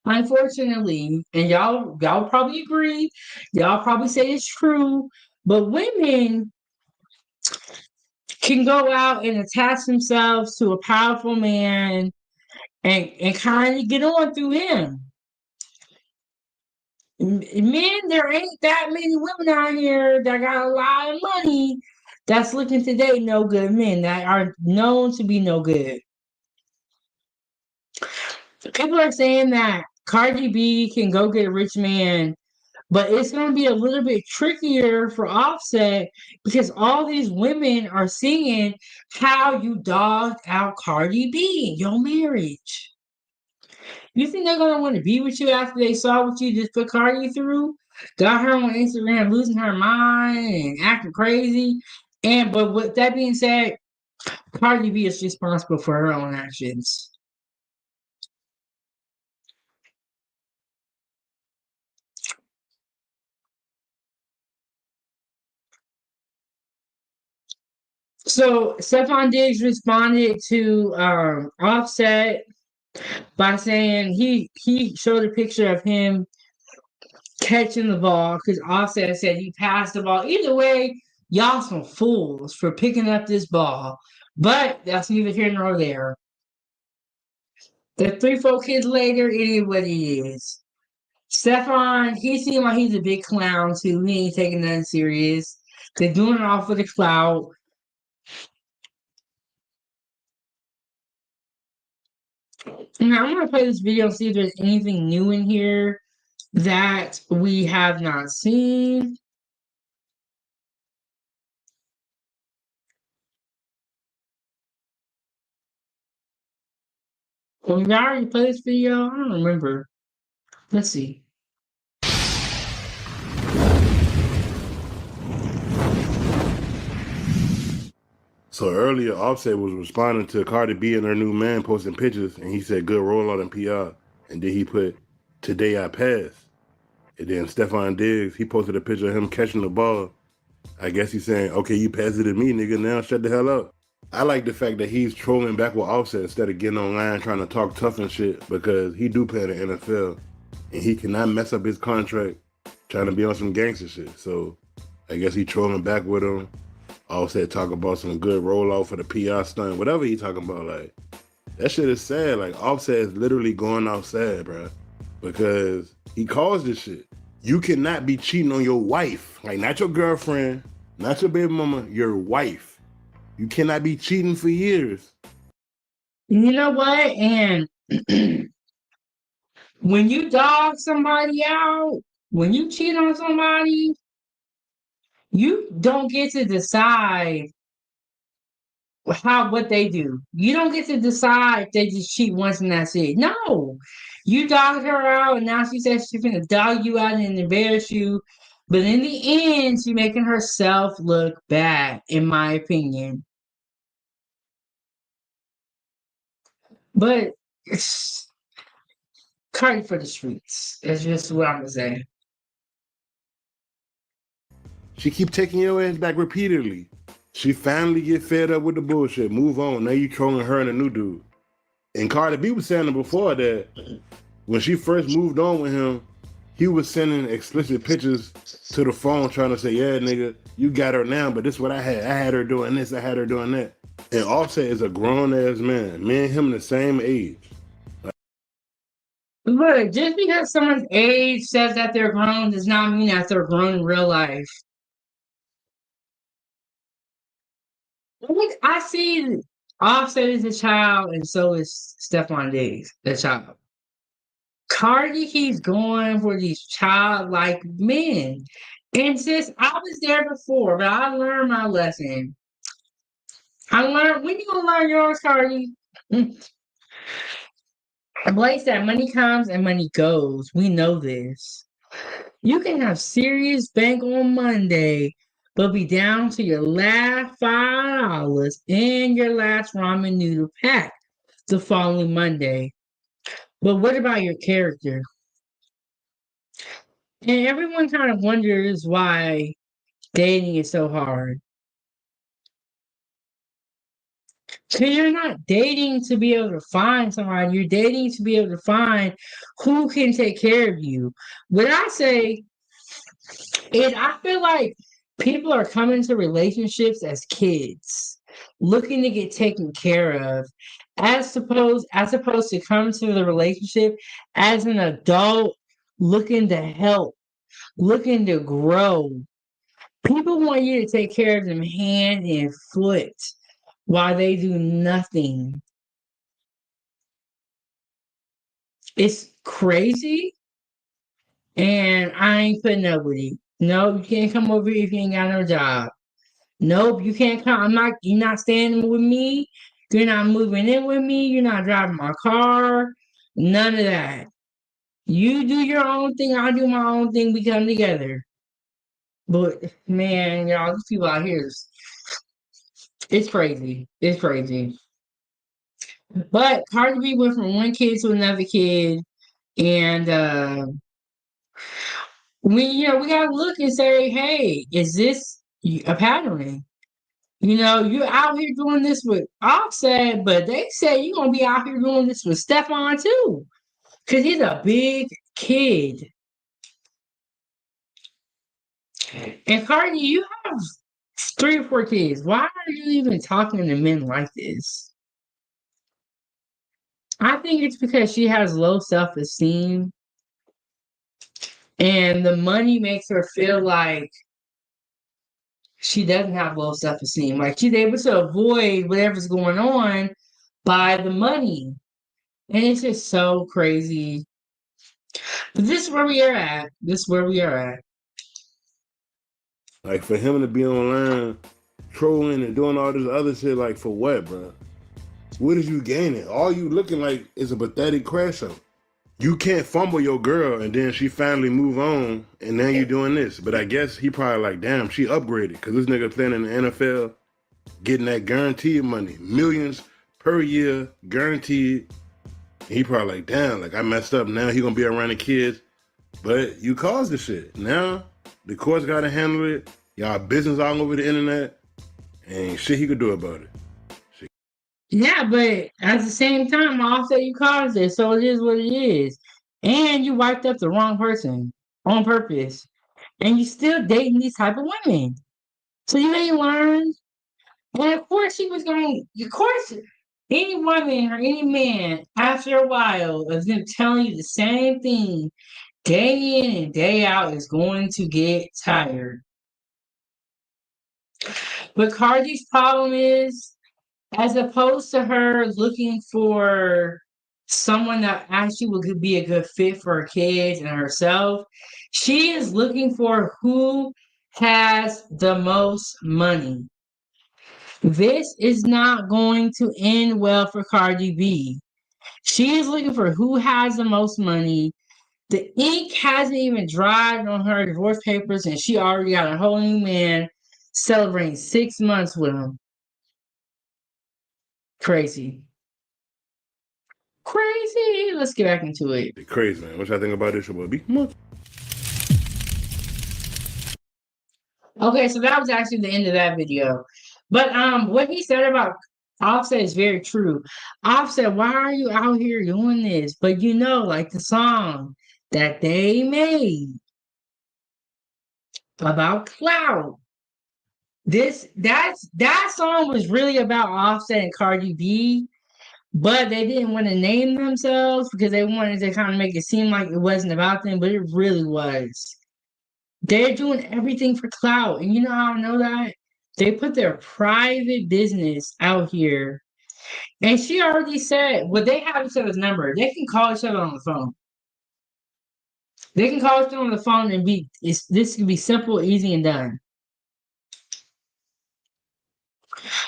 Unfortunately, and y'all probably agree, y'all probably say it's true, but women can go out and attach themselves to a powerful man and kind of get on through him. Men, there ain't that many women out here that got a lot of money that's looking to date no good men that are known to be no good. People are saying that Cardi B can go get a rich man, but it's going to be a little bit trickier for Offset because all these women are seeing how you dogged out Cardi B in your marriage. You think they're going to want to be with you after they saw what you just put Cardi through? Got her on Instagram losing her mind and acting crazy. But with that being said, Cardi B is responsible for her own actions. So Stefon Diggs responded to Offset by saying he showed a picture of him catching the ball because Offset said he passed the ball. Either way, y'all some fools for picking up this ball. But that's neither here nor there. The 3-4 kids later, it is what it is. Stefon, he seemed like he's a big clown too. He ain't taking nothing serious. They're doing it all for the clout. Now I'm gonna play this video and see if there's anything new in here that we have not seen. Well, we already played this video. I don't remember. Let's see. So earlier, Offset was responding to Cardi B and her new man posting pictures, and he said, "Good rollout in PR." And then he put, "Today I passed." And then Stefon Diggs, he posted a picture of him catching the ball. I guess he's saying, "Okay, you passed it to me, nigga. Now shut the hell up." I like the fact that he's trolling back with Offset instead of getting online trying to talk tough and shit, because he do play in the NFL, and he cannot mess up his contract trying to be on some gangster shit. So I guess he trolling back with him. Offset talk about some good rollout for the PR stunt, whatever he talking about. Like, that shit is sad. Like, Offset is literally going outside, bro, because he caused this shit. You cannot be cheating on your wife, like not your girlfriend, not your baby mama, your wife. You cannot be cheating for years. You know what? And when you dog somebody out, when you cheat on somebody, you don't get to decide what they do. You don't get to decide if they just cheat once and that's it. No. You dogged her out and now she says she's gonna dog you out and embarrass you. But in the end, she's making herself look bad, in my opinion. But it's Cardi for the streets. That's just what I'm gonna say. She keep taking your ass back repeatedly. She finally get fed up with the bullshit. Move on. Now you trolling her and a new dude. And Cardi B was saying before that when she first moved on with him, he was sending explicit pictures to the phone trying to say, "Yeah, nigga, you got her now, but this is what I had. I had her doing this. I had her doing that." And Offset is a grown-ass man. Me and him the same age. Look, just because someone's age says that they're grown does not mean that they're grown in real life. Look, I see Offset is a child, and so is Stefon Diggs, the child. Cardi keeps going for these childlike men. And sis, I was there before, but I learned my lesson. When you gonna learn yours, Cardi? Blake said money comes and money goes. We know this. You can have serious bank on Monday, but be down to your last $5 and your last ramen noodle pack the following Monday. But what about your character? And everyone kind of wonders why dating is so hard. So you're not dating to be able to find somebody. You're dating to be able to find who can take care of you. What I say is I feel like people are coming to relationships as kids, looking to get taken care of, as opposed to come to the relationship as an adult looking to help, looking to grow. People want you to take care of them hand and foot while they do nothing. It's crazy, and I ain't putting up with it. No, you can't come over here if you ain't got no job. Nope, you can't come. You're not staying with me. You're not moving in with me. You're not driving my car. None of that. You do your own thing. I do my own thing. We come together. But man, y'all, these people out here, it's crazy. It's crazy. But Cardi B went from one kid to another kid, and we gotta look and say, hey, is this a pattern? You're out here doing this with Offset, but they say you're gonna be out here doing this with Stefon too, because he's a big kid. And Cardi, you have 3 or 4 kids. Why are you even talking to men like this? I think it's because she has low self-esteem, and the money makes her feel like she doesn't have low self-esteem. Like she's able to avoid whatever's going on by the money. And it's just so crazy. But this is where we are at. Like for him to be online trolling and doing all this other shit, like for what, bro? What is you gaining? All you looking like is a pathetic crash out. You can't fumble your girl and then she finally move on and now you doing this. But I guess he probably like, damn, she upgraded because this nigga playing in the NFL, getting that guaranteed money, millions per year, guaranteed. He probably like, damn, like I messed up. Now he gonna be around the kids. But you caused the shit. Now the courts gotta handle it. Y'all business all over the internet. Ain't shit he could do about it. Yeah, but at the same time, Offset, you caused it, so it is what it is. And you wiped up the wrong person on purpose. And you still dating these type of women. So you ain't learned. And of course any woman or any man, after a while of them telling you the same thing day in and day out, is going to get tired. But Cardi's problem is, as opposed to her looking for someone that actually could be a good fit for her kids and herself, she is looking for who has the most money. This is not going to end well for Cardi B. She is looking for who has the most money. The ink hasn't even dried on her divorce papers, and she already got a whole new man celebrating 6 months with him. Crazy. Let's get back into it. Crazy, man. What y'all think about this? Okay, so that was actually the end of that video. But what he said about Offset is very true. Offset, why are you out here doing this? But like the song that they made about clout. That song was really about Offset and Cardi B, but they didn't want to name themselves because they wanted to kind of make it seem like it wasn't about them, but it really was. They're doing everything for clout. And you know how I know that? They put their private business out here. And she already said, well, they have each other's number. They can call each other on the phone. They can call each other on the phone and this can be simple, easy, and done.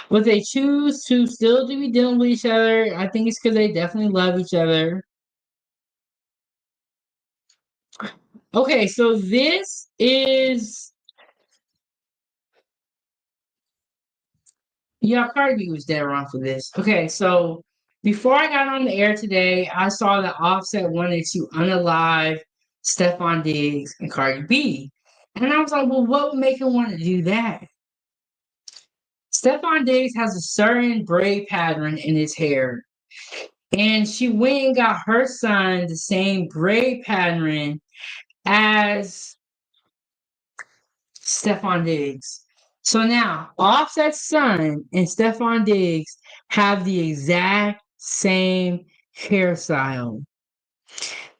But they choose to still be dealing with each other. I think it's because they definitely love each other. Okay, so this is... Yeah, Cardi B was dead wrong for this. Okay, so before I got on the air today, I saw that Offset wanted to unalive Stefon Diggs and Cardi B. And I was like, well, what would make him want to do that? Stefon Diggs has a certain braid pattern in his hair. And she went and got her son the same braid pattern as Stefon Diggs. So now, Offset's son and Stefon Diggs have the exact same hairstyle.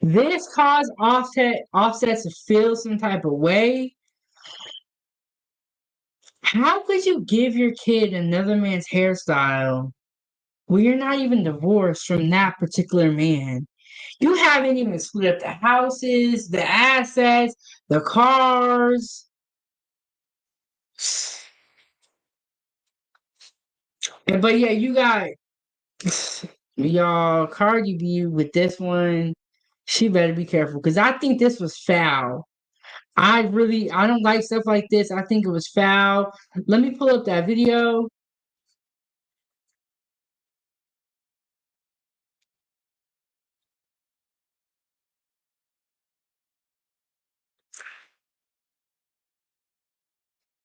This caused Offset to feel some type of way. How could you give your kid another man's hairstyle when you're not even divorced from that particular man? You haven't even split up the houses, the assets, the cars. But yeah, you got y'all Cardi B with this one. She better be careful because I think this was foul. I don't like stuff like this. I think it was foul. Let me pull up that video.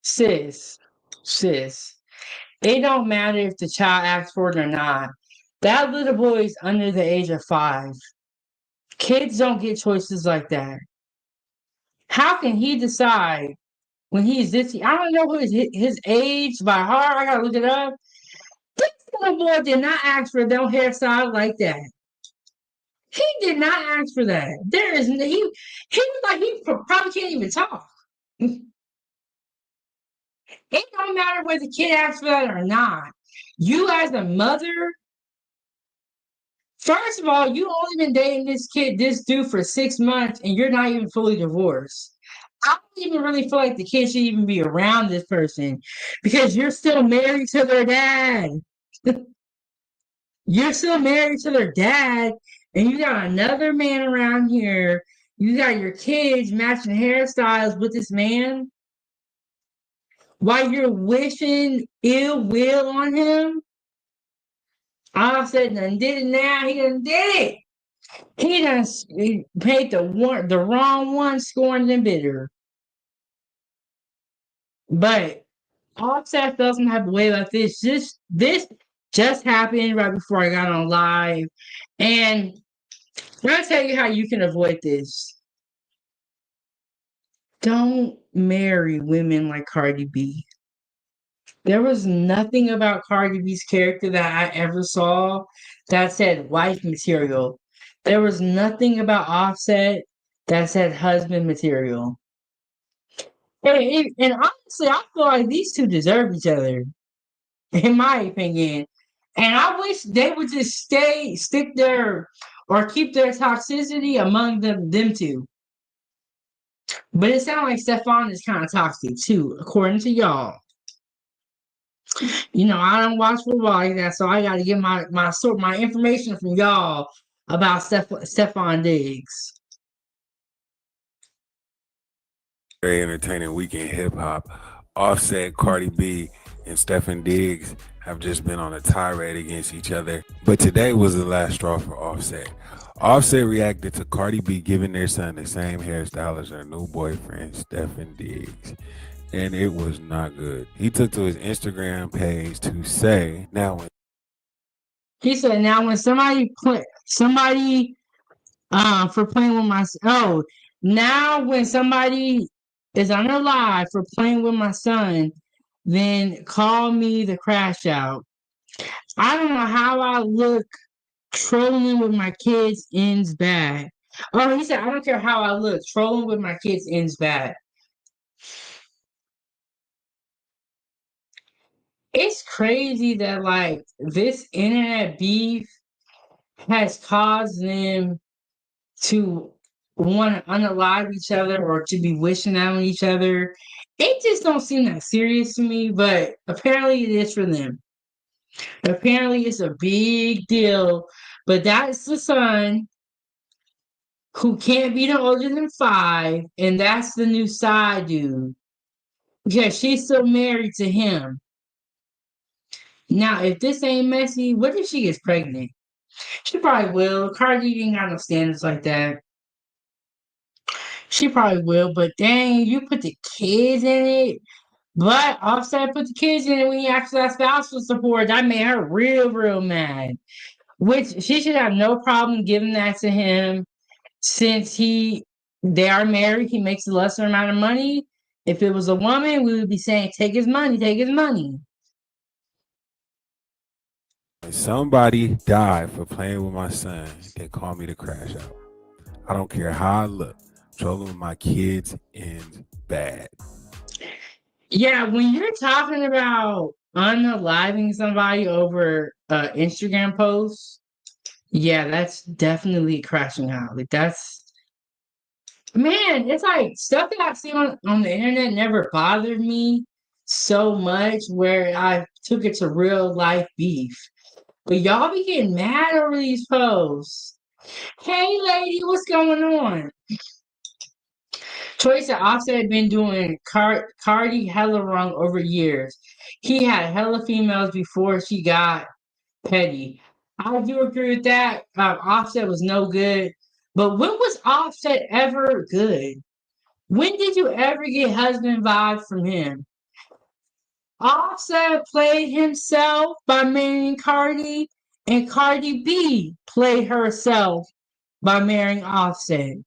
Sis, it don't matter if the child asks for it or not. That little boy is under the age of 5. Kids don't get choices like that. How can he decide when he's this? I don't know his age by heart. I gotta look it up. This little boy did not ask for no hairstyle like that. He did not ask for that. There is he was like he probably can't even talk. It don't matter whether the kid asks for that or not. You as a mother, first of all, you only been dating this dude for 6 months, and you're not even fully divorced. I don't even really feel like the kid should even be around this person because you're still married to their dad. You're still married to their dad, and you got another man around here. You got your kids matching hairstyles with this man while you're wishing ill will on him. Offset done did it now. He done did it. He paid the wrong one, scorned and bitter. But Offset doesn't have a way like this. This just happened right before I got on live. And I'm going to tell you how you can avoid this. Don't marry women like Cardi B. There was nothing about Cardi B's character that I ever saw that said wife material. There was nothing about Offset that said husband material. And honestly, I feel like these two deserve each other, in my opinion. And I wish they would just stick their, or keep their toxicity among them two. But it sounds like Stefon is kind of toxic too, according to y'all. You know, I don't watch football like that, so I got to get my information from y'all about Stefon Diggs. Very entertaining weekend hip hop. Offset, Cardi B, and Stefon Diggs have just been on a tirade against each other. But today was the last straw for Offset. Offset reacted to Cardi B giving their son the same hairstyle as her new boyfriend, Stefon Diggs. And it was not good. He took to his Instagram page to say, He said, now when somebody for playing with my now when somebody is on a live for playing with my son, then call me the crash out. I don't know how I look trolling with my kids ends bad. Oh, he said, I don't care how I look, trolling with my kids ends bad. It's crazy that like this internet beef has caused them to want to unalive each other or to be wishing out on each other. It just don't seem that serious to me, but apparently it is for them. Apparently it's a big deal, but that's the son who can't be no older than 5, and that's the new side dude. Because she's still married to him. Now, if this ain't messy, what if she gets pregnant? She probably will. Cardi ain't got no standards like that. She probably will, but dang, you put the kids in it. But Offset put the kids in it when he asked for that spousal support. That made her real mad. Which she should have no problem giving that to him since they are married. He makes a lesser amount of money. If it was a woman, we would be saying, take his money, take his money. When somebody died for playing with my son, they call me the crash out. I don't care how I look. Trolling my kids ends bad. Yeah, when you're talking about unaliving somebody over Instagram posts, yeah, that's definitely crashing out. Like that's man, it's like stuff that I've seen on the internet never bothered me so much where I took it to real life beef. But y'all be getting mad over these posts. Hey lady, what's going on? Choice that Offset had been doing Cardi hella wrong over years. He had hella females before she got petty. I do agree with that. Offset was no good. But when was Offset ever good? When did you ever get husband vibes from him? Offset played himself by marrying Cardi, and Cardi B played herself by marrying Offset.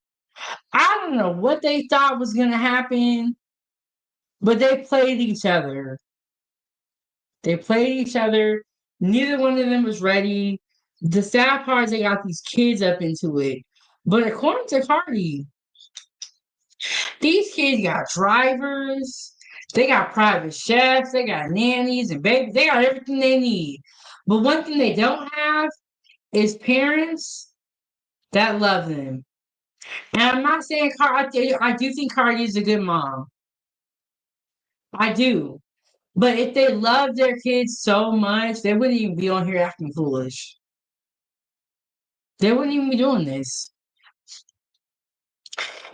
I don't know what they thought was going to happen, but they played each other. They played each other. Neither one of them was ready. The sad part is they got these kids up into it. But according to Cardi, these kids got drivers, they got private chefs, they got nannies and babies, they got everything they need. But one thing they don't have is parents that love them. And I'm not saying I do think Cardi is a good mom. I do. But if they love their kids so much, they wouldn't even be on here acting foolish. They wouldn't even be doing this.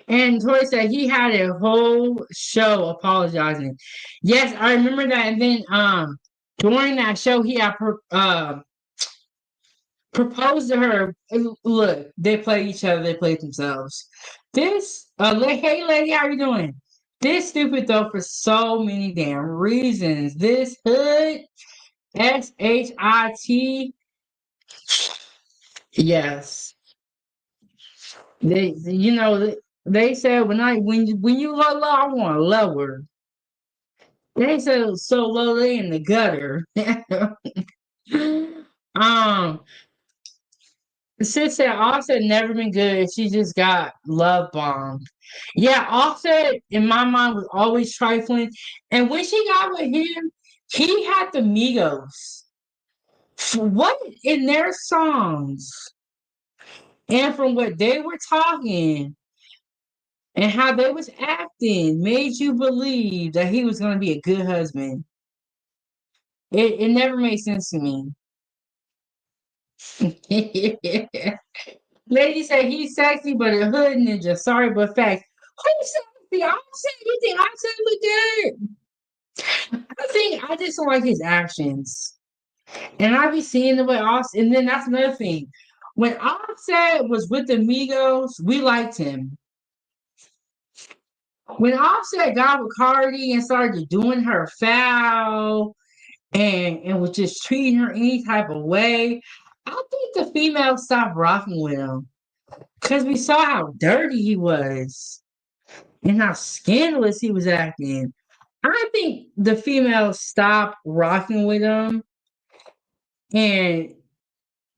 And Tori said he had a whole show apologizing. Yes, I remember that. And then during that show, he had proposed to her. Look, they play each other. They play themselves. This, hey lady, how you doing? This stupid though for so many damn reasons. This hood, SHIT. Yes. They said when you low, I want to lower. They said so low they in the gutter. Sis said Offset never been good. She just got love bombed. Yeah, Offset in my mind was always trifling. And when she got with him, he had the Migos. What in their songs? And from what they were talking and how they was acting made you believe that he was going to be a good husband. It never made sense to me. Lady said he's sexy, but a hood ninja. Sorry, but fact. Who's sexy? I'm saying you think I'm look good. I just don't like his actions. And I be seeing the way Offset, and then that's another thing. When Offset was with the Migos, we liked him. When Offset got with Cardi and started doing her foul and was just treating her any type of way, I think the females stopped rocking with him. Because we saw how dirty he was and how scandalous he was acting. I think the females stopped rocking with him and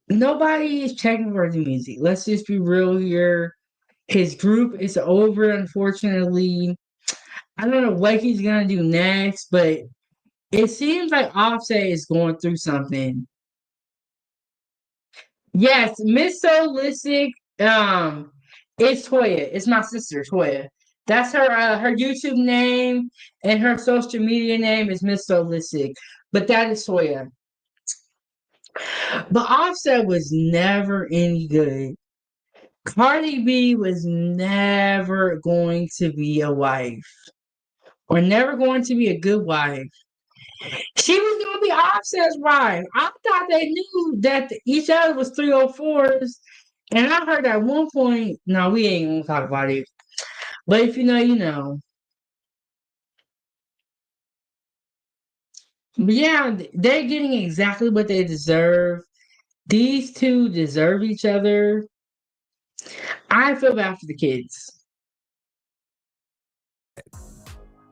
nobody is checking for the music. Let's just be real here. His group is over, unfortunately. I don't know what he's gonna do next, but it seems like Offset is going through something. Yes, Miss Solistic, it's Toya. It's my sister, Toya. That's her YouTube name, and her social media name is Miss Solistic. But that is Toya. But Offset was never any good. Cardi B was never going to be a wife. Or never going to be a good wife. She was going to be Offset's wife. I thought they knew that each other was 304s. And I heard at one point, no, we ain't going to talk about it. But if you know, you know. But yeah, they're getting exactly what they deserve. These two deserve each other. I feel bad for the kids.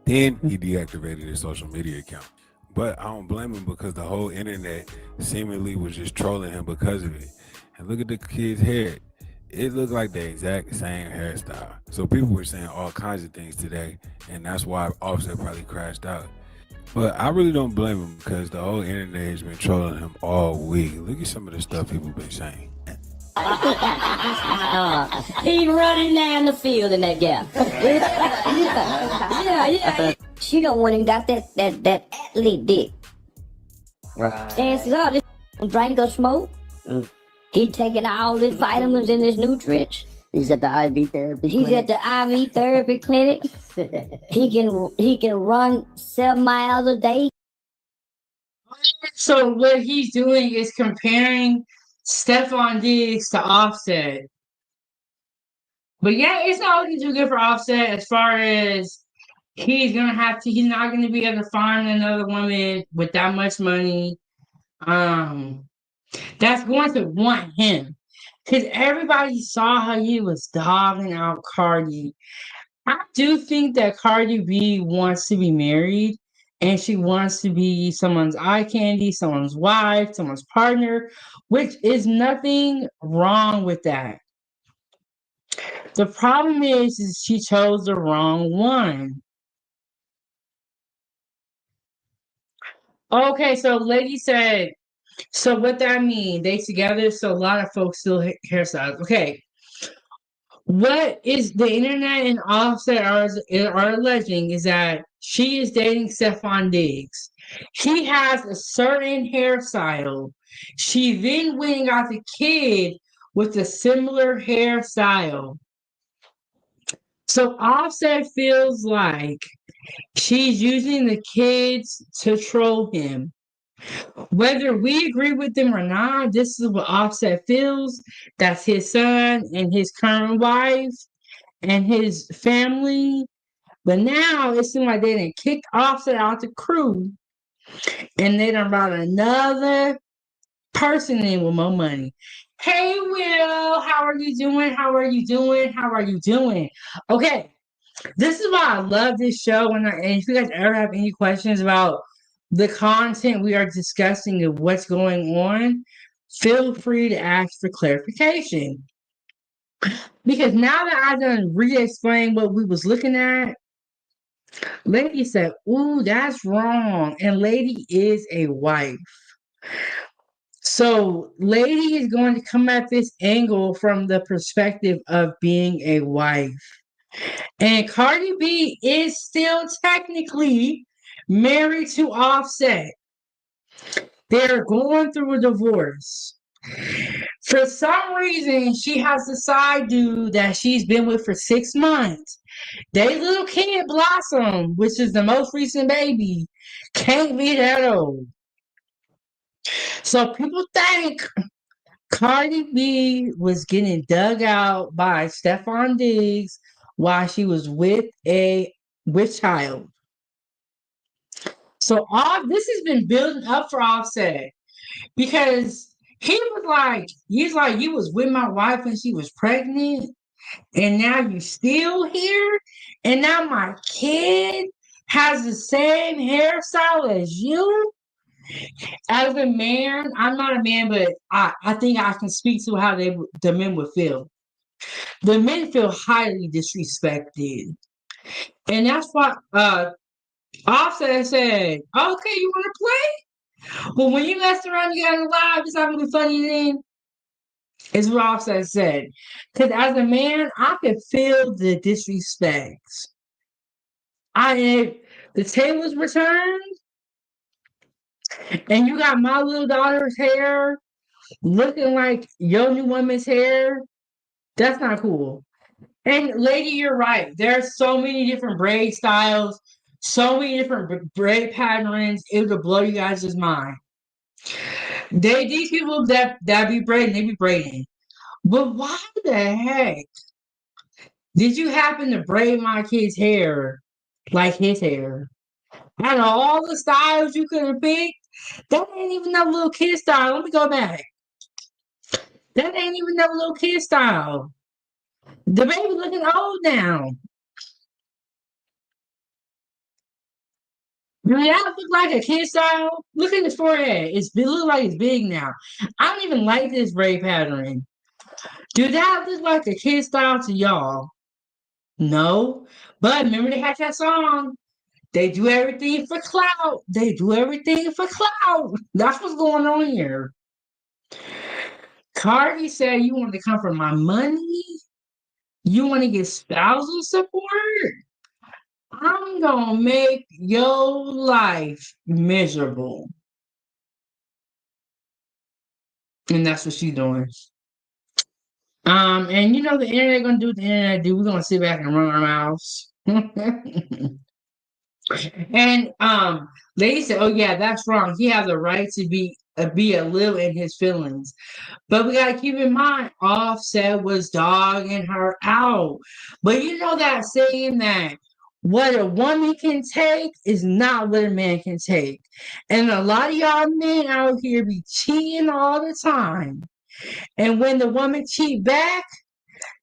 Then he deactivated his social media account. But I don't blame him because the whole internet seemingly was just trolling him because of it. And look at the kid's hair. it looked like the exact same hairstyle. So people were saying all kinds of things today, and that's why Offset probably crashed out. But I really don't blame him because the whole internet has been trolling him all week. Look at some of the stuff people been saying. He running down the field in that gap. yeah. She don't want him got that athlete dick. Right. Chances are this drink or smoke. He taking all his vitamins and his nutrients. He's at the IV therapy. He's at the IV therapy clinic. He can run 7 miles a day. So what he's doing is comparing Stefon Diggs to Offset. But yeah, it's not looking too good for Offset as far as he's not gonna be able to find another woman with that much money. That's going to want him. Because everybody saw how he was dogging out Cardi. I do think that Cardi B wants to be married and she wants to be someone's eye candy, someone's wife, someone's partner, which is nothing wrong with that. The problem is she chose the wrong one. Okay, so lady said, so what that mean? They together, so a lot of folks still hairstyles. Okay. What is the internet and Offset are alleging is that she is dating Stefon Diggs. He has a certain hairstyle. She then went and got the kid with a similar hairstyle. So Offset feels like she's using the kids to troll him. Whether we agree with them or not, this is what Offset feels. That's his son and his current wife and his family. But now it seems like they done kicked Offset out the crew and they done brought another person in with more money. Hey, Will, how are you doing? How are you doing? How are you doing? Okay, this is why I love this show. And if you guys ever have any questions about the content we are discussing and what's going on, feel free to ask for clarification. Because now that I done re-explained what we was looking at, lady said, ooh, that's wrong. And lady is a wife. So lady is going to come at this angle from the perspective of being a wife. And Cardi B is still technically married to Offset. They're going through a divorce. For some reason, she has a side dude that she's been with for 6 months. They little kid Blossom, which is the most recent baby, can't be that old. So people think Cardi B was getting dug out by Stefon Diggs while she was with child. So all this has been building up for Offset because he's like, you was with my wife when she was pregnant, and now you still here, and now my kid has the same hairstyle as you. As a man, I'm not a man, but I think I can speak to how the men would feel. The men feel highly disrespected. And that's why Offset said, okay, you want to play? Well, when you mess around, you got to lie. It's not going to be funny then. Is what Offset said. Because as a man, I could feel the disrespect. If the tables were turned, and you got my little daughter's hair looking like your new woman's hair, that's not cool. And lady, you're right. There's so many different braid styles, so many different braid patterns. It would blow you guys' mind. These people that be braiding, they be braiding. But why the heck did you happen to braid my kid's hair like his hair? Out of all the styles you could have picked, that ain't even no little kid style. Let me go back. That ain't even no little kid style. The baby looking old now. Do that look like a kid style? Look at his forehead. It looks like it's big now. I don't even like this braid pattern. Do that look like a kid style to y'all? No. But remember they had that song. They do everything for clout. They do everything for clout. That's what's going on here. Cardi said, you want to come for my money? You want to get spousal support? I'm going to make your life miserable. And that's what she's doing. And you know the internet gonna do what the internet do. We're gonna sit back and run our mouths. And lady said, "Oh yeah, that's wrong. He has a right to be a little in his feelings." But we gotta keep in mind, Offset was dogging her out. But you know that saying that what a woman can take is not what a man can take. And a lot of y'all men out here be cheating all the time. And when the woman cheat back,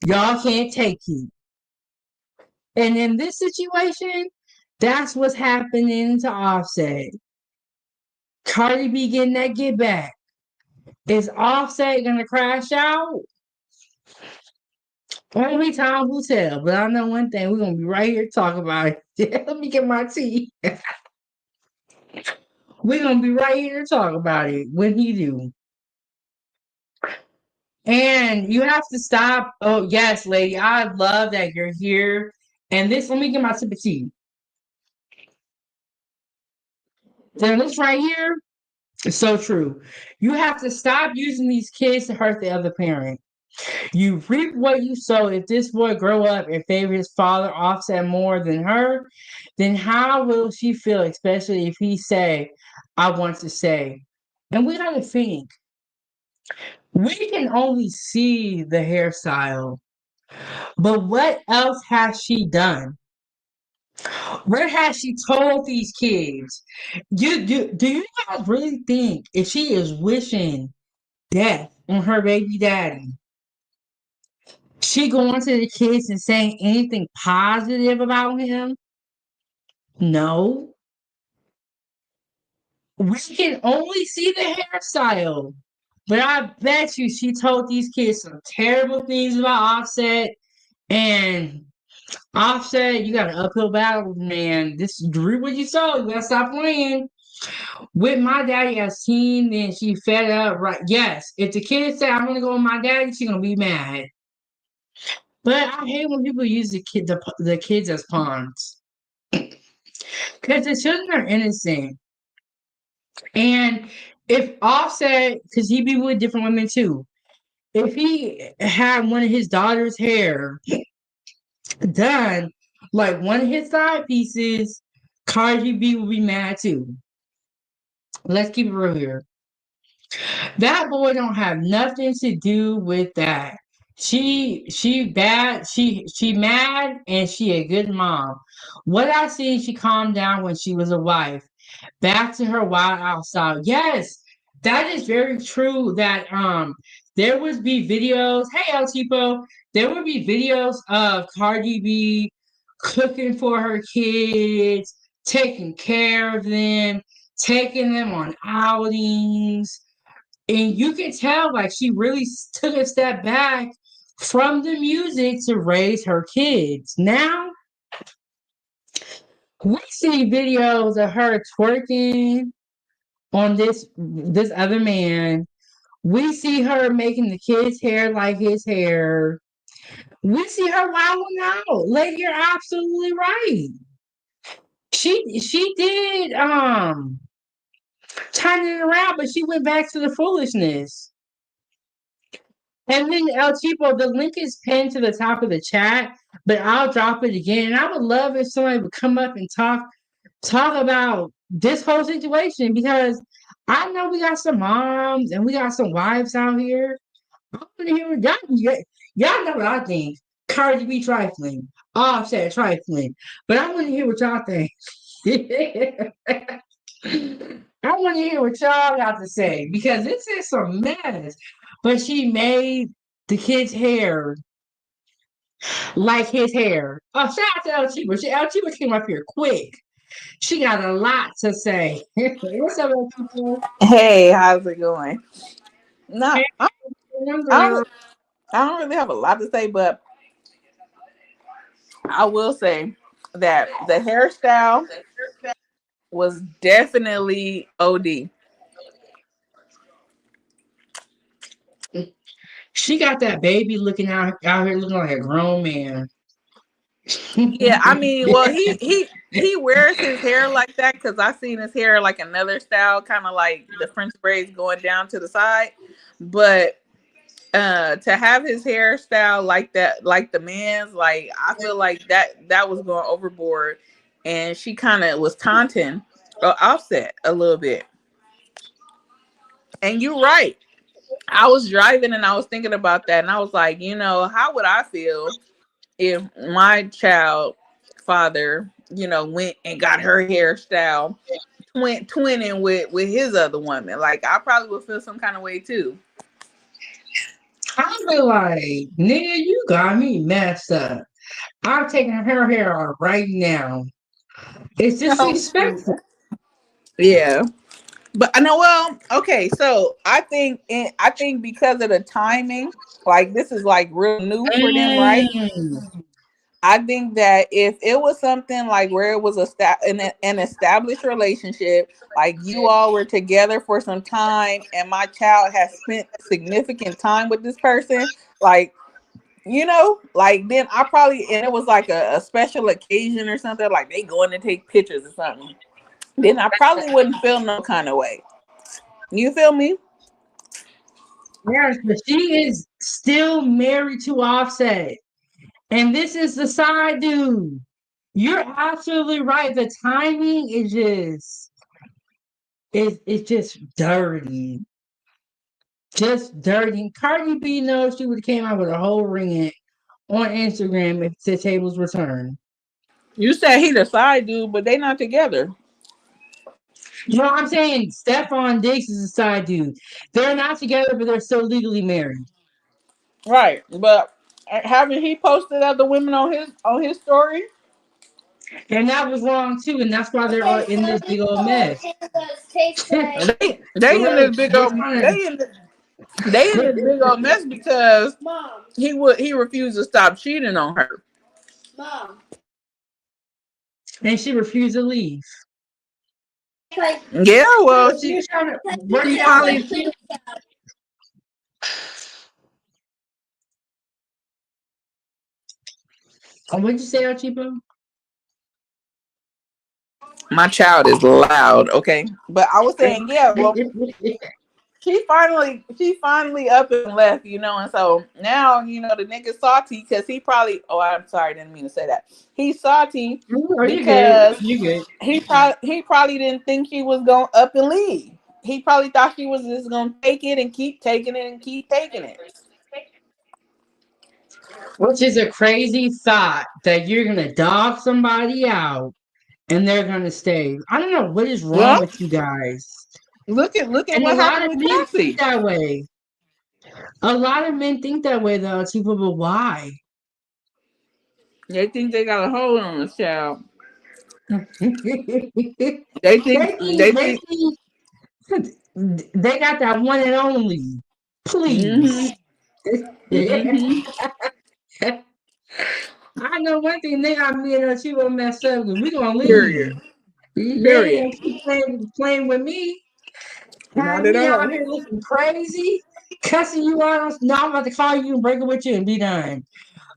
y'all can't take it. And in this situation, that's what's happening to Offset. Cardi B getting that get back. Is Offset gonna crash out? Only time will tell. But I know one thing, we're gonna be right here talking about it. Let me get my tea. We're gonna be right here to talk about it when he do. And you have to stop. Oh, yes, lady. I love that you're here. And this, let me get my sip of tea. Then this right here is so true. You have to stop using these kids to hurt the other parent. You reap what you sow. If this boy grow up and favor his father Offset more than her, then how will she feel, especially if he say, I want to say. And we gotta think. We can only see the hairstyle, but what else has she done? What has she told these kids? Do you guys really think if she is wishing death on her baby daddy, she going to the kids and saying anything positive about him? No. We can only see the hairstyle. But I bet you she told these kids some terrible things about Offset. And Offset, you got an uphill battle, man. This is what you saw. You gotta stop playing. With my daddy as teen, then she fed up. Right? Yes. If the kid say I'm gonna go with my daddy, she's gonna be mad. But I hate when people use the kids as pawns because the children are innocent. And if Offset, because he be with different women too, if he had one of his daughter's hair done like one of his side pieces, Cardi B would be mad too. Let's keep it real here. That boy don't have nothing to do with that. She bad. She mad and she a good mom. What I see, she calmed down when she was a wife. Back to her wild outside. Yes, that is very true. That there would be videos. Hey El Tipo, there would be videos of Cardi B cooking for her kids, taking care of them, taking them on outings. And you can tell, like, she really took a step back from the music to raise her kids. Now, we see videos of her twerking on this other man. We see her making the kids' hair like his hair. We see her wilding out. Lady, you're absolutely right. She did turn it around, but she went back to the foolishness. And then El Chipo, the link is pinned to the top of the chat, but I'll drop it again. And I would love if somebody would come up and talk about this whole situation, because I know we got some moms and we got some wives out here. I want to hear what y'all know what I think. Cardi B trifling, Offset trifling, but I want to hear what y'all think. I want to hear what y'all got to say, because this is some mess. But she made the kid's hair like his hair. Oh, shout out to El Chiba. El Chiba came up here quick. She got a lot to say. What's up, El Chiba? Hey, how's it going? No, Hey, I'm I don't really have a lot to say, but I will say that the hairstyle was definitely OD. She got that baby looking out here looking like a grown man. Yeah, I mean, well, he wears his hair like that because I seen his hair like another style, kind of like the French braids going down to the side. But to have his hairstyle like that, like the man's, like I feel like that was going overboard, and she kind of was taunting Offset a little bit. And you're right. I was driving and I was thinking about that, and I was like, how would I feel if my child father, went and got her hairstyle twinning with his other woman? Like, I probably would feel some kind of way too. I feel like, nigga, you got me messed up. I'm taking her hair off right now. It's disrespectful. Yeah. But I know, well, okay, so I think because of the timing, like this is like real new for them, right? I think that if it was something like where it was an established relationship, like you all were together for some time and my child has spent significant time with this person, like, like then I probably, and it was like a special occasion or something, like they going to take pictures or something, then I probably wouldn't feel no kind of way. You feel me? Yes, but she is still married to Offset. And this is the side dude. You're absolutely right. The timing is it's just dirty. Just dirty. Cardi B knows she would have came out with a whole ring on Instagram if the tables were turned. You said he the side dude, but they not together. You know what I'm saying? Stefon Diggs is a side dude. They're not together, but they're still legally married. Right, but haven't he posted other women on his story? And that was wrong too, and that's why they're all in this big old mess. They in this big old mess because he refused to stop cheating on her. Mom. And she refused to leave. Yeah, well, she finally. Oh, what'd you say, Archipo? My child is loud, okay? But I was saying, yeah, well, she finally up and left, and so now, the nigga's salty because he probably, I'm sorry, didn't mean to say that. He's salty because he probably didn't think she was going to up and leave. He probably thought she was just going to take it and keep taking it and keep taking it. Which is a crazy thought that you're going to dog somebody out and they're going to stay. I don't know what is wrong with you guys. Look at what happened with Cassie. Think that way. A lot of men think that way, though, but why? They think they got a hold on this child. they think they got that one and only. Please. I know one thing, they got me and Archipo messed up, and we gonna leave. Period. They ain't keep playing with me. Not me at all. out here looking crazy, cussing you out. Now I'm about to call you and break it with you and be done.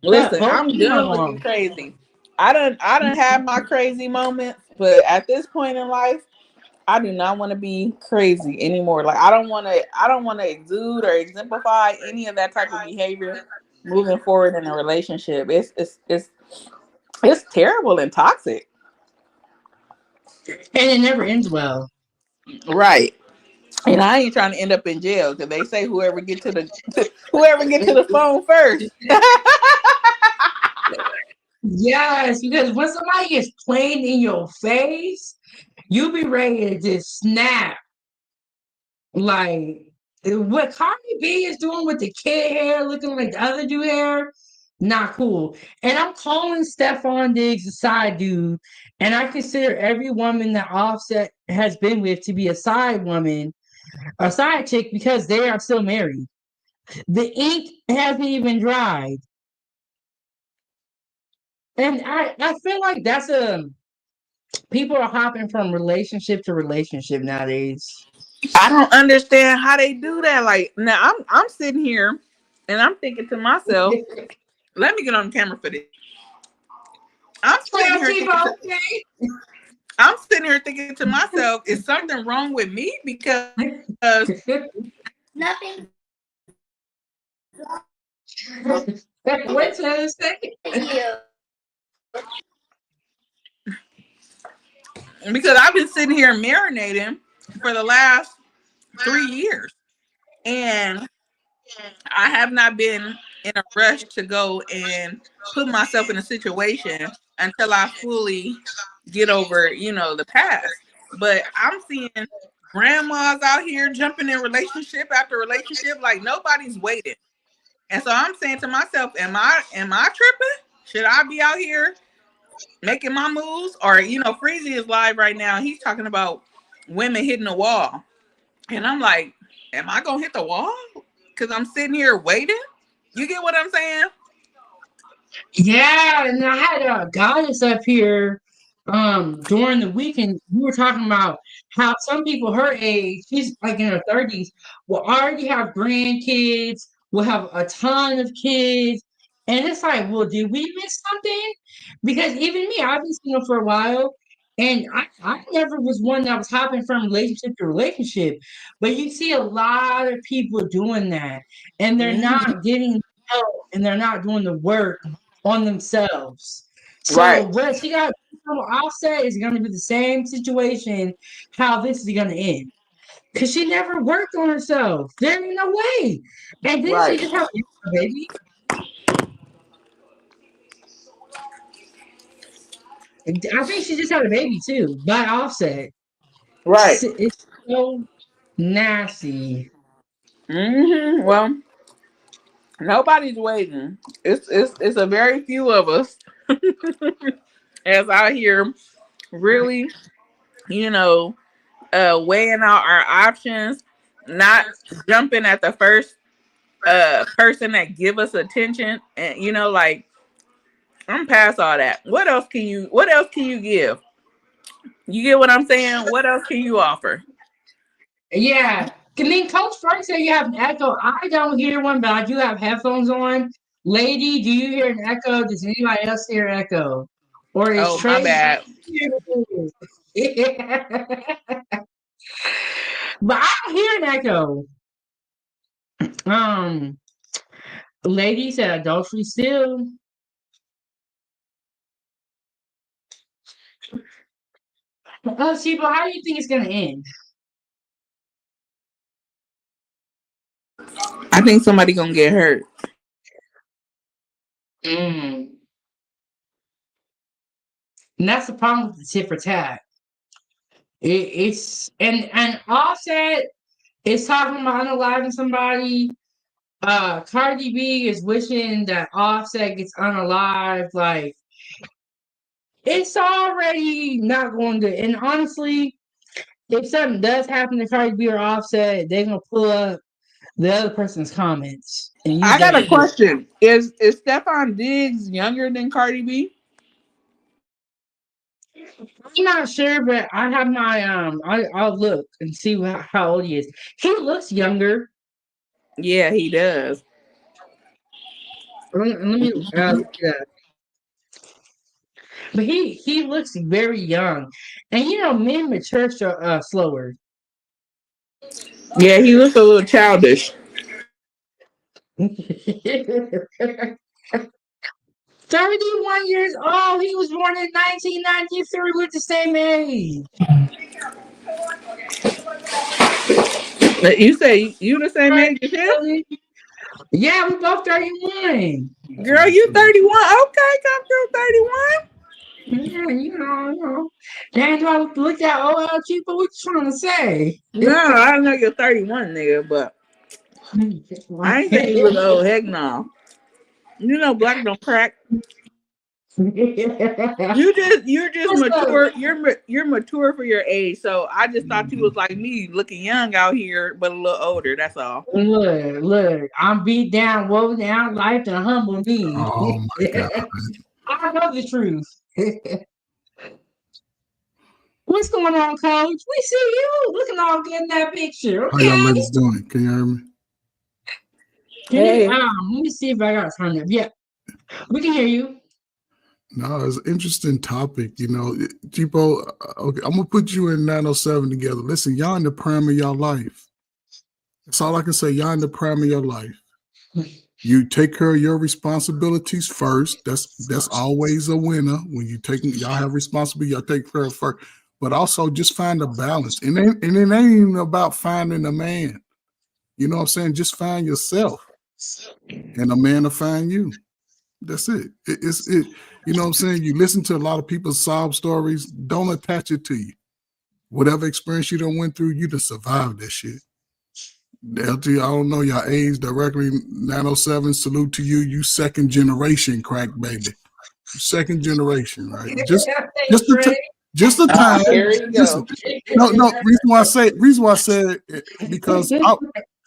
Listen, I'm done looking crazy. I done have my crazy moments, but at this point in life, I do not want to be crazy anymore. Like I don't want to exude or exemplify any of that type of behavior moving forward in a relationship. It's terrible and toxic. And it never ends well. Right. And I ain't trying to end up in jail because they say whoever get to the phone first. Yes, because when somebody gets playing in your face, you be ready to just snap. Like what Cardi B is doing with the kid hair, looking like the other dude hair, not cool. And I'm calling Stefon Diggs a side dude, and I consider every woman that Offset has been with to be a side woman, a side chick, because they are still married. The ink hasn't even dried. And I feel like that's people are hopping from relationship to relationship nowadays. I don't understand how they do that. Like now, I'm sitting here, and I'm thinking to myself, "Let me get on the camera for this." I'm sitting here thinking to myself, "Is something wrong with me?" Because Nothing. What's that say? Because I've been sitting here marinating for the last 3 years, and I have not been in a rush to go and put myself in a situation until I fully get over, the past. But I'm seeing grandmas out here jumping in relationship after relationship like nobody's waiting. And so I'm saying to myself, am I tripping? Should I be out here making my moves? Or, Freezy is live right now. He's talking about women hitting the wall. And I'm like, am I gonna hit the wall? Because I'm sitting here waiting. You get what I'm saying? Yeah, and I had a goddess up here during the weekend. We were talking about how some people her age, she's like in her 30s, will already have grandkids, will have a ton of kids. And it's like, well, did we miss something? Because even me, I've been single for a while, and I never was one that was hopping from relationship to relationship. But you see a lot of people doing that, and they're not getting help, and they're not doing the work on themselves. So Right. what she got from Offset is going to be the same situation. How this is going to end? Because she never worked on herself. There ain't no way. And then she just had a baby. I think she just had a baby too by Offset. Right. It's so nasty. Well, nobody's waiting. It's a very few of us as out here really, weighing out our options, not jumping at the first person that give us attention, and like I'm past all that. What else can you give? You get what I'm saying? What else can you offer? Yeah. I mean, Coach Frank said you have an echo. I don't hear one, but I do have headphones on. Lady, do you hear an echo? Does anybody else hear an echo? Or is Oh, my Trey? bad. But I don't hear an echo. Lady said adultery still. See, but how do you think it's gonna end? I think somebody gonna get hurt. And that's the problem with the tit for tat. It's and Offset is talking about unaliving somebody. Cardi B is wishing that Offset gets unalived. Like it's already not going to. And honestly, if something does happen to Cardi B or Offset, they're gonna pull up the other person's comments and use I that got a shit. question. Is Stefon Diggs younger than Cardi B? I'm not sure, but I have my I'll look and see how old he is. He looks younger. Yeah, he does. Let me look it up. But he looks very young, and men mature slower. Yeah, he looks a little childish. 31 years old. He was born in 1993. We're the same age. You say you the same age as him? Yeah, we both 31. Girl, you 31. Okay, come through 31. Yeah, Damn, do I look that old at you? But what you trying to say? No, I know you're 31, nigga, but I ain't saying you look old. Heck no. Black don't crack. You're just What's up? mature. You're mature for your age. So I just thought you was like me, looking young out here, but a little older. That's all. Look, I'm beat down, woe down, life to humble me. Oh my God. I know the truth. What's going on, Coach? We see you looking all good in that picture. How y'all Okay. ladies doing? Can you hear me? Hey. Let me see if I got it turned up. Yeah, we can hear you. No, it's an interesting topic. You know, Tipo, okay, I'm gonna put you and 907 together. Listen, y'all in the prime of your life. That's all I can say. Y'all in the prime of your life. You take care of your responsibilities first. That's always a winner. When you y'all have responsibility, y'all take care of first. But also just find a balance. And it ain't even about finding a man. You know what I'm saying? Just find yourself. And a man will find you. That's it. You know what I'm saying? You listen to a lot of people's sob stories. Don't attach it to you. Whatever experience you done went through, you just survived that shit. LT, I don't know your age directly. 907, salute to you. You second generation crack baby. Second generation, right? Just the time. Here you go. No. Reason why I said it, because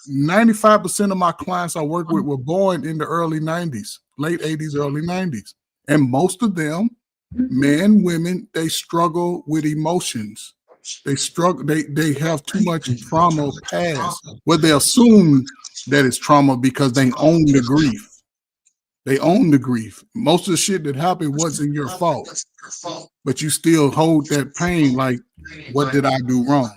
95% of my clients I work with were born in the early 90s, late 80s, early 90s. And most of them, men, women, they struggle with emotions. They struggle, they have too much trauma past. Well, they assume that it's trauma because they own the grief. They own the grief. Most of the shit that happened wasn't your fault. But you still hold that pain like, what did I do wrong?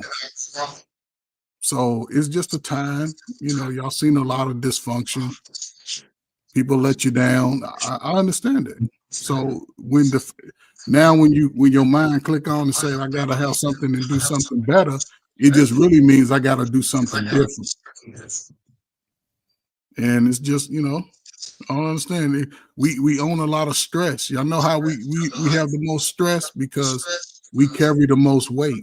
So it's just a time, you know, y'all seen a lot of dysfunction. People let you down. I understand it. So when your mind click on and say, I gotta have something and do something better, it just really means I gotta do something different. And it's just, you know, I don't understand it. We own a lot of stress. Y'all know how we have the most stress because we carry the most weight.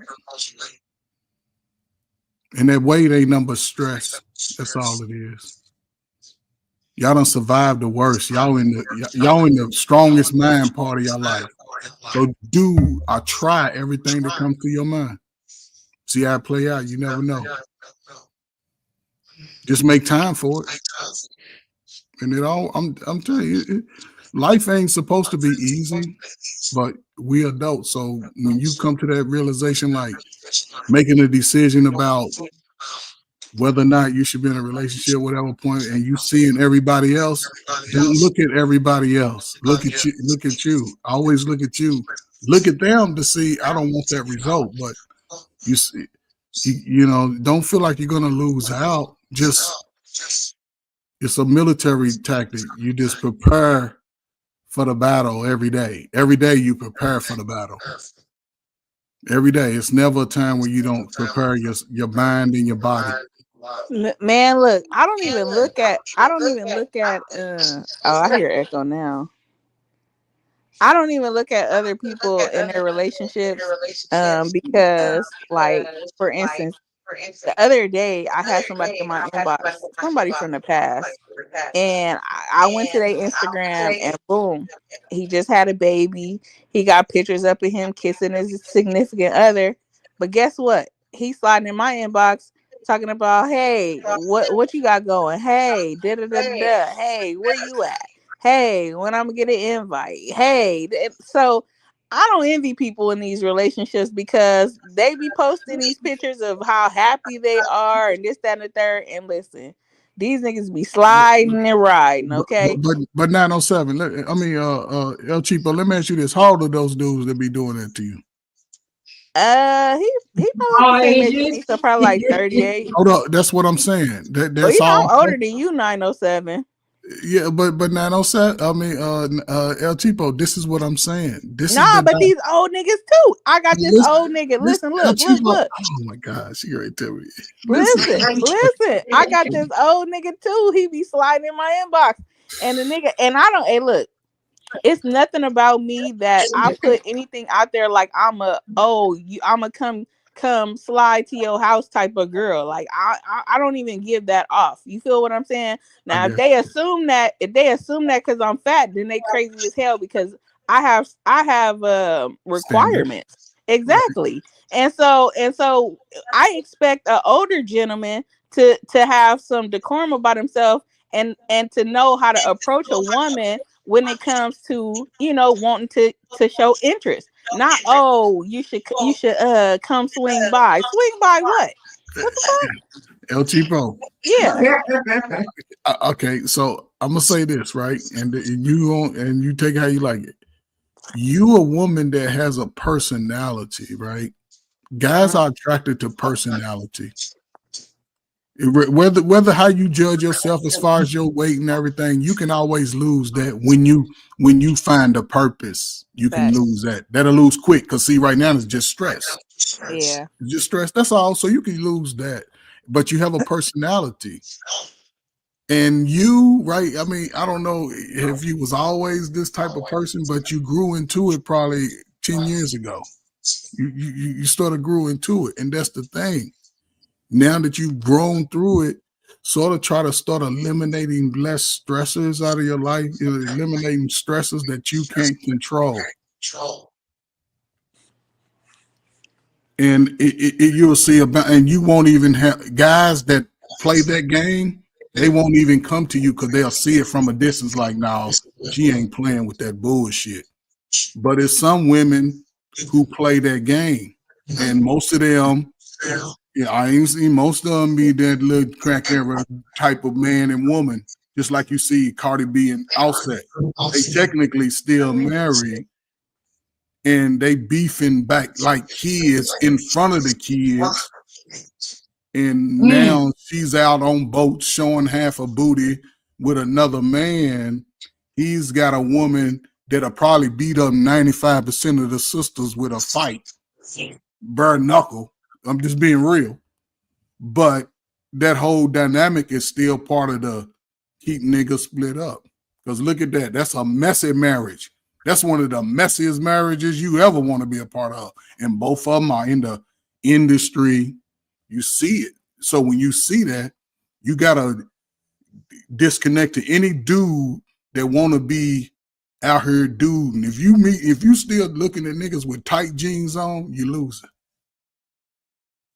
And that weight ain't nothing but stress. That's all it is. Y'all done survived the worst. Y'all in the strongest mind part of your life. So try everything that comes to your mind. See how it play out. You never know. Just make time for it. And I'm telling you, life ain't supposed to be easy, but we adults. So when you come to that realization, like making a decision about whether or not you should be in a relationship, whatever point, and you seeing everybody else, don't look at everybody else. Look at you. Always look at you. Look at them to see, I don't want that result, but you see, you know, don't feel like you're gonna lose out. It's a military tactic. You just prepare for the battle every day. Every day you prepare for the battle. Every day. It's never a time where you don't prepare your mind and your body. Man, look, I don't even look at oh, I hear echo now. I don't even look at other people in their relationships because, like, for instance, the other day I had somebody in my inbox, somebody from the past, and I went to their Instagram and boom, he just had a baby. He got pictures up of him kissing his significant other. But guess what? He's sliding in my inbox talking about, hey, what you got going? Hey, da da da da. Hey, where you at? Hey, when I'm gonna get an invite? Hey, so I don't envy people in these relationships because they be posting these pictures of how happy they are and this, that, and the third. And listen, these niggas be sliding and riding, okay? But 907, El Cheapo, let me ask you this. How old are those dudes that be doing that to you? He probably like the same age as me, so probably like 38. Hold up, that's what I'm saying. That's well, you know, all. I'm older than you, 907. Yeah, but 907, El Cheapo, this is what I'm saying. But these old niggas too. I got this old nigga. Listen, look. Oh my God, she ready to tell me. Listen. I got this old nigga too. He be sliding in my inbox. And the nigga, and I don't, hey, look, it's nothing about me that I put anything out there like I'm a come slide to your house type of girl. Like I don't even give that off. You feel what I'm saying? Now if they assume that because I'm fat, then they crazy as hell because I have requirements. Exactly. And so I expect an older gentleman to have some decorum about himself and to know how to approach a woman when it comes to, wanting to show interest. Not, oh, you should come swing by. Swing by what? What the fuck? El Cheapo. Yeah. Okay, so I'm gonna say this, right? And you take it how you like it. You a woman that has a personality, right? Guys are attracted to personality. Whether how you judge yourself as far as your weight and everything, you can always lose that when you find a purpose. You can lose that. That'll lose quick because see, right now it's just stress. Yeah. It's just stress. That's all. So you can lose that, but you have a personality. And you, right? I mean, I don't know if you was always this type of person, but you grew into it probably 10 years ago. You sort of grew into it, and that's the thing. Now that you've grown through it, sort of try to start eliminating less stressors out of your life, eliminating stressors that you can't control. And you'll see about, and you won't even have guys that play that game. They won't even come to you because they'll see it from a distance. Like, no, she ain't playing with that bullshit. But it's some women who play that game, and most of them. Yeah, I ain't seen most of them be that little crackhead type of man and woman, just like you see Cardi B and Offset. They technically still married, and they beefing back like kids in front of the kids. And now she's out on boats showing half a booty with another man. He's got a woman that'll probably beat up 95% of the sisters with a fight. Bare knuckle. I'm just being real. But that whole dynamic is still part of the keep niggas split up. Because look at that. That's a messy marriage. That's one of the messiest marriages you ever want to be a part of. And both of them are in the industry. You see it. So when you see that, you got to disconnect to any dude that want to be out here dude. And if you still looking at niggas with tight jeans on, you losing.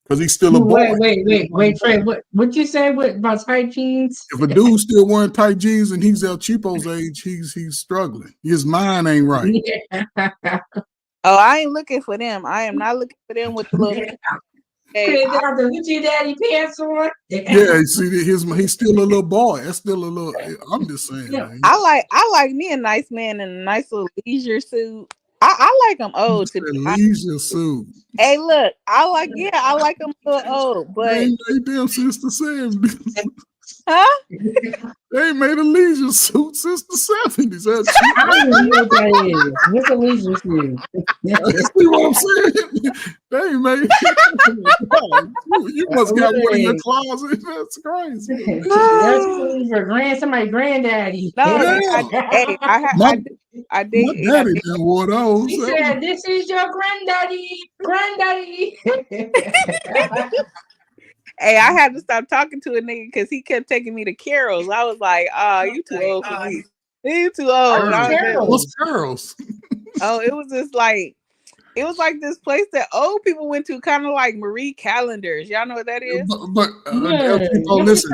Because he's still a boy. Wait, Trey. What you say about tight jeans? If a dude's still wearing tight jeans and he's El Cheapo's age, he's struggling. His mind ain't right. Oh, I ain't looking for them. I am not looking for them with the little. Hey, what your daddy pants on? Yeah, see, he's still a little boy. That's still a little. I'm just saying. Man. I like me a nice man in a nice little leisure suit. I like them old to be leisure suit. Hey, look, I like them a little old, but they damn since the 70s. Huh? They ain't made a leisure suit since the 70s. I don't even know what that is. What's a leisure suit? See what I'm saying? They ain't made. You must got one in your closet. That's crazy. That's for somebody's granddaddy. No, I did. My daddy didn't wore those. He said, "This is your granddaddy." Hey, I had to stop talking to a nigga because he kept taking me to Carol's. I was like, "Oh, you too old for me. You too old." What's Carol's? Oh, it was like this place that old people went to, kind of like Marie Callender's. Y'all know what that is? But listen,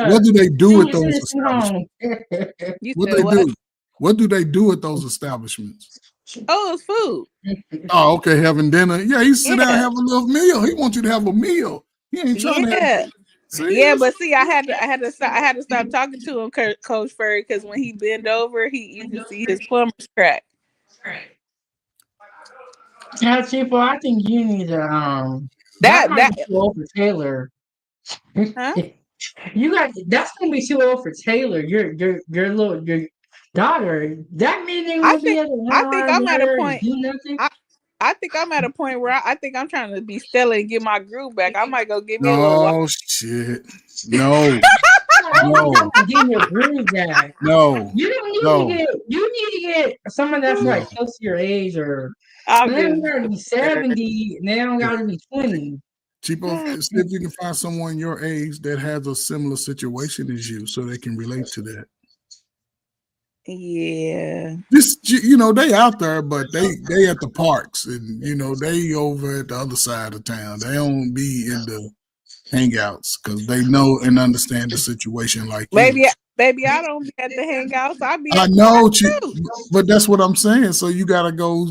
what do they do with those establishments? What do they do at those establishments? Oh, it's food. Oh, okay, having dinner. Yeah, he sit down and have a little meal. He wants you to have a meal. He ain't trying to have. Yeah, but see, I had to stop talking to him, Coach Furry, because when he bend over, you can see his plumbers crack. Yeah, Chico, I think you need to that too old for Taylor. Huh? That's gonna be too old for Taylor. Your daughter. That meaning I think I'm at a point. I think I'm at a point where I think I'm trying to be Stella and get my groove back. I might go get me a little. Oh shit! No. Getting your groove back. No. You don't need to get. You need to get someone that's like close to your age, or they don't gotta be 70. And they don't gotta be 20. Cheapo, see if you can find someone your age that has a similar situation as you, so they can relate to that. Yeah. Just they out there, but they at the parks, and they over at the other side of town. They don't be in the hangouts because they know and understand the situation like you. Baby, I don't be at the hangouts. I be I at the know, park too. but that's what I'm saying. So you gotta go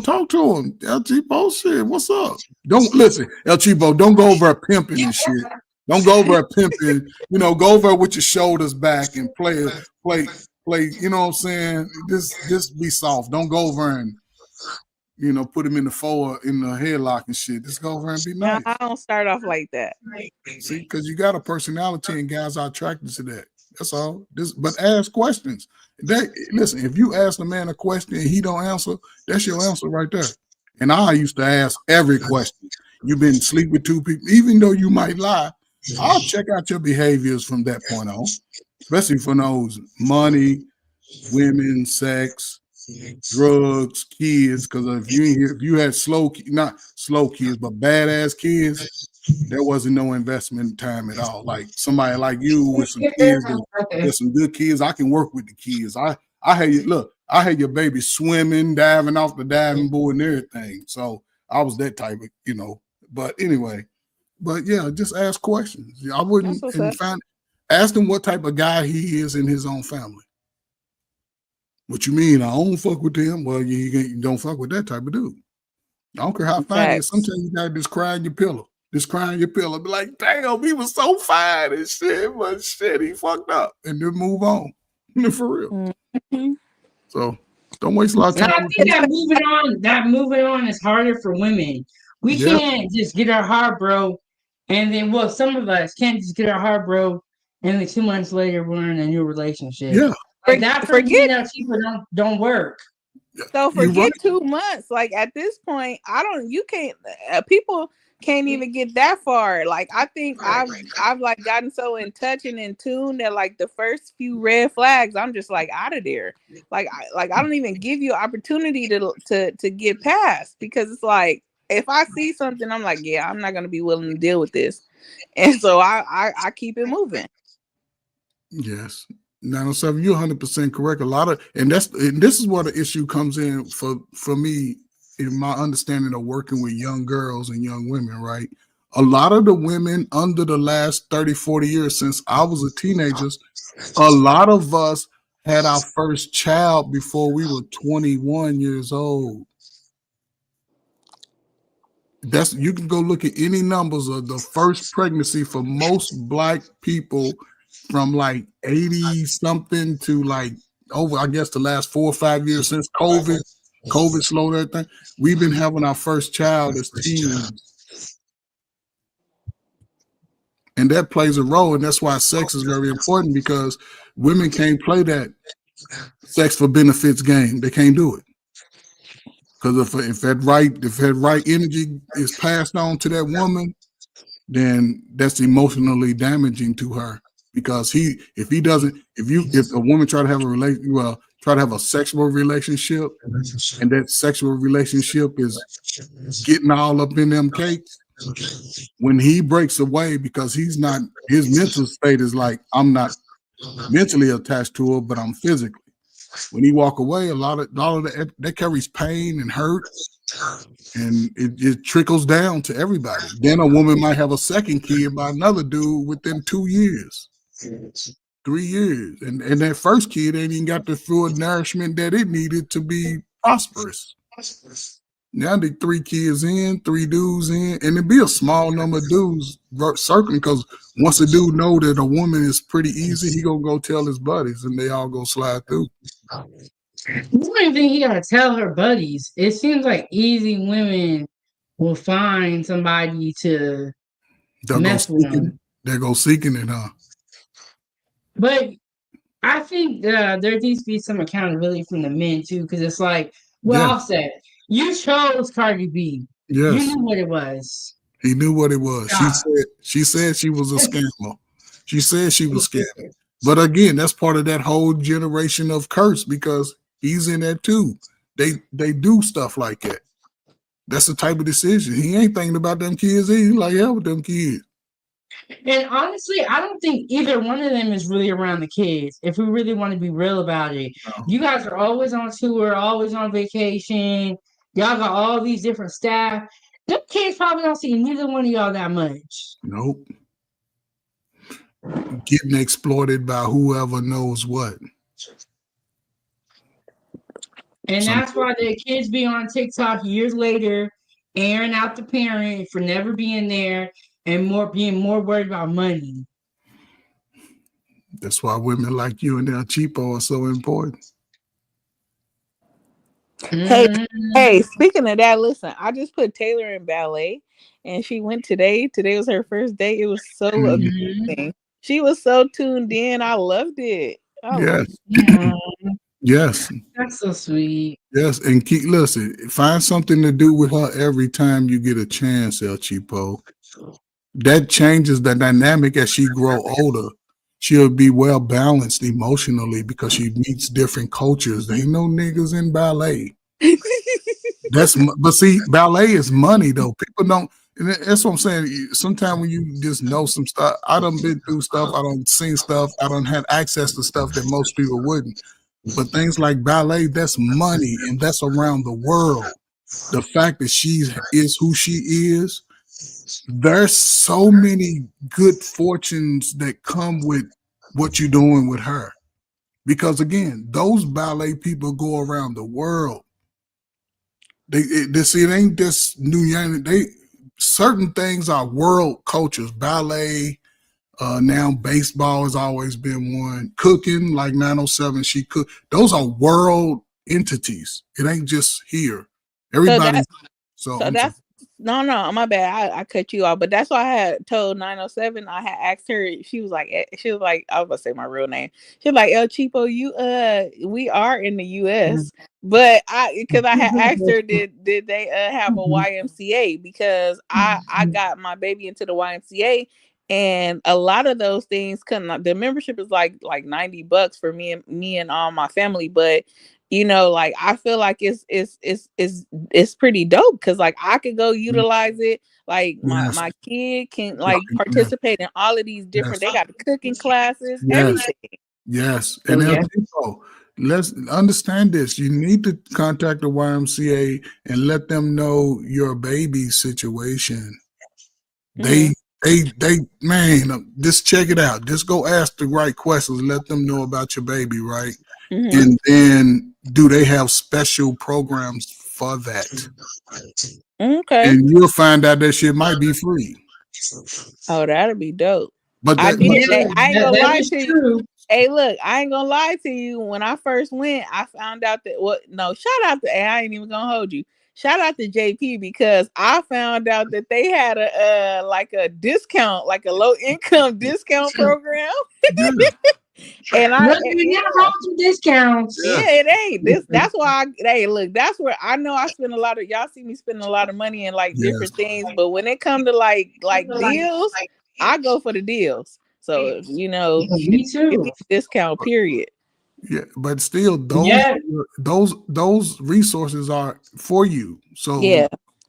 talk to him. El Cheapo, shit, what's up? Don't listen, El Cheapo. Don't go over pimping and shit. Don't go over pimping. Go over with your shoulders back and play. You know what I'm saying? Just be soft. Don't go over and put him in the headlock and shit. Just go over and be nice. No, I don't start off like that. See, because you got a personality and guys are attracted to that. That's all. But ask questions. Listen, if you ask the man a question and he don't answer, that's your answer right there. And I used to ask every question. You've been sleep with two people, even though you might lie. I'll check out your behaviors from that point on, especially for those money, women, sex, drugs, kids. Because if you had not slow kids, but badass kids, there wasn't no investment time at all. Like somebody like you with some kids, with some good kids, I can work with the kids. I had your baby swimming, diving off the diving board and everything. So I was that type of, But anyway, yeah, just ask questions. I wouldn't ask him what type of guy he is in his own family. What you mean? I don't fuck with them. Well, you don't fuck with that type of dude. I don't care how fine he is. Sometimes you gotta just cry in your pillow. Just crying your pillow. Be like, damn, he was so fine and shit, but shit, he fucked up. And then move on. For real. Mm-hmm. So don't waste a lot of time. I think that moving on is harder for women. We can't just get our heart broke and then some of us can't just get our heart broke and then 2 months later we're in a new relationship. Yeah. Like that people don't work. So forget 2 months. Like at this point, people can't even get that far. Like I think I've like gotten so in touch and in tune that like the first few red flags, I'm just like out of there. Like I don't even give you opportunity to get past, because it's like if I see something, I'm like, yeah, I'm not gonna be willing to deal with this, and so I keep it moving. Yes. 907, you're 100% correct. And this is where the issue comes in for me in my understanding of working with young girls and young women, right? A lot of the women under the last 30, 40 years since I was a teenager, a lot of us had our first child before we were 21 years old. You can go look at any numbers of the first pregnancy for most Black people from like 80 something to like over, I guess, the last 4 or 5 years since COVID slowed everything. We've been having our first child as teens. And that plays a role. And that's why sex is very important, because women can't play that sex for benefits game. They can't do it. Because if that right energy is passed on to that woman, then that's emotionally damaging to her. Because if a woman try to have a sexual relationship, and that sexual relationship is getting all up in them cakes, when he breaks away, because his mental state is like, I'm not mentally attached to her, but I'm physically. When he walk away, a lot of that carries pain and hurt, and it trickles down to everybody. Then a woman might have a second kid by another dude within 2 years. 3 years, and that first kid ain't even got the full nourishment that it needed to be prosperous. Now the 3 kids in, 3 dudes in, and it'd be a small number of dudes circling, because once a dude know that a woman is pretty easy, he gonna go tell his buddies, and they all go slide through. You don't even think he gotta tell her buddies. It seems like easy women will find somebody to mess with them. They go seeking it, huh? But I think there needs to be some accountability from the men too, because it's like, Offset, you chose Cardi B. Yes. You knew what it was. He knew what it was. She said she was a scammer. She said she was scamming. But again, that's part of that whole generation of curse, because he's in that too. They do stuff like that. That's the type of decision. He ain't thinking about them kids either. He's like, hell with them kids. And honestly, I don't think either one of them is really around the kids. If we really want to be real about it, you guys are always on tour, always on vacation. Y'all got all these different staff. Them kids probably don't see neither one of y'all that much. Nope. Getting exploited by whoever knows what. And that's why the kids be on TikTok years later, airing out the parent for never being there and being more worried about money. That's why women like you and El Cheapo are so important. Hey, speaking of that, listen, I just put Taylor in ballet and she went today. Today was her first day. It was so amazing. She was so tuned in. I loved it. Yes. Yes. That's so sweet. Yes, and listen, find something to do with her every time you get a chance, El Cheapo. That changes the dynamic as she grow older. She'll be well balanced emotionally because she meets different cultures. There ain't no niggas in ballet. But see, ballet is money though. People don't. And that's what I'm saying. Sometimes when you just know some stuff, I done been through stuff. I done seen stuff. I done had access to stuff that most people wouldn't. But things like ballet, that's money, and that's around the world. The fact that she is who she is, there's so many good fortunes that come with what you're doing with her. Because again, those ballet people go around the world. It ain't just New York. Certain things are world cultures. Ballet, now baseball has always been one. Cooking, like 907, she cook. Those are world entities. It ain't just here. Everybody. So that's no, my bad. I cut you off, but that's why I had told 907. I had asked her. She was like, I was gonna say my real name. She was like, El Cheapo, we are in the U.S. But because I had asked her, did they have a YMCA? Because I got my baby into the YMCA, and a lot of those things the membership is like $90 for me and all my family, but like I feel like it's pretty dope because like I could go utilize it. Like my kid can like participate in all of these different. They got the cooking classes, everything. Yes, and let's understand this. You need to contact the YMCA and let them know your baby's situation. They man, just check it out. Just go ask the right questions. Let them know about your baby, right? And then do they have special programs for that? Okay. And you'll find out that shit might be free. Oh, that'd be dope. But I ain't gonna lie to you. Hey, look, I ain't gonna lie to you. When I first went, I found out that shout out to I ain't even gonna hold you. Shout out to JP because I found out that they had a like a discount, like a low income discount program. And discounts. Yeah, it ain't. That's why that's where I know I spend a lot of y'all see me spending a lot of money in like different things, but when it come to like deals, I go for the deals. So me too. Discount period. Yeah, but still those resources are for you. So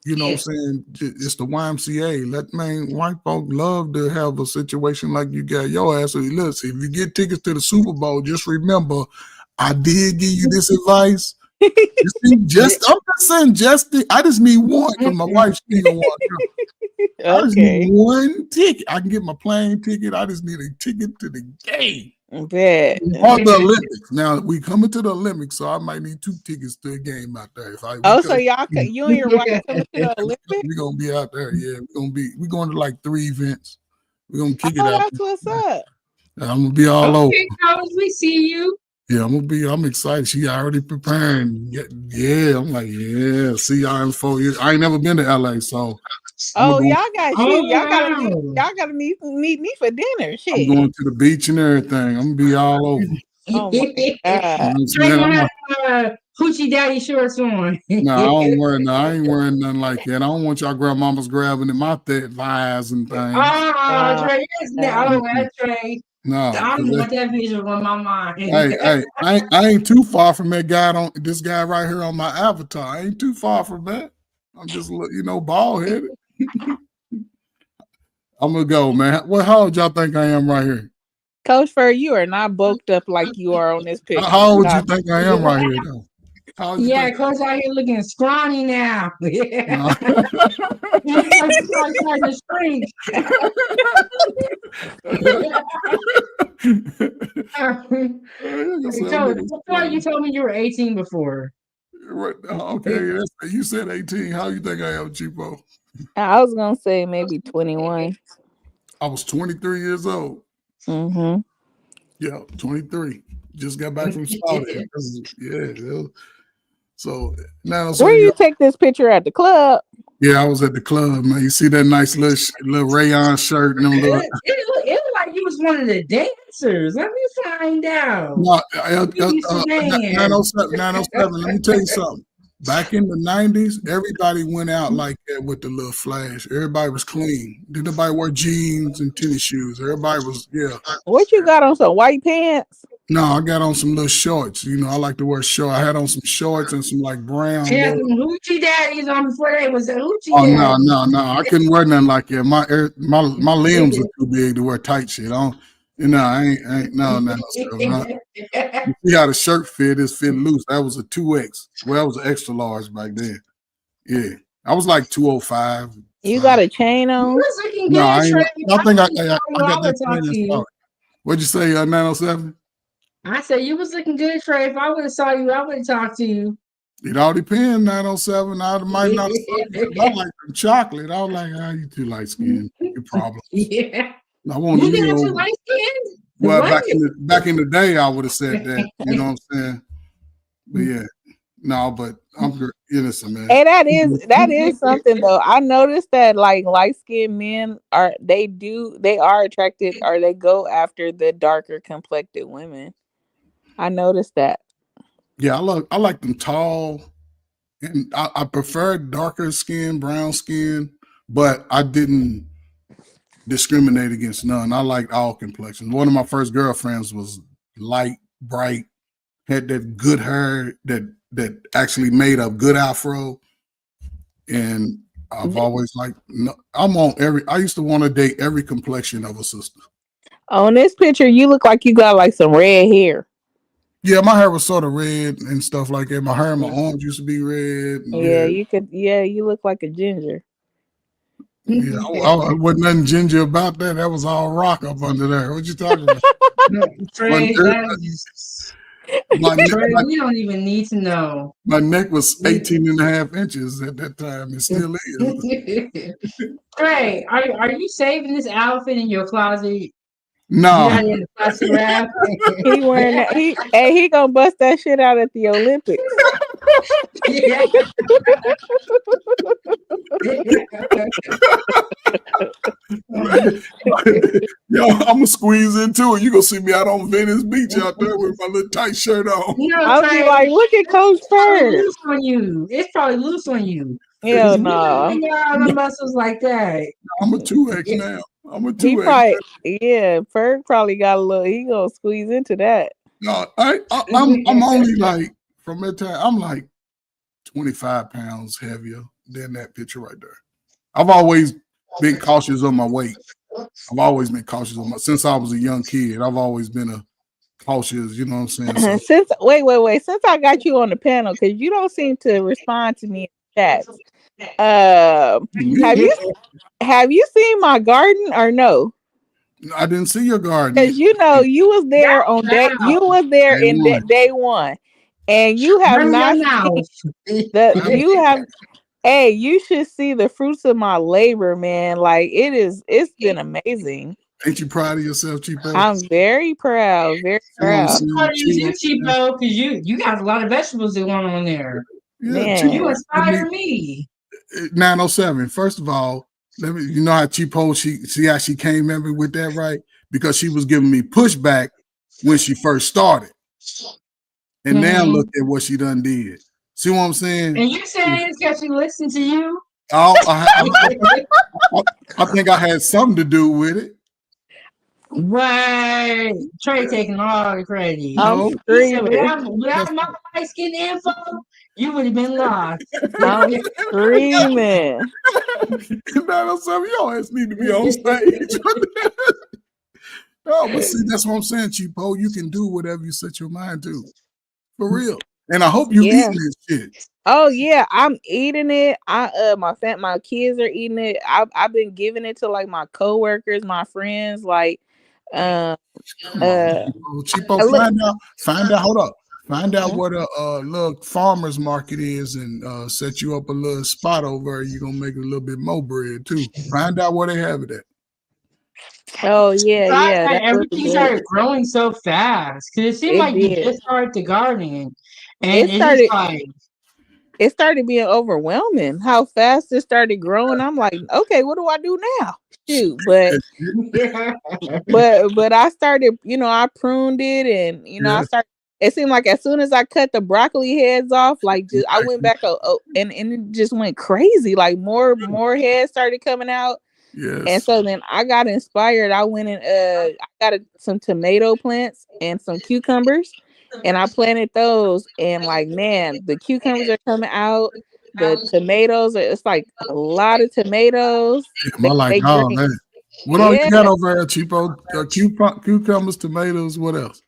you know what I'm saying? It's the YMCA. White folk love to have a situation like you got your ass. So listen, if you get tickets to the Super Bowl, just remember, I did give you this advice. I'm just saying, I just need one because my wife's still one. I just need one ticket. I can get my plane ticket. I just need a ticket to the game. Or the Olympics. Now we coming to the Olympics, so I might need 2 tickets to a game out there. So you and your wife coming to the Olympics? We're gonna be out there. Yeah, we're going to like 3 events. We're gonna kick it out. That's what's up. I'm gonna be all over. We see you. Yeah, I'm excited. She already preparing. Yeah, I'm like, yeah. See y'all in 4 years. I ain't never been to LA, so. Y'all gotta meet me for dinner. Shit. I'm going to the beach and everything. I'm gonna be all over. Oh my God. Hoochie daddy shorts on. No, I ain't wearing nothing like that. I don't want y'all grandmamas grabbing at my thighs and things. Trey, Trey. No, I don't want that visual on my mind. Hey, I ain't too far from that guy this guy right here on my avatar. I ain't too far from that. I'm just bald headed. I'm gonna go, man. Well, how old y'all think I am right here? Coach Fur, you are not bulked up like you are on this picture. How old you think I am right here, though? How old you Yeah, think? Coach out here looking scrawny now. Yeah. No. He's like starting to shrink. You told me you were 18 before. Right. Okay, you said 18. How you think I am, Cheapo? I was gonna say maybe 21. I was 23 years old. Mm-hmm. Yeah, 23. Just got back from Saudi. Yeah. So now, Where you take this picture at the club? Yeah, I was at the club, man. You see that nice little rayon shirt and them little. It looked like you was one of the dancers. Let me find out. No, 907. 907. Let me tell you something. Back in the 90s, everybody went out like that with the little flash. Everybody was clean. Did nobody wear jeans and tennis shoes? Everybody was, yeah. What you got on, some white pants? No, I got on some little shorts. You know, I like to wear shorts. I had on some shorts and some like brown. She had some hoochie daddies on before they was a hoochie daddy. daddy. No. I couldn't wear nothing like that. My limbs are too big to wear tight shit. I ain't no. You see how the shirt fit is fit loose. That was a 2X. Well, that was an extra large back then. Yeah. I was like 205. You got a chain on? No, I think I got that chain. What'd you say, 907? I said you was looking good, Trey. If I would have saw you, I would have talked to you. It all depends, 907. I might not I like some chocolate. I was like, you too light skinned. Your problem. Yeah. I want you think I'm too light skinned? Well, back in the day, I would have said that. You know what I'm saying? But yeah. No, but I'm innocent, man. Hey, that is something though. I noticed that like light skinned men are attracted, or they go after the darker complected women. I noticed that. Yeah, I like them tall, and I prefer darker skin, brown skin, but I didn't discriminate against none. I liked all complexions. One of my first girlfriends was light, bright, had that good hair that actually made a good afro, and I've always liked. I used to want to date every complexion of a sister. On this picture, you look like you got like some red hair. Yeah, my hair was sort of red and stuff like that. My hair and my arms used to be red. You look like a ginger. Yeah, I wasn't nothing ginger about that. That was all rock up under there. What you talking about? Trey, we don't even need to know. My neck was 18 and a half inches at that time. It still is. Trey, are you saving this outfit in your closet? No. He wearing that. He gonna bust that shit out at the Olympics. Yo, I'm gonna squeeze into it. You gonna see me out on Venice Beach out there with my little tight shirt on. I'll be like, look at Coach Fur. It's probably loose on you. Hell no. All the muscles like that. I'm a 2X now. I'm a 2X. Ferg probably got a little. He gonna squeeze into that. No, I'm only like from that time. I'm like 25 pounds heavier than that picture right there. I've always been cautious on my weight. I've always been cautious on since I was a young kid. I've always been cautious. You know what I'm saying? So, wait. Since I got you on the panel, because you don't seem to respond to me in chats. Have you seen my garden or no? I didn't see your garden because you was there on day. You was there in day one, and you have not seen you have. Hey, you should see the fruits of my labor, man. Like it's been amazing. Ain't you proud of yourself, Cheapo? I'm very proud. Very proud. I'm proud of you, Cheapo, because you got a lot of vegetables that went on there. Yeah, you inspire me. 907. First of all, you know how Cheapo, see how she came at me with that, right? Because she was giving me pushback when she first started. And now look at what she done did. See what I'm saying? And you saying it's because she listened to you? I think I had something to do with it. What? Trey taking all the credit. I'm No, He said, screaming. without my light skin info, you would have been lost. I'm screaming. 907, your ass need to be on stage. No, but see, that's what I'm saying, Cheapo. You can do whatever you set your mind to. For real. And I hope you Yeah. eating this shit. Oh yeah, I'm eating it. My kids are eating it. I've been giving it to like my coworkers, my friends, like Come on, Cheapo, I look, find out, hold up. Find out what a little farmer's market is and set you up a little spot over there. You're gonna make a little bit more bread too. Find out where they have it at. oh yeah, yeah, that was Everything good. started growing so fast because it seemed It like you did. just started the gardening, and It it's just started like it started being overwhelming how fast it started growing. I'm like, okay, what do I do now? Shoot, but I started, I pruned it, and I Yes. started. It seemed like as soon as I cut the broccoli heads off, like just I went back, and it just went crazy. Like more heads started coming out, and Yes. so then I got inspired. I went and I got some tomato plants and some cucumbers, and I planted those. And like, man, the cucumbers are coming out. The tomatoes, it's like a lot of tomatoes. I like They all green. that. What all Yeah. you got over there, Cheapo? Cucumbers, tomatoes, what else?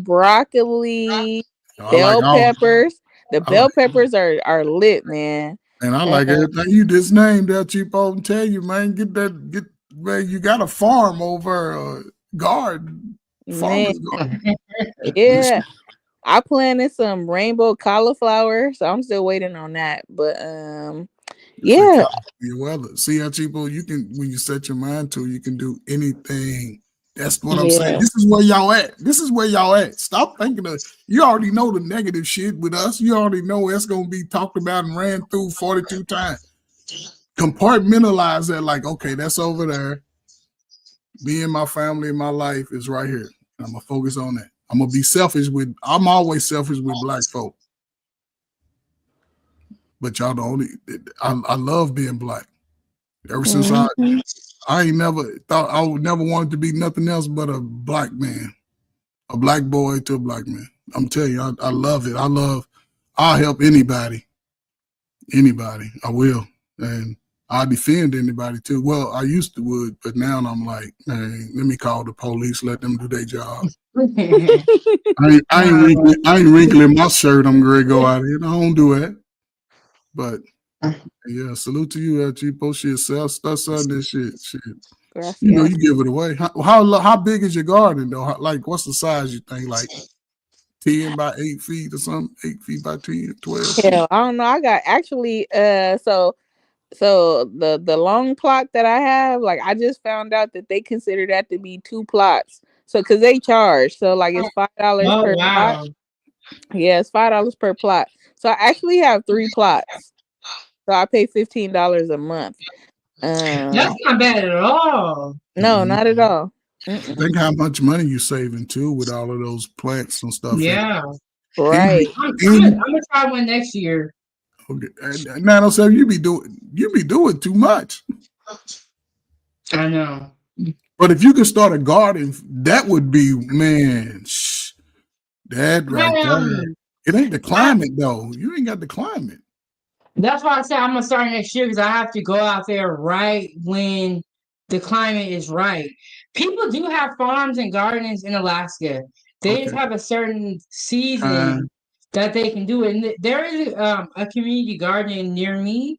Broccoli, I bell like all. peppers. The I bell like, peppers are lit, man. and I like everything you just named there, Cheapo. And tell you, man, man. You got a farm over garden, Man, farmer's garden. yeah. I planted some rainbow cauliflower, so I'm still waiting on that. But yeah. Well, see how Cheapo, you can when you set your mind to, you can do anything. That's what I'm saying. Yeah. This is where y'all at. This is where y'all at. Stop thinking of you already know the negative shit with us. You already know it's gonna be talked about and ran through 42 times. Compartmentalize that like, okay, that's over there. Me and my family and my life is right here. I'm gonna focus on that. I'm gonna be selfish I'm always selfish with black folk. But y'all the only I love being black. Ever since I ain't never thought I would never want to be nothing else but a black man, a black boy to a black man. I'm telling you, I love it. I'll help anybody. I will. And I defend anybody too. Well, I used to would, but now I'm like, hey, let me call the police, let them do their job. I ain't wrinkling my shirt. I'm gonna go out here. I don't do that. But yeah, salute to you, Cheapo. Shit, start selling this shit. Gracias. You give it away. How big is your garden though? Like, what's the size you think? Like 10 by 8 feet or something? 8 feet by 10, 12 feet? Hell, I don't know. I got actually so the long plot that I have, like I just found out that they consider that to be 2 plots. So because they charge, so like it's $5 per plot. Yeah, it's $5 per plot. So I actually have 3 plots. So I pay $15 a month. That's not bad at all. No, not at all. Think how much money you saving too with all of those plants and stuff. Yeah. Right. I'm gonna try one next year. Okay. 907, you be doing too much. I know. But if you could start a garden, that would be that right there. It ain't the climate though. You ain't got the climate. That's why I said I'm gonna start next year because I have to go out there right when the climate is right. People do have farms and gardens in Alaska. They just have a certain season that they can do it. And there is a community garden near me.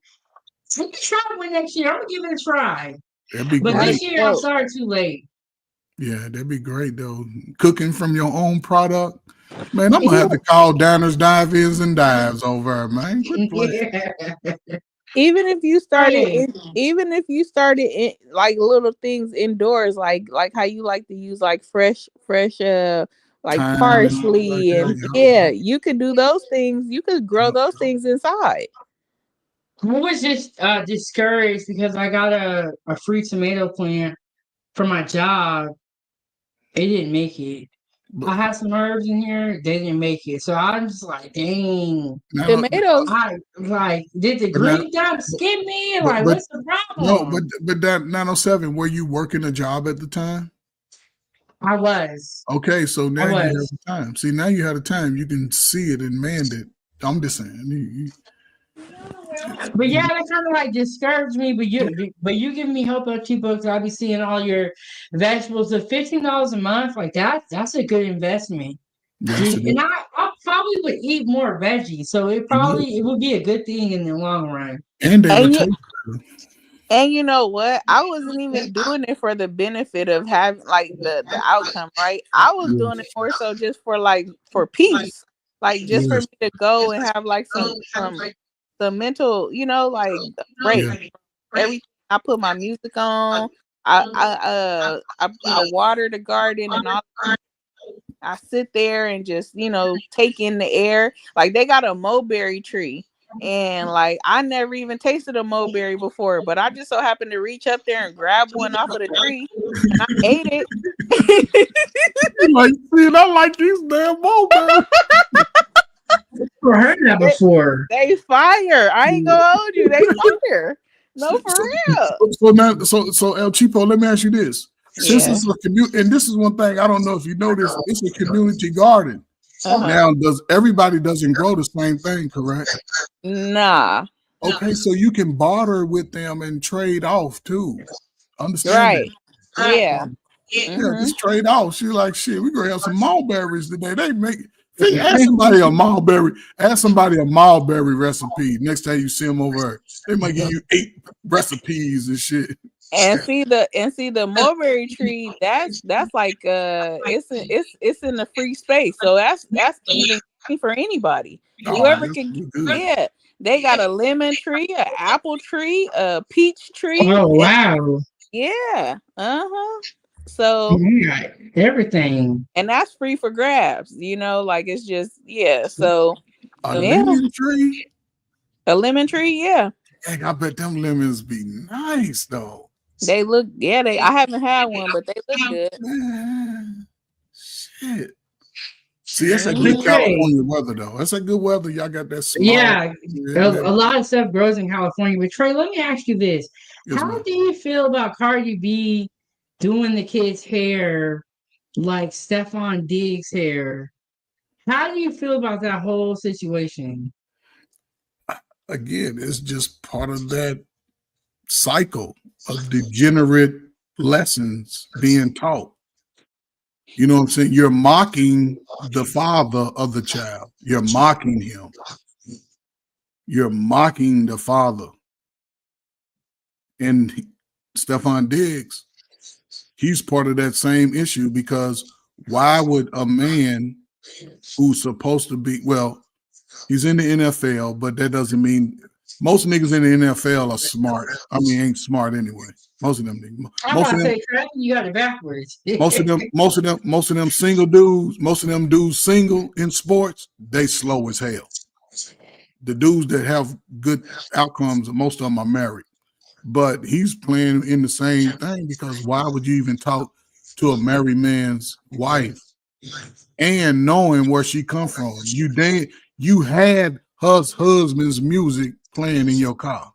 We can try one next year. I'm gonna give it a try. That'd be but great. This year I'm starting too late. Yeah, that'd be great though. Cooking from your own product. Man, I'm gonna have to call diners, dive-ins, and dives over, man. Even if you started, like little things indoors, like how you like to use like fresh, like parsley, and you could do those things. You could grow those things inside. I was just discouraged because I got a free tomato plant for my job. It didn't make it. I had some herbs in here. They didn't make it. So I'm just like, dang. Tomatoes. Did the green dot skip me? What's the problem? No, but that 907, were you working a job at the time? I was. Okay, so now I you have was. the time. See, now you have the time. You can see it and man it. I'm just saying. But yeah, that kind of like discouraged me. But you give me hope about cheap books. I'll be seeing all your vegetables. The $15 a month, like that's a good investment. Yes, it And is. I probably would eat more veggies, so it would be a good thing in the long run. And they would And you, take and you know what? I wasn't even doing it for the benefit of having like the outcome, right? I was doing it more so just for like for peace, like just for Yes. me to go and have like some mental, like break. Yeah. Everything. I put my music on. I water the garden and all. I sit there and just take in the air. Like they got a mulberry tree, and like I never even tasted a mulberry before, but I just so happened to reach up there and grab one off of the tree, and I ate it. Like, see, I like these damn mulberries. Never heard that before. They fire. I ain't gonna hold you. They fire. No, for real. So El Cheapo, let me ask you this. Since it's a community, and this is one thing I don't know if you know this, it's a community garden. Uh-huh. Now, everybody doesn't grow the same thing, correct? Nah. Okay, so you can barter with them and trade off too. Understand Right. that? Yeah. Yeah, just trade off. She's like, shit, we're gonna have some mulberries today. They make ask somebody a mulberry recipe. Next time you see them over there, they might give you 8 recipes and shit. And see the mulberry tree. That's like it's in the free space. So that's even for anybody. Whoever can. Yeah, they got a lemon tree, an apple tree, a peach tree. Oh wow! Yeah. So everything, and that's free for grabs. Like it's just So a lemon tree. A lemon tree. Yeah. Dang, I bet them lemons be nice though. They look, I haven't had one, but they look good. Shit. See, that's a good California weather though. That's a good weather. Y'all got that small. Yeah, a lot of stuff grows in California. But Trey, let me ask you this. How do you feel about Cardi B doing the kids' hair like Stefon Diggs' hair? How do you feel about that whole situation? Again, it's just part of that cycle of degenerate lessons being taught. You know what I'm saying? You're mocking the father of the child. You're mocking him. You're mocking the father. And Stefon Diggs, he's part of that same issue because why would a man who's supposed to be, well, he's in the NFL, but that doesn't mean most niggas in the NFL are smart. I mean, ain't smart anyway. Most of them niggas. I'm about to say, Trappin, you got it backwards. most of them single dudes, most of them dudes single in sports, they slow as hell. The dudes that have good outcomes, most of them are married. But he's playing in the same thing because why would you even talk to a married man's wife and knowing where she come from? You had her husband's music playing in your car.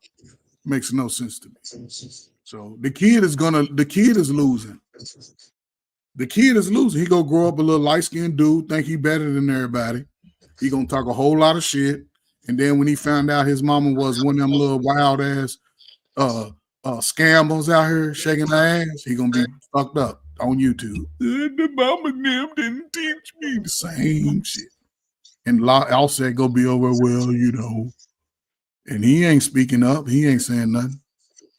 Makes no sense to me. So the kid is losing. The kid is losing. He gonna grow up a little light-skinned dude, think he better than everybody. He gonna talk a whole lot of shit. And then when he found out his mama was one of them little wild ass scammers out here shaking her ass, he gonna be fucked up on YouTube. The mama and them didn't teach me the same shit. And Offset go be over, well, and he ain't speaking up. He ain't saying nothing.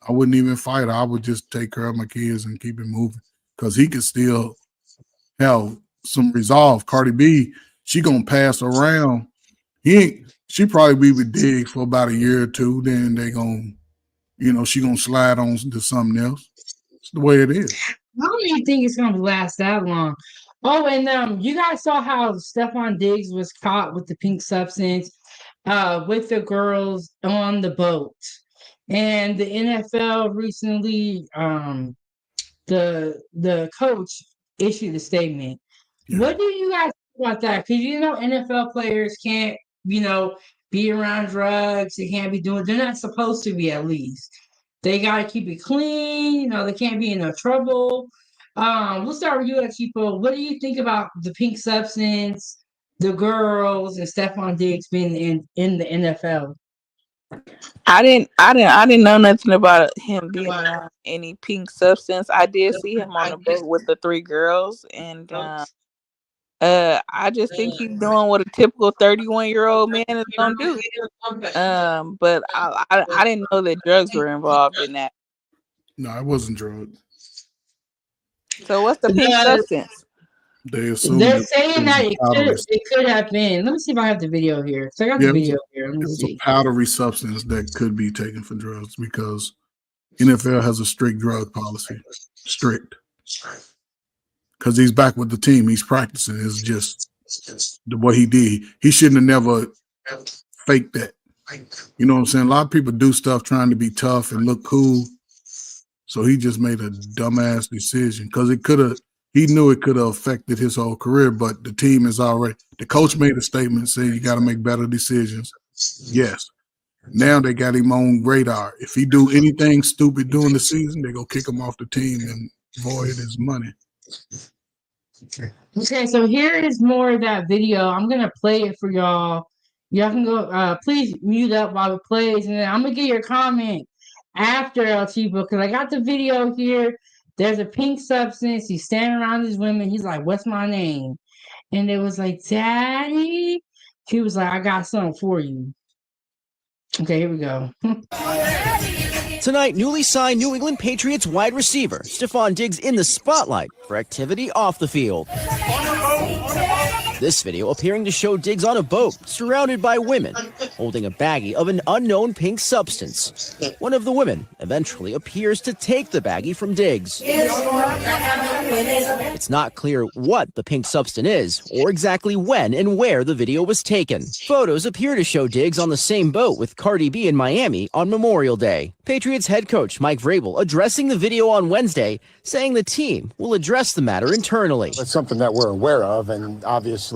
I wouldn't even fight her. I would just take care of my kids and keep it moving because he could still have some resolve. Cardi B, she gonna pass around. She probably be with Diggs for about a year or two. Then they gonna, she gonna slide on to something else. It's the way it is. I don't even think it's gonna last that long. Oh, and you guys saw how Stefon Diggs was caught with the pink substance with the girls on the boat. And the NFL recently, the coach issued a statement. Yeah. What do you guys think about that? Because NFL players can't, be around drugs. They can't be they're not supposed to be, at least. They got to keep it clean. They can't be in no trouble. We'll start with you, Chipo. What do you think about the pink substance, the girls, and Stefon Diggs being in the NFL? I didn't know nothing about him being around any pink substance. I did see him on the boat with the 3 girls, and I just think he's doing what a typical 31-year-old man is gonna do. But I didn't know that drugs were involved in that. No, it wasn't drugs. So what's the pink substance? They're saying that it could have been. Let me see if I have the video here. So I got the video here. Let me see. A powdery substance that could be taken for drugs because NFL has a strict drug policy. Strict. Because he's back with the team. He's practicing. It's just what he did. He shouldn't have never faked that. You know what I'm saying? A lot of people do stuff trying to be tough and look cool. So he just made a dumbass decision because he knew it could have affected his whole career, but the team is already, the coach made a statement saying you got to make better decisions. Yes. Now they got him on radar. If he do anything stupid during the season, they're going to kick him off the team and void his money. Okay, so here is more of that video. I'm going to play it for y'all. Y'all can go, please mute up while it plays, and then I'm going to get your comment after El Chivo, because I got the video here. There's a pink substance. He's standing around his women. He's like, what's my name? And it was like, Daddy. He was like, I got something for you. Okay, here we go. Tonight, newly signed New England Patriots wide receiver Stefon Diggs in the spotlight for activity off the field. This video appearing to show Diggs on a boat, surrounded by women, holding a baggie of an unknown pink substance. One of the women eventually appears to take the baggie from Diggs. It's not clear what the pink substance is, or exactly when and where the video was taken. Photos appear to show Diggs on the same boat with Cardi B in Miami on Memorial Day. Patriots head coach Mike Vrabel addressing the video on Wednesday, saying the team will address the matter internally. It's something that we're aware of, and obviously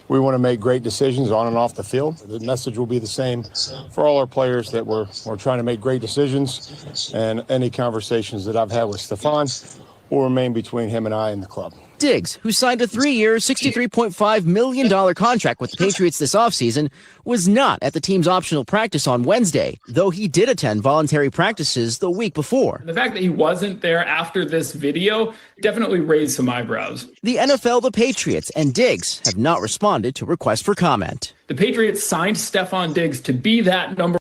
we want to make great decisions on and off the field. The message will be the same for all our players that we're trying to make great decisions, and any conversations that I've had with Stefon will remain between him and I and the club. Diggs, who signed a 3-year, $63.5 million contract with the Patriots this offseason, was not at the team's optional practice on Wednesday, though he did attend voluntary practices the week before. The fact that he wasn't there after this video definitely raised some eyebrows. The NFL, the Patriots, and Diggs have not responded to requests for comment. The Patriots signed Stefon Diggs to be that number.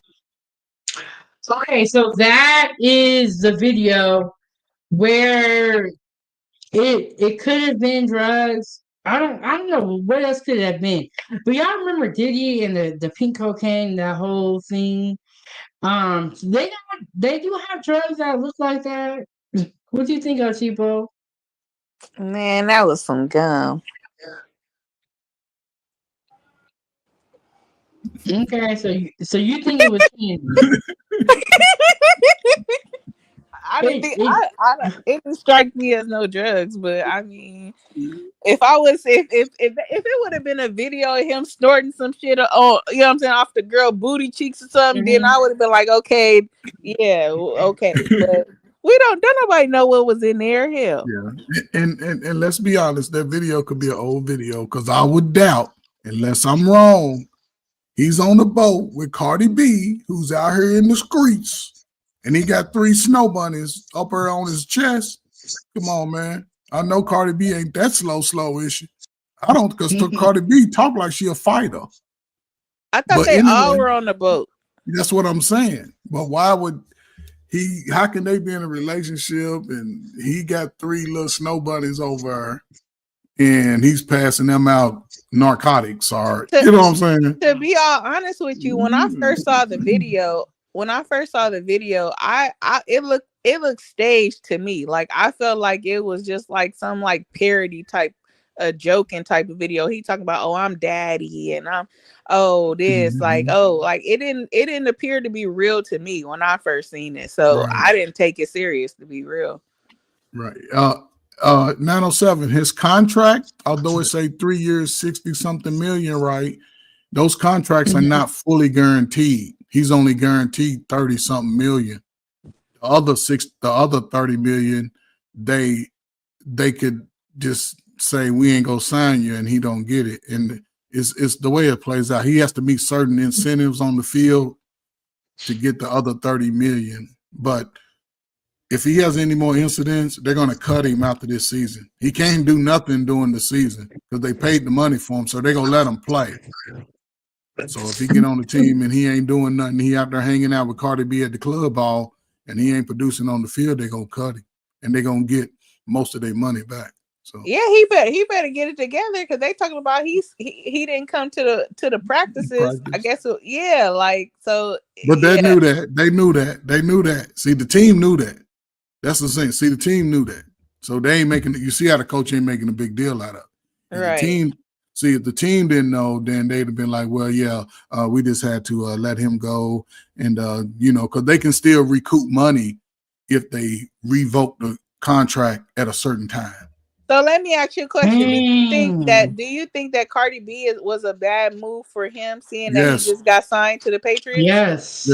Okay, so that is the video where it could have been drugs. I don't know what else could it have been. But y'all remember Diddy and the pink cocaine, that whole thing. They do have drugs that look like that. What do you think, Chipo? Man, that was some gum. Okay, so you think it was candy? It didn't strike me as no drugs, but I mean, if it would have been a video of him snorting some shit, you know what I'm saying, off the girl booty cheeks or something, then I would have been like, okay, yeah, okay. But don't nobody know what was in there. Hell, yeah, and let's be honest, that video could be an old video because I would doubt, unless I'm wrong, he's on the boat with Cardi B, who's out here in the streets. And he got 3 snow bunnies up there on his chest. Come on, man. I know Cardi B ain't that slow, is she? I don't, because Cardi B talk like she a fighter. I thought all were on the boat. That's what I'm saying. But why would how can they be in a relationship and he got 3 little snow bunnies over and he's passing them out narcotics or, you know what I'm saying? To be all honest with you, when I first saw the video, it looked staged to me. Like I felt like it was just like some like parody type, joking type of video. He talking about, oh, I'm daddy and I'm this, like it didn't appear to be real to me when I first seen it. So right. I didn't take it serious, to be real. Right. 907, his contract, although it say 3 years, 60-something million, right? Those contracts are not fully guaranteed. He's only guaranteed 30-something million. The other 30 million, they they could just say we ain't gonna sign you and he don't get it. And it's the way it plays out. He has to meet certain incentives on the field to get the other 30 million. But if he has any more incidents, they're gonna cut him after this season. He can't do nothing during the season because they paid the money for him, so they're gonna let him play. So if he get on the team and he ain't doing nothing, he out there hanging out with Cardi B at the club ball and he ain't producing on the field, they're gonna cut him. And they're gonna get most of their money back. So yeah, he better get it together because they talking about he didn't come to the practices. I guess so, yeah, like so. But they knew that. They knew that. They knew that. See, the team knew that. That's the thing. See, the team knew that. So they ain't making. You see how the coach ain't making a big deal out of it. Right. The team. See, if the team didn't know, then they'd have been like, "Well, yeah, we just had to let him go," and because they can still recoup money if they revoke the contract at a certain time. So let me ask you a question. Do you think that Cardi B was a bad move for him, seeing that he just got signed to the Patriots? Yes.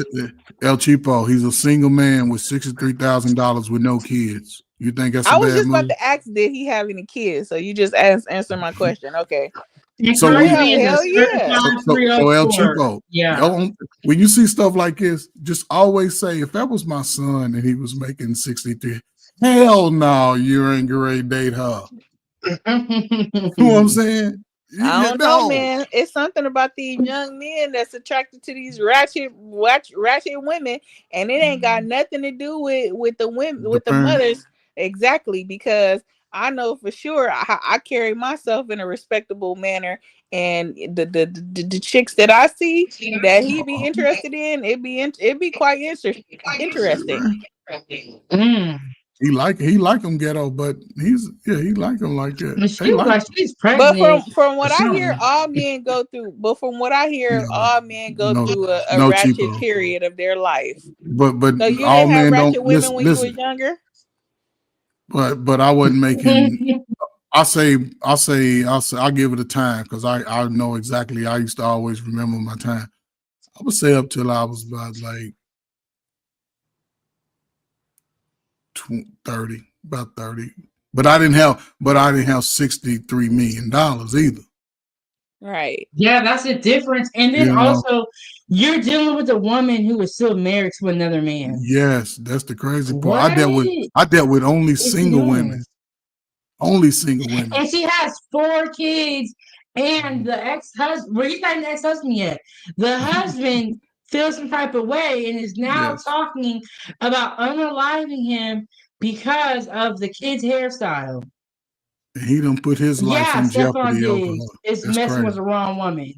El Cheapo, he's a single man with $63,000 with no kids. You think that's a bad move? I was just about to ask, did he have any kids? So you just answered my question. Okay. So hell So yeah. El Cheapo, when you see stuff like this, just always say, if that was my son and he was making 63, hell no, you ain't gonna date her. You know what I'm saying? I don't know, man. It's something about these young men that's attracted to these ratchet women, and it ain't got nothing to do with the women, with the mothers. Exactly, because I know for sure I carry myself in a respectable manner, and the chicks that I see that he be interested in, it'd be quite interesting. He like him ghetto, but he like him like that. She's pregnant. But from what I hear, all men go through. But from what I hear, all men go through a ratchet cheapo. period of their life. But so you all didn't have men ratchet don't women when listen. you were younger. But I wasn't making. I'll give it a time because I know exactly. I used to always remember my time. I would say up till I was about like 30, about 30. But I didn't have $63 million either. Right. Yeah, that's the difference. And then also, you're dealing with a woman who is still married to another man. Yes, that's the crazy part. I dealt with only single women. Only single women. And she has 4 kids. And the ex-husband, well, he's not an ex-husband yet. The husband feels some type of way and is now talking about unaliving him because of the kid's hairstyle. And he done put his life in jeopardy over her. It's messing with the wrong woman.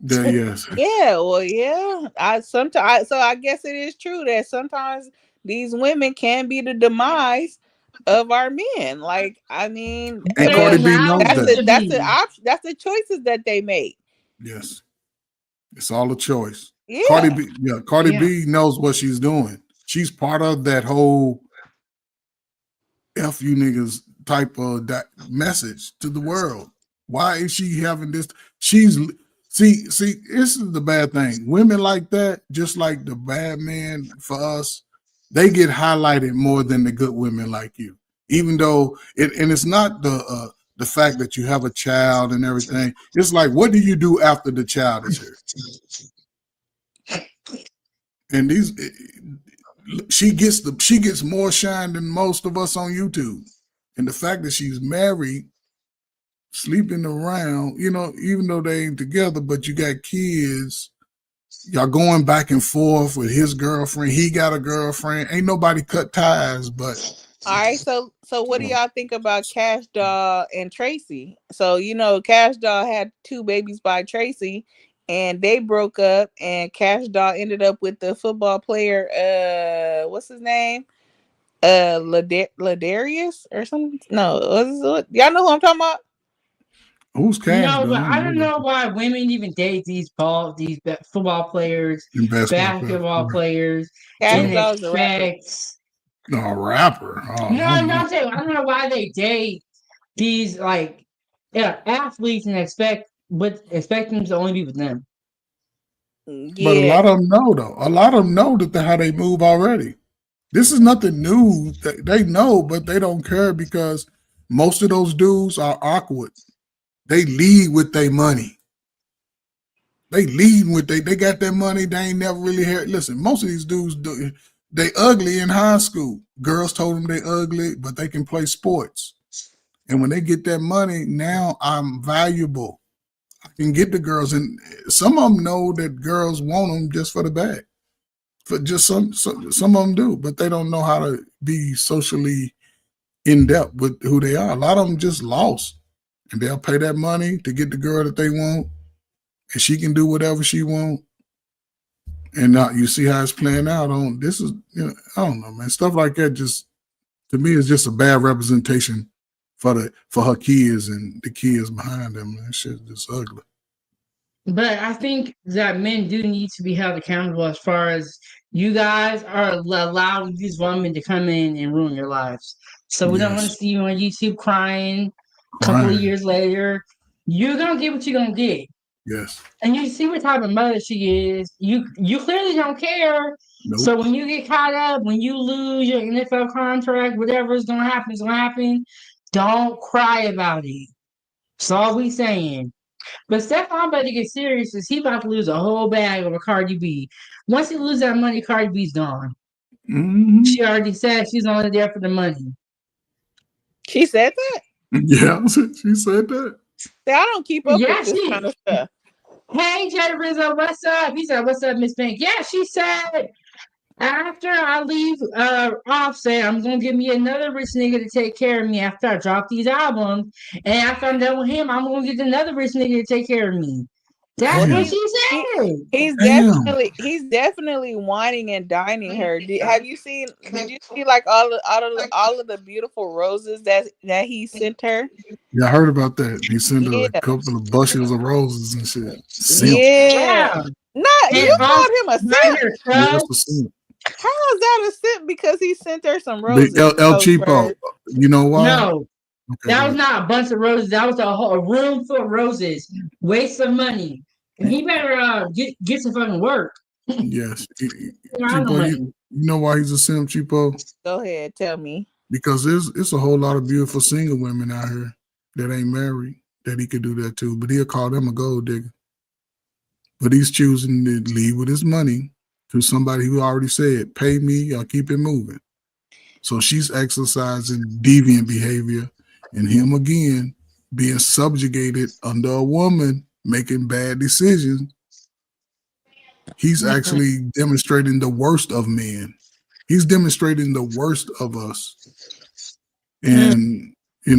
Yes. Yeah, well, yeah. I guess it is true that sometimes these women can be the demise of our men. Like, I mean, and Cardi B knows that's the choices that they make. Yes, it's all a choice. Yeah. Cardi B knows what she's doing. She's part of that whole F you niggas type of that message to the world. Why is she having this? See, this is the bad thing. Women like that, just like the bad men for us, they get highlighted more than the good women like you. Even though it's not the fact that you have a child and everything. It's like, what do you do after the child is here? And she gets more shine than most of us on YouTube. And the fact that she's married, sleeping around, even though they ain't together, but you got kids, y'all going back and forth with his girlfriend. He got a girlfriend. Ain't nobody cut ties, but. All right, so what do y'all think about Cash Doll and Tracy? So Cash Doll had 2 babies by Tracy, and they broke up. And Cash Doll ended up with the football player. What's his name? Ladarius or something? No, y'all know who I'm talking about? Who's Cash? No, but I don't know why women even date these football players, basketball players. Cash Doll's a rapper. No, rapper. I don't know why they date these athletes and expect them to only be with them. Yeah. But a lot of them know though. A lot of them know how they move already. This is nothing new. They know, but they don't care because Most of those dudes are awkward. They lead with their money. They lead with they got their money. They ain't never really had. Listen, most of these dudes they ugly in high school. Girls told them they ugly, but they can play sports. And when they get that money, now I'm valuable. I can get the girls, and some of them know that girls want them just for the bag. For just some of them do, but they don't know how to be socially in depth with who they are. A lot of them just lost, and they'll pay that money to get the girl that they want, and she can do whatever she want. And now you see how it's playing out. This is, I don't know, man. Stuff like that just, to me, is just a bad representation for her kids and the kids behind them. Man, shit's just ugly. But I think that men do need to be held accountable as far as you guys are allowing these women to come in and ruin your lives. So we don't want to see you on YouTube crying a couple of years later. You're going to get what you're going to get. Yes. And you see what type of mother she is. You clearly don't care. Nope. So when you get caught up, when you lose your NFL contract, whatever is going to happen is going to happen. Don't cry about it. That's all we saying. But Stefon about to get serious because he about to lose a whole bag over Cardi B. Once he loses that money, Cardi B's gone. Mm-hmm. She already said she's only there for the money. She said that? Yeah, she said that. See, I don't keep up with this kind of stuff. Hey, Jay Rizzo, what's up? He said, what's up, Miss Pink? Yeah, she said, after I leave Offset, I'm going to give me another rich nigga to take care of me after I drop these albums. And after I'm done with him, I'm going to get another rich nigga to take care of me. That's what she said. He's definitely whining and dining her. Did you see like all of the beautiful roses that he sent her? Yeah, I heard about that. He sent her a couple of bushels of roses and shit. Simp. Yeah. You called him a simp. Yes, a simp. How is that a simp? Because he sent her some roses. El Cheapo. You know why? No. Okay, that was not a bunch of roses. That was a room full of roses. Waste of money. And he better get some fucking work. Yes. Cheapo, you know why he's a simp, Cheapo? Go ahead, tell me. Because it's a whole lot of beautiful single women out here that ain't married that he could do that to. But he'll call them a gold digger. But he's choosing to leave with his money to somebody who already said, pay me or keep it moving. So she's exercising deviant behavior, and him again being subjugated under a woman making bad decisions. He's actually demonstrating the worst of men. He's demonstrating the worst of us. And he's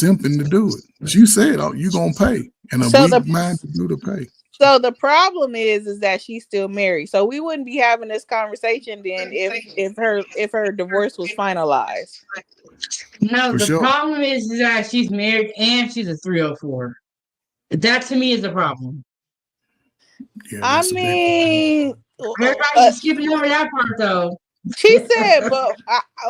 simping to do it. She said, "Oh, you gonna pay," and weak mind to do the pay. So the problem is that she's still married. So we wouldn't be having this conversation then if her divorce was finalized. No, the problem is that she's married and she's a 304. That to me is the problem. Yeah, I mean, everybody's skipping over that part though. She said, but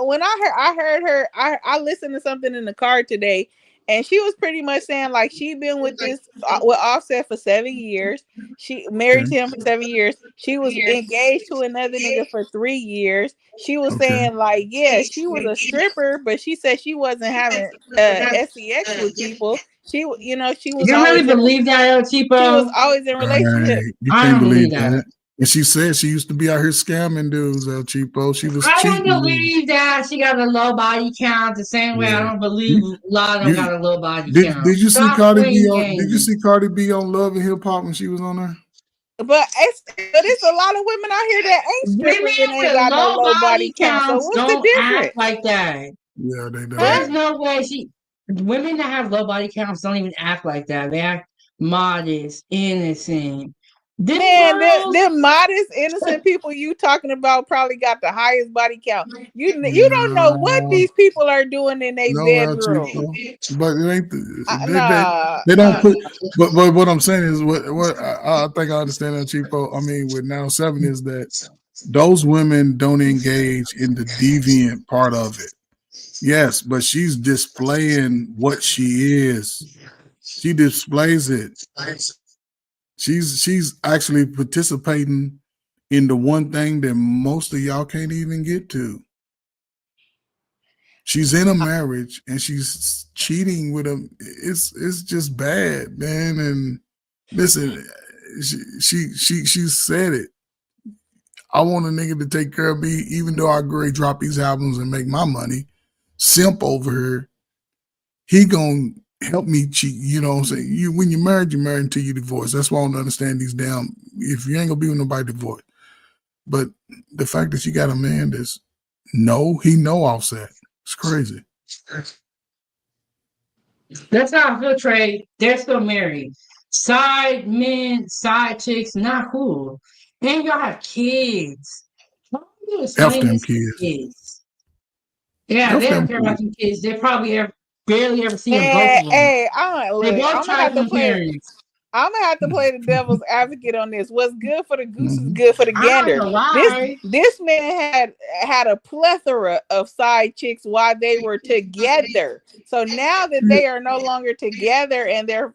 when I heard her, I listened to something in the car today, and she was pretty much saying like she been with Offset for 7 years. She married him for 7 years. She was engaged to another nigga for 3 years. She was saying like, yeah, she was a stripper, but she said she wasn't having sex with people. She was. You really believe that, El Cheapo? She was always in relationship. You can't believe that. And she said she used to be out here scamming dudes, El Cheapo. She was cheating. I don't believe that she got a low body count the same way I don't believe a lot of them got a low body count. Did you see Cardi B on? Did you see Cardi B on Love and Hip Hop when she was on there? But it's a lot of women out here that ain't strippers and ain't got no low body count. So what's the difference? Act like that. Yeah, they do. There's no way women that have low body counts don't even act like that. They act modest, innocent. Them modest, innocent people you talking about probably got the highest body count. You don't know what these people are doing in their bedroom. But it ain't. They don't put. But what I'm saying is what I think I understand that, Cheapo. I mean, with Now 7 is that those women don't engage in the deviant part of it. Yes, but she's displaying what she is. She displays it. She's actually participating in the one thing that most of y'all can't even get to. She's in a marriage and she's cheating with him. It's just bad, man. And listen, she said it. I want a nigga to take care of me, even though I agree drop these albums and make my money. Simp over here. He gonna help me cheat. You know what I'm saying? When you're married until you divorce. That's why I don't understand these damn. If you ain't gonna be with nobody, divorce. But the fact that you got a man that's he know Offset. It's crazy. That's how I feel, Trey. They're still married. Side men, side chicks, not cool. And y'all have kids. F them kids. Yeah, F they don't them care about kids. them kids. They probably barely ever see them, both Hey, of them. hey, They both I'm gonna try have to from play. parents. I'm gonna have to play the devil's advocate on this. What's good for the goose is good for the gander. This man had a plethora of side chicks while they were together. So now that they are no longer together and they're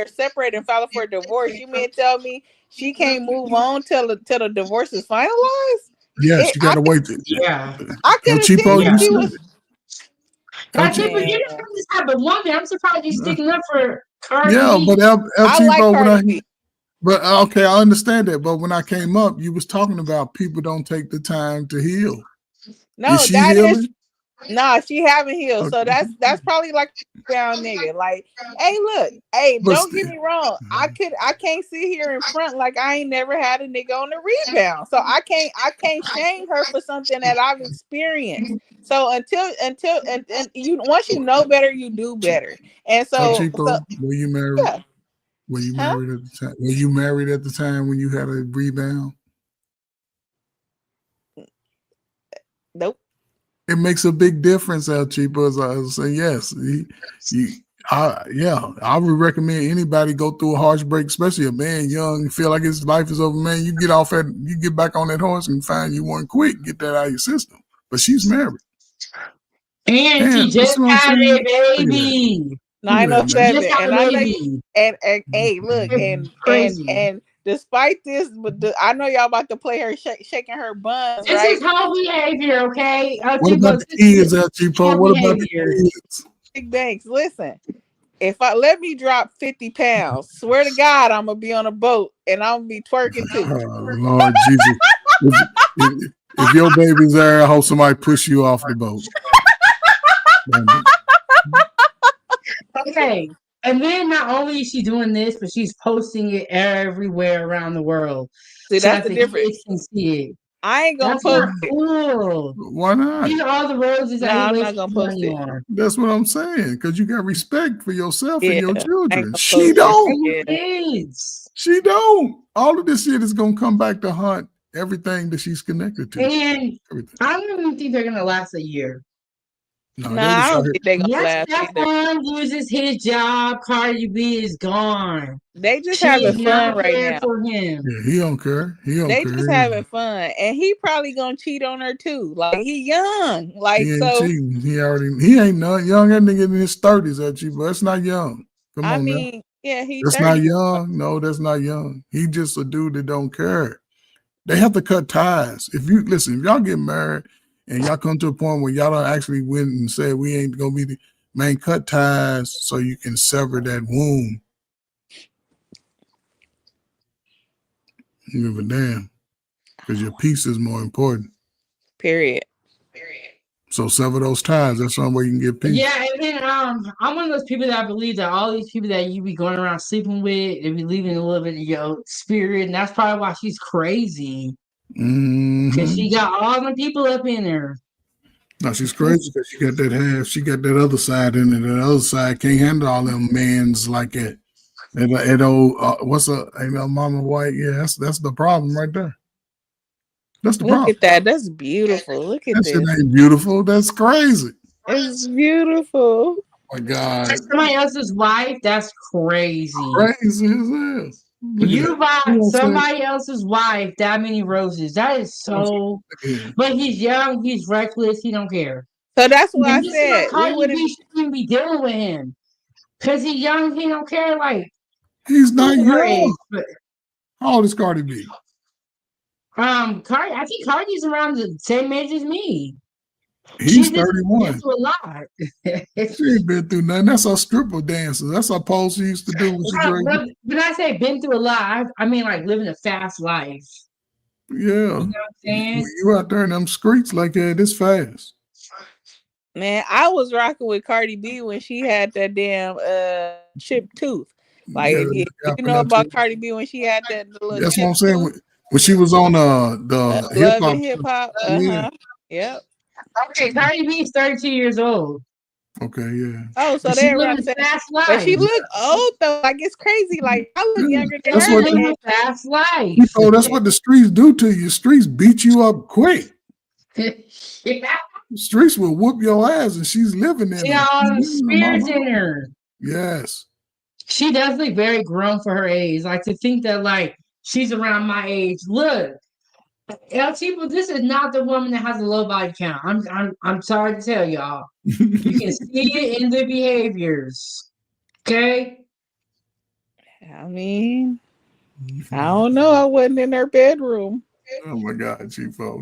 separated and filing for divorce, you mean tell me she can't move on till the divorce is finalized? Yes, you gotta wait. Yeah, I could have seen Cheapo, she was. I can't forget about this type of woman. I'm surprised you're sticking up for Cardi B. But El I Cheapo, like Cardi B. But okay, I understand that. But when I came up, you was talking about people don't take the time to heal. No, is she healing? Nah, she haven't healed. Okay. So that's probably like a rebound nigga. Like, hey, look, hey, But don't get me wrong. I can't sit here in front like I ain't never had a nigga on the rebound. So I can't shame her for something that I've experienced. So until you once you know better, you do better. And so, Cheapo, were you married? Yeah. Were you married at the time? Were you married at the time when you had a rebound? Nope. It makes a big difference, El Cheapo. As I say, yes. I would recommend anybody go through a harsh break, especially a man young, feel like his life is over. Man, you get back on that horse and find you one quick, get that out of your system. But she's married. And she just had a baby. 907, and I know, baby. and hey, look, and despite this, but I know y'all about to play her shaking her buns. This right? is her behavior, okay? What about the kids, El Cheapo? What about the kids? Big thanks. Listen, let me drop 50 pounds, swear to God, I'm gonna be on a boat and I'm gonna be twerking too. Oh, Lord Jesus! If your baby's there, I hope somebody push you off the boat. Okay. And then not only is she doing this, but she's posting it everywhere around the world. See, so that's that the difference. Kids can see it. I ain't gonna That's post not it. Cool. Why not? These are all the roses that I'm not gonna post it. On. That's what I'm saying. Because you got respect for yourself and your children. post She it. don't. Kids. She don't. All of this shit is gonna come back to haunt everything that she's connected to. And I don't even think they're gonna last a year. No, I don't think they're gonna last either. Stefon loses his job. Cardi B is gone. They just having fun right now. For him. Yeah, he don't care. They just having fun, and he probably gonna cheat on her too. Like he young, like he ain't so. Cheating. He ain't not young. That nigga in his 30s, actually, but that's not young. Come on, mean, yeah, he's. That's 30. not young. No, that's not young. He just a dude that don't care. They have to cut ties. If y'all get married and y'all come to a point where y'all don't actually win and say we ain't gonna be cut ties so you can sever that wound. You give a damn. Because your peace is more important. Period. So sever those ties. That's the only way you can get peace. Yeah, and then I'm one of those people that believe that all these people that you be going around sleeping with, they be leaving a little bit of your spirit, and that's probably why she's crazy. Because she got all the people up in her. No, she's crazy because she got that half. She got that other side in it. The other side can't handle all them mans like it. And what's Mama White? Yeah, that's the problem right there. That's the problem. Look at that. That's beautiful. Look at that this. Shit ain't beautiful. That's crazy. It's beautiful. Oh my God. Somebody else's wife, that's crazy. Crazy as hell. You buy somebody else's wife that many roses. That is so. But he's young, he's reckless, he don't care. So that's what I said. We shouldn't be dealing with him because he's young, he don't care. Like he's not young. How old is Cardi B? Cardi, I think Cardi's around the same age as me. He's She's just been 31. through a lot. She ain't been through nothing. That's our stripper dances. That's our pose she used to do when she graduated. When I say been through a lot, I mean like living a fast life. Yeah. You know what I'm saying? You out there in them streets like that this fast. Man, I was rocking with Cardi B when she had that damn chipped tooth. Like, Yeah, you know about Cardi B when she had that little that's what I'm chipped saying. tooth? When she was on the hip Love hop. and Hip Hop. Yeah. Yep. Okay, Cardi B is 32 years old. Okay, yeah. Oh, so But they she around living the same. fast But she life. look old though. Like it's crazy. Like I look younger than That's her. what living a fast life. that's what the streets do to you. Streets beat you up quick. Yeah. Streets will whoop your ass, and she's living in She them. got all the spirits in her. Yes. She does look very grown for her age. Like to think that like she's around my age. Look, El Chipo, this is not the woman that has a low body count. I'm sorry to tell y'all. You can see it in the behaviors. Okay? I mean, I don't know. I wasn't in her bedroom. Oh my God, Chipo.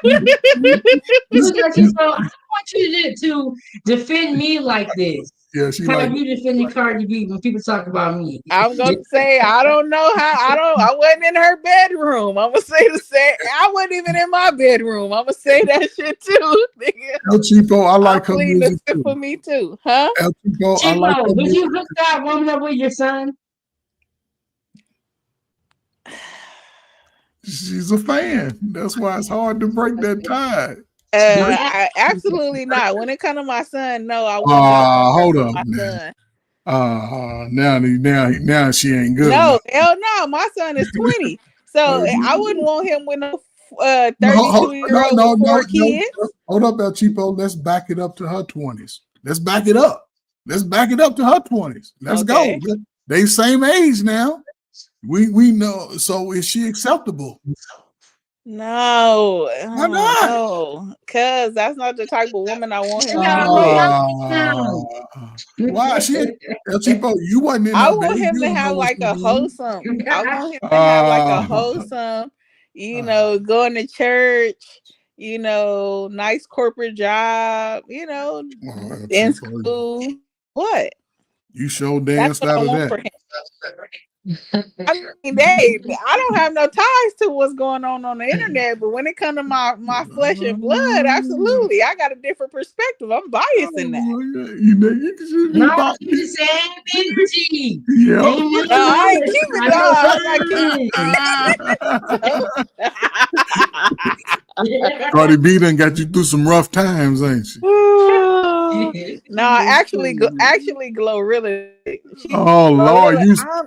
Look at Chipo. I don't want you to defend me like this. Yeah, she How like you defending Cardi B when people talk about me? I'm gonna say I don't know how. I wasn't in her bedroom. I'm gonna say I wasn't even in my bedroom. I'm gonna say that shit too, nigga. El Chipo, I like her Please music listen too. for me too, huh? El Chipo, I Chipo, like her would music. you hook that woman up with your son? She's a fan. That's why it's hard to break that tie. Absolutely not. When it comes to my son, no, I wouldn't. Hold up, my man. son. Now she ain't good. No, hell no. My son is 20, so I wouldn't want him with no 32-year-old with 4 kids. Hold up, El Chipo. Let's back it up to her 20s. Let's back it up. Let's back it up to her 20s. Let's go. They same age now. We know. So is she acceptable? No. Why not? No, because that's not the type of woman I want him to be. Why she El Chipo? You wasn't in. I want him to have like a wholesome. I want him to have like a wholesome, going to church, nice corporate job, in school. What? You show danced out of that. I mean, I don't have no ties to what's going on the internet, but when it comes to my flesh and blood, absolutely, I got a different perspective. I'm biased in that. No, you the same energy. Yeah. No, I ain't keeping dog. Cardi B done got you through some rough times, ain't she? No, actually, Glorilla. Oh Lord,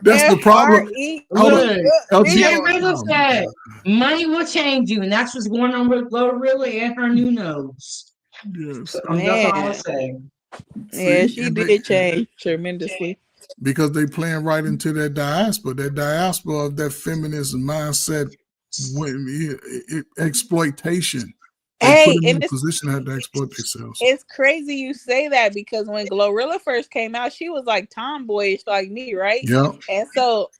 that's the problem. Glorilla said money will change you, and that's what's going on with Glorilla and her new nose. Yes, that's all I'm saying. Yeah, she did change tremendously. Because they playing right into that diaspora of that feminist mindset, exploitation. Hey, in a position to have to exploit themselves. It's crazy you say that because when Glorilla first came out, she was like tomboyish like me, right? Yeah. And so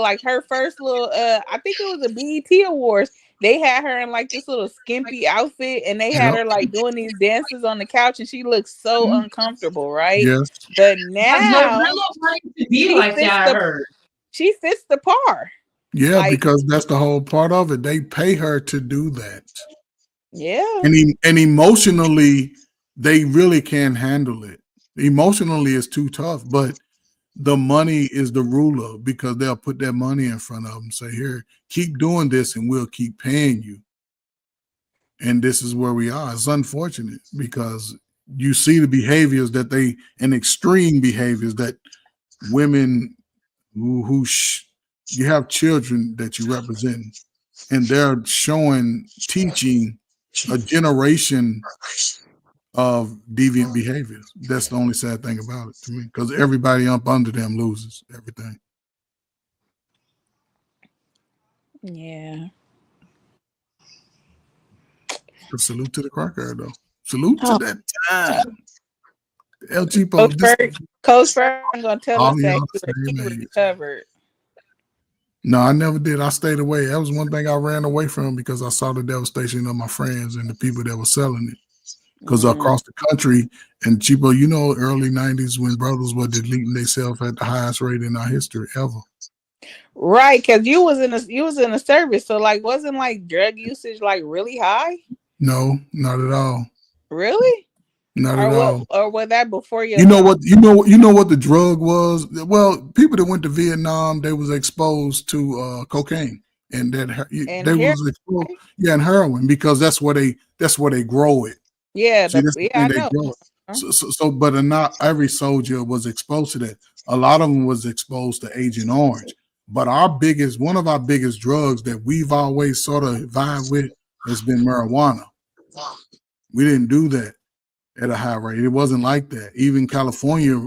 like her first little I think it was a BET Awards. They had her in like this little skimpy outfit and they had her like doing these dances on the couch and she looked so uncomfortable, right? Yes. But now she fits the par. Yeah, because that's the whole part of it. They pay her to do that. Yeah. And emotionally, they really can't handle it. Emotionally, it's too tough, but the money is the ruler because they'll put their money in front of them and say, here, keep doing this and we'll keep paying you. And this is where we are. It's unfortunate because you see the behaviors and extreme behaviors that women who you have children that you represent, and they're teaching a generation of deviant behaviors. That's the only sad thing about it to me, because everybody up under them loses everything. Yeah. But salute to the cracker, though. Salute to that time. El Chipo. Coach Ferg, I'm gonna tell us that he recovered. No, I never did. I stayed away. That was one thing I ran away from because I saw the devastation of my friends and the people that were selling it. because across the country, and Chipo, you know, early 90s when brothers were deleting themselves at the highest rate in our history ever. Right, because you was in a service, so like wasn't like drug usage like really high? No, not at all. Really? Not at all. Or was that before your You know what? You know what the drug was? Well, people that went to Vietnam, they was exposed to cocaine, and they was exposed, and heroin, because that's where they grow it. Yeah, See, that's the thing, I they know. grow it. So, but not every soldier was exposed to that. A lot of them was exposed to Agent Orange. But one of our biggest drugs that we've always sort of vibed with has been marijuana. We didn't do that at a high rate. It wasn't like that. Even California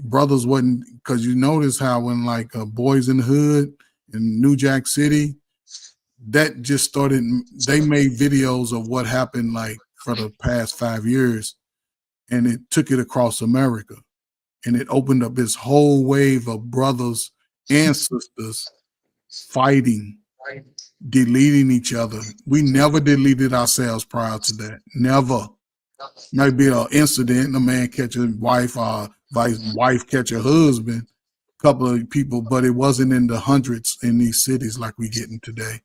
brothers wasn't, because you notice how when like Boys in the Hood in New Jack City, that just started, they made videos of what happened like for the past 5 years, and it took it across America, and it opened up this whole wave of brothers and sisters fighting, deleting each other. We never deleted ourselves prior to that. Never. Might be an incident, a man catch a wife, wife catch a husband, couple of people, but it wasn't in the hundreds in these cities like we getting today.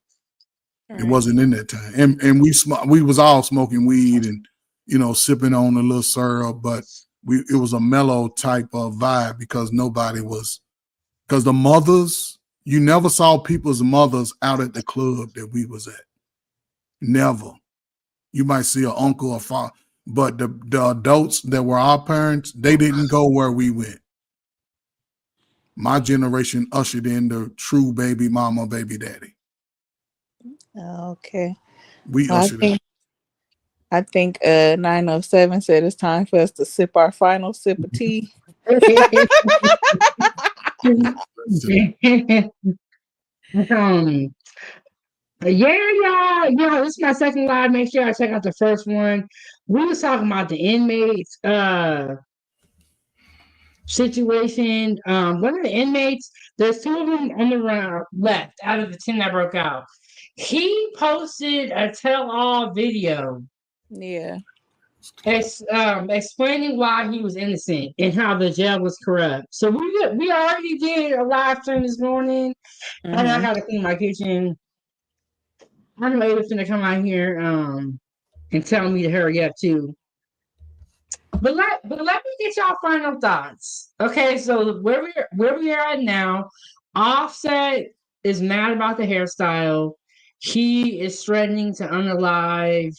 It wasn't in that time. And we was all smoking weed and, you know, sipping on a little syrup, but it was a mellow type of vibe because the mothers, you never saw people's mothers out at the club that we was at. Never. You might see an uncle or father, but the adults that were our parents, they didn't go where we went. My generation ushered in the true baby mama, baby daddy. Okay. We ushered in. I think 907 said it's time for us to sip our final sip of tea. Yeah, this is my second live. Make sure I check out the first one. We was talking about the inmates situation. One of the inmates, there's 2 of them on the run left out of the 10 that broke out. He posted a tell-all video. Yeah. Explaining why he was innocent and how the jail was corrupt. So we already did a live stream this morning, and I gotta clean my kitchen. I know Ava's gonna come out here and tell me to hurry up too. But let me get y'all final thoughts. Okay, so where we are at now, Offset is mad about the hairstyle. He is threatening to unalive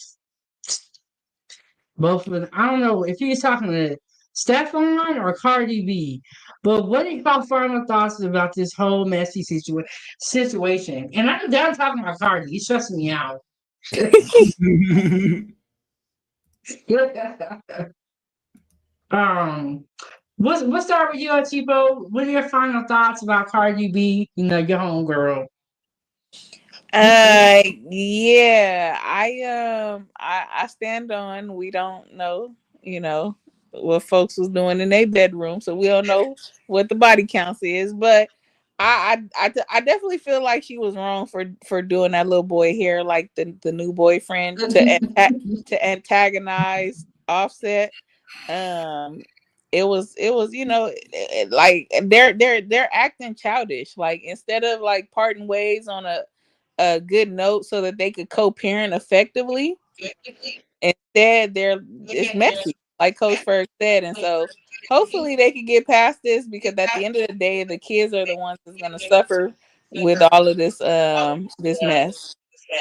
both of them. I don't know if he's talking to Stefon or Cardi B. But what are y'all final thoughts about this whole messy situation? And I'm done talking about Cardi. He's stressing me out. We'll start with you, Chipo. What are your final thoughts about Cardi B? You know, your homegirl. Yeah, I stand on, we don't know, you know, what folks was doing in their bedroom, so we don't know what the body counts is, but I definitely feel like she was wrong for doing that little boy hair, like the new boyfriend, to antagonize Offset. It was you know, like they're acting childish, like instead of like parting ways on a good note so that they could co-parent effectively, instead it's messy, like Coach Ferg said. And so hopefully they can get past this, because at the end of the day, the kids are the ones that's going to suffer with all of this this mess.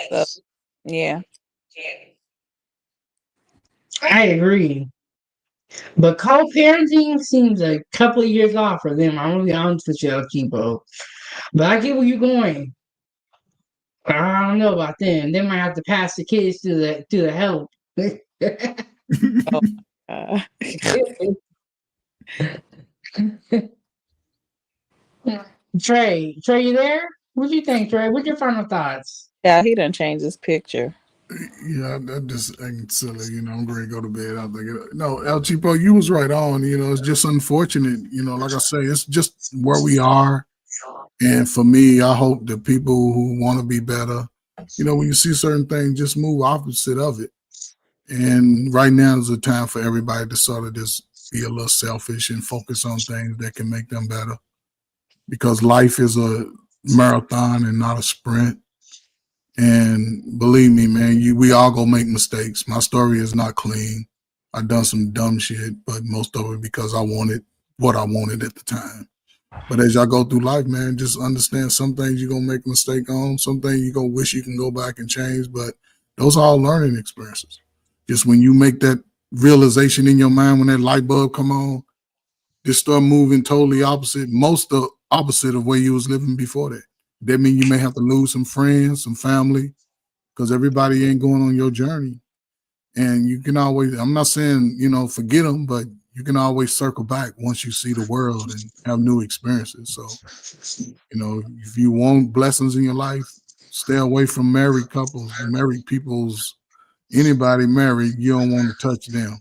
So yeah, I agree. But co-parenting seems a couple of years off for them. I'm gonna be honest with you, Chipo. But I get where you're going. I don't know about them. They might have to pass the kids to the help. Trey, you there? What do you think, Trey? What's your final thoughts? Yeah, he done changed his picture. Yeah, I'm just acting silly. You know, I'm going to go to bed. I think no, El Chipo, you was right on. You know, it's just unfortunate. You know, like I say, it's just where we are. And for me, I hope the people who want to be better, you know, when you see certain things, just move opposite of it. And right now is a time for everybody to sort of just be a little selfish and focus on things that can make them better. Because life is a marathon and not a sprint. And believe me, man, we all gonna make mistakes. My story is not clean. I've done some dumb shit, but most of it because I wanted what I wanted at the time. But as y'all go through life, man, just understand some things you're gonna make a mistake on, some things you're gonna wish you can go back and change, but those are all learning experiences. Just when you make that realization in your mind, when that light bulb come on, just start moving totally opposite of where you was living before that. That means you may have to lose some friends, some family, because everybody ain't going on your journey. And you can always, I'm not saying, forget them, but you can always circle back once you see the world and have new experiences. So, if you want blessings in your life, stay away from married couples, married people's, anybody married, you don't want to touch them.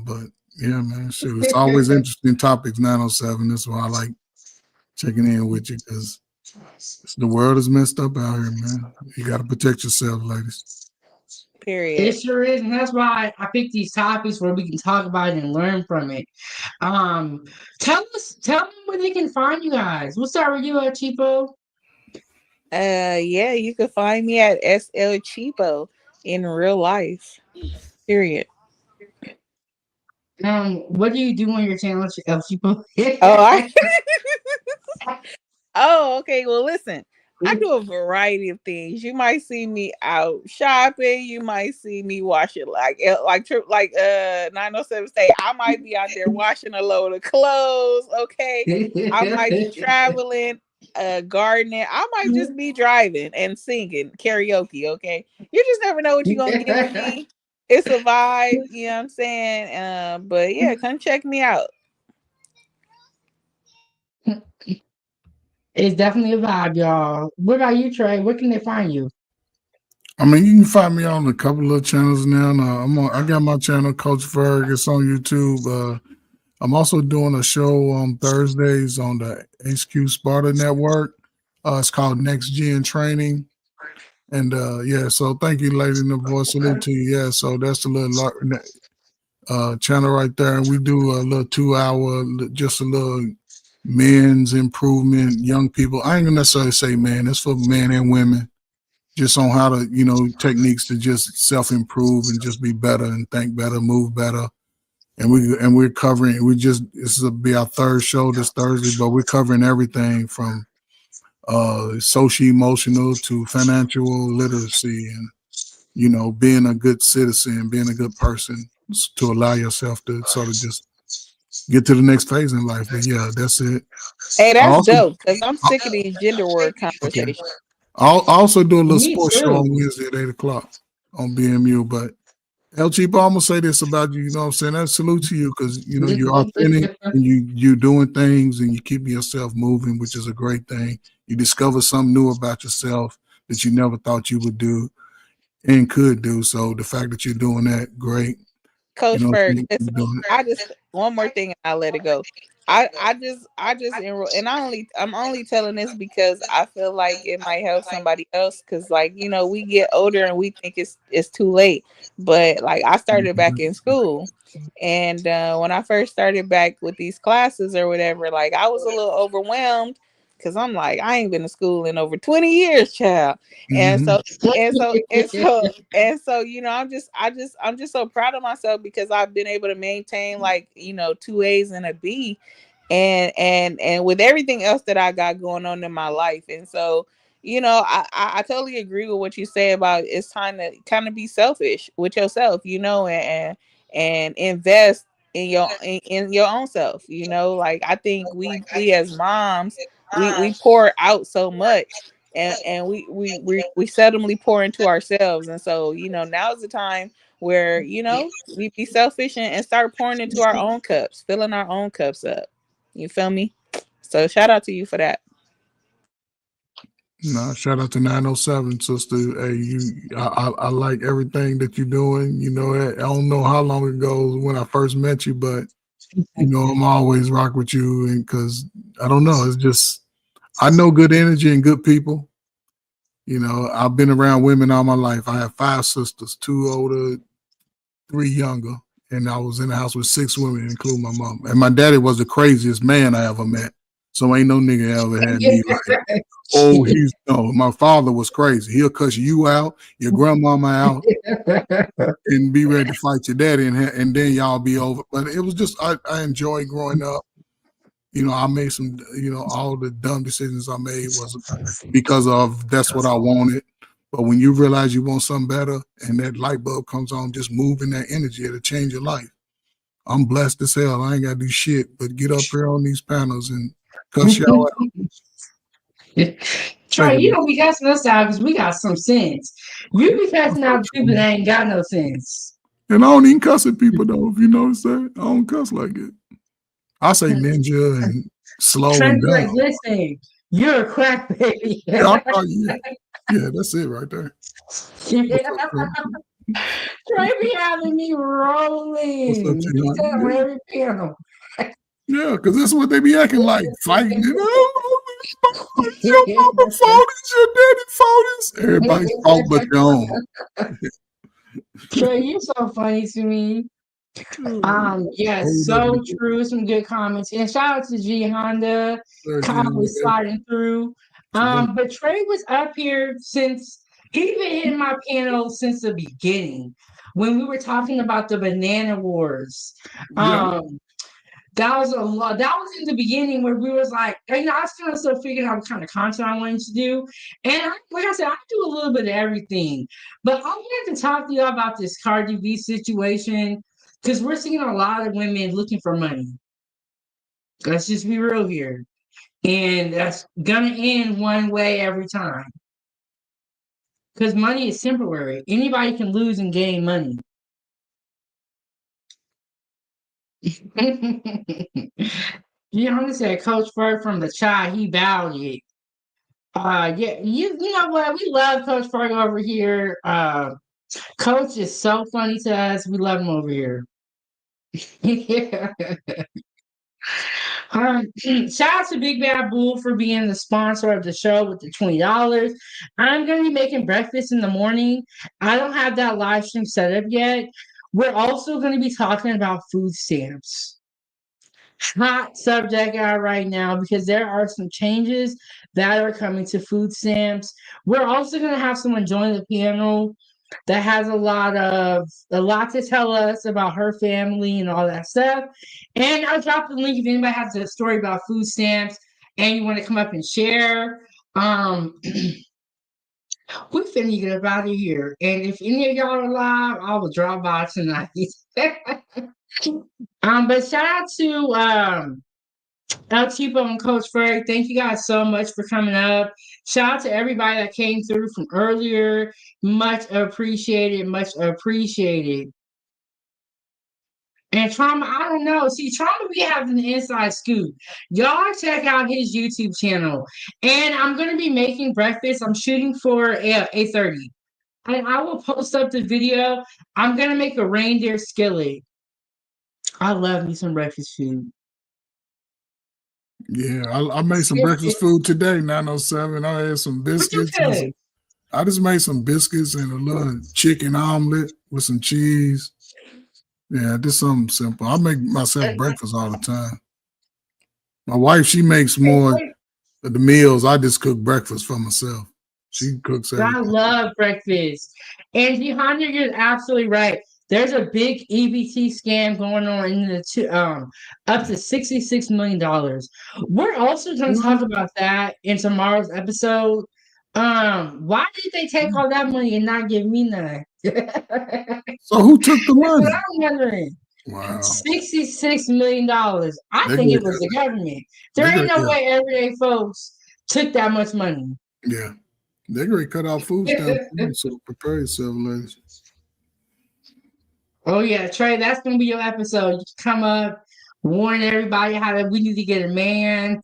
But yeah, man, shoot, it's always interesting topics, 907. That's why I like checking in with you, because the world is messed up out here, man. You got to protect yourself, ladies. Period. It sure is, and that's why I picked these topics where we can talk about it and learn from it. Tell them where they can find you guys. We'll start with you, Cheapo. Yeah, you can find me at SL Cheapo in real life. Period. What do you do on your channel, El Cheapo? Oh, okay. Well, listen, I do a variety of things. You might see me out shopping. You might see me washing like 907 say. I might be out there washing a load of clothes. Okay, I might be traveling, gardening. I might just be driving and singing karaoke. Okay, you just never know what you're gonna get with me. It's a vibe, you know what I'm saying? But yeah, come check me out. It's definitely a vibe, y'all. What about you, Trey? Where can they find you? I mean, you can find me on a couple of channels now. I got my channel, Coach Ferg. It's on YouTube. I'm also doing a show on Thursdays on the HQ Sparta Network. It's called Next Gen Training. And so thank you, Lady in the Voice. Salute to you. Yeah, so that's a little channel right there. And we do a little 2-hour, just a little men's improvement, young people. I ain't gonna necessarily say man, it's for men and women, just on how to, techniques to just self-improve and just be better and think better, move better. And we're covering, this will be our third show this Thursday, but we're covering everything from social emotional to financial literacy and, being a good citizen, being a good person to allow yourself to sort of just get to the next phase in life. But yeah, that's it. Hey, that's dope, because I'm sick of these gender word conversations. Okay. I'll also do a little sports show on Wednesday at 8 o'clock on BMU. But El Cheapo, I'm gonna say this about you, you know what I'm saying? I salute to you because you're authentic and you're doing things and you keep yourself moving, which is a great thing. You discover something new about yourself that you never thought you would do and could do. So the fact that you're doing that, great. Coach Ferg, I just one more thing and I'll let it go. I just enroll, and I'm only telling this because I feel like it might help somebody else, because we get older and we think it's too late, but I started back in school, and when I first started back with these classes or whatever, I was a little overwhelmed because I'm like, I ain't been to school in over 20 years, child. And so I'm just so proud of myself because I've been able to maintain 2 A's and a B, and with everything else that I got going on in my life. And so, I totally agree with what you say about it's time to kind of be selfish with yourself, and invest in your own self. I think we as moms, we pour out so much, and we seldomly pour into ourselves. And so, now is the time where, we be selfish and start pouring into our own cups, filling our own cups up. You feel me? So shout out to you for that. No, shout out to 907, sister. Hey, I like everything that you're doing. I don't know how long ago when I first met you, but I'm always rock with you, and because I don't know, it's just I know good energy and good people. I've been around women all my life. I have 5 sisters, 2 older, 3 younger, and I was in the house with 6 women, including my mom. And my daddy was the craziest man I ever met. So ain't no nigga ever had me like, oh, my father was crazy. He'll cuss you out, your grandmama out, and be ready to fight your daddy, and then y'all be over. But it was just, I enjoyed growing up. I made some, all the dumb decisions I made was because of that's what I wanted. But when you realize you want something better and that light bulb comes on, just moving that energy, it'll change your life. I'm blessed as hell. I ain't got to do shit but get up here on these panels and cuss y'all out. Trey, you don't be cussing us out because we got some sense. You be cussing out people that ain't got no sense. And I don't even cuss at people, though, if you know what I'm saying. I don't cuss like it. I say ninja and slow Trey and be down. like, listen, you're a crack baby. Yeah, that's it right there. Trey be having me rolling. What's up, He said on yeah. every panel. Yeah, because that's what they be acting like, fighting. Your mama phonies, your daddy phonies. Everybody's fault but your own. Trey, you're so funny to me. Yes, so true. Some good comments. And shout out to G Honda. Kyle was sliding through. But Trey was up here since he been hitting my panel since the beginning. When we were talking about the banana wars. That was a lot. That was in the beginning where we was like, I was kind of still figuring out what kind of content I wanted to do. And like I said, I do a little bit of everything. But I wanted to talk to you about this Cardi B situation because we're seeing a lot of women looking for money. Let's just be real here. And that's gonna end one way every time. Because money is temporary. Anybody can lose and gain money. Gianna said Coach Ferg from the child, he bowed it. You know what? We love Coach Ferg over here. Coach is so funny to us. We love him over here. Shout out to Big Bad Bull for being the sponsor of the show with the $20. I'm going to be making breakfast in the morning. I don't have that live stream set up yet. We're also going to be talking about food stamps. Hot subject out right now because there are some changes that are coming to food stamps. We're also going to have someone join the panel that has a lot to tell us about her family and all that stuff. And I'll drop the link if anybody has a story about food stamps and you want to come up and share. We finna get up out of here. And if any of y'all are live, I will drop by tonight. But shout out to El Cheapo and Coach Ferg. Thank you guys so much for coming up. Shout out to everybody that came through from earlier. Much appreciated. Much appreciated. And Trauma, I don't know. See, Trauma be having the inside scoop. Y'all check out his YouTube channel. And I'm going to be making breakfast. I'm shooting for 8:30. And I will post up the video. I'm going to make a reindeer skillet. I love me some breakfast food. Yeah, I made some breakfast food today, 907. I had some biscuits. I just made some biscuits and a little chicken omelet with some cheese. Yeah, just something simple. I make myself breakfast all the time. My wife, she makes more of the meals. I just cook breakfast for myself. She cooks everything. I love breakfast. And Johanna, you're absolutely right. There's a big EBT scam going on in the up to $66 million. We're also going to talk about that in tomorrow's episode. Why did they take all that money and not give me none? So who took the money? That's what I'm wondering. Wow. $66 million. I think it was the government. There ain't no way everyday folks took that much money. Yeah. They're going to cut out food stamps, so prepare yourself, ladies. Oh, yeah, Trey, that's going to be your episode. You come up, warn everybody how we need to get a man.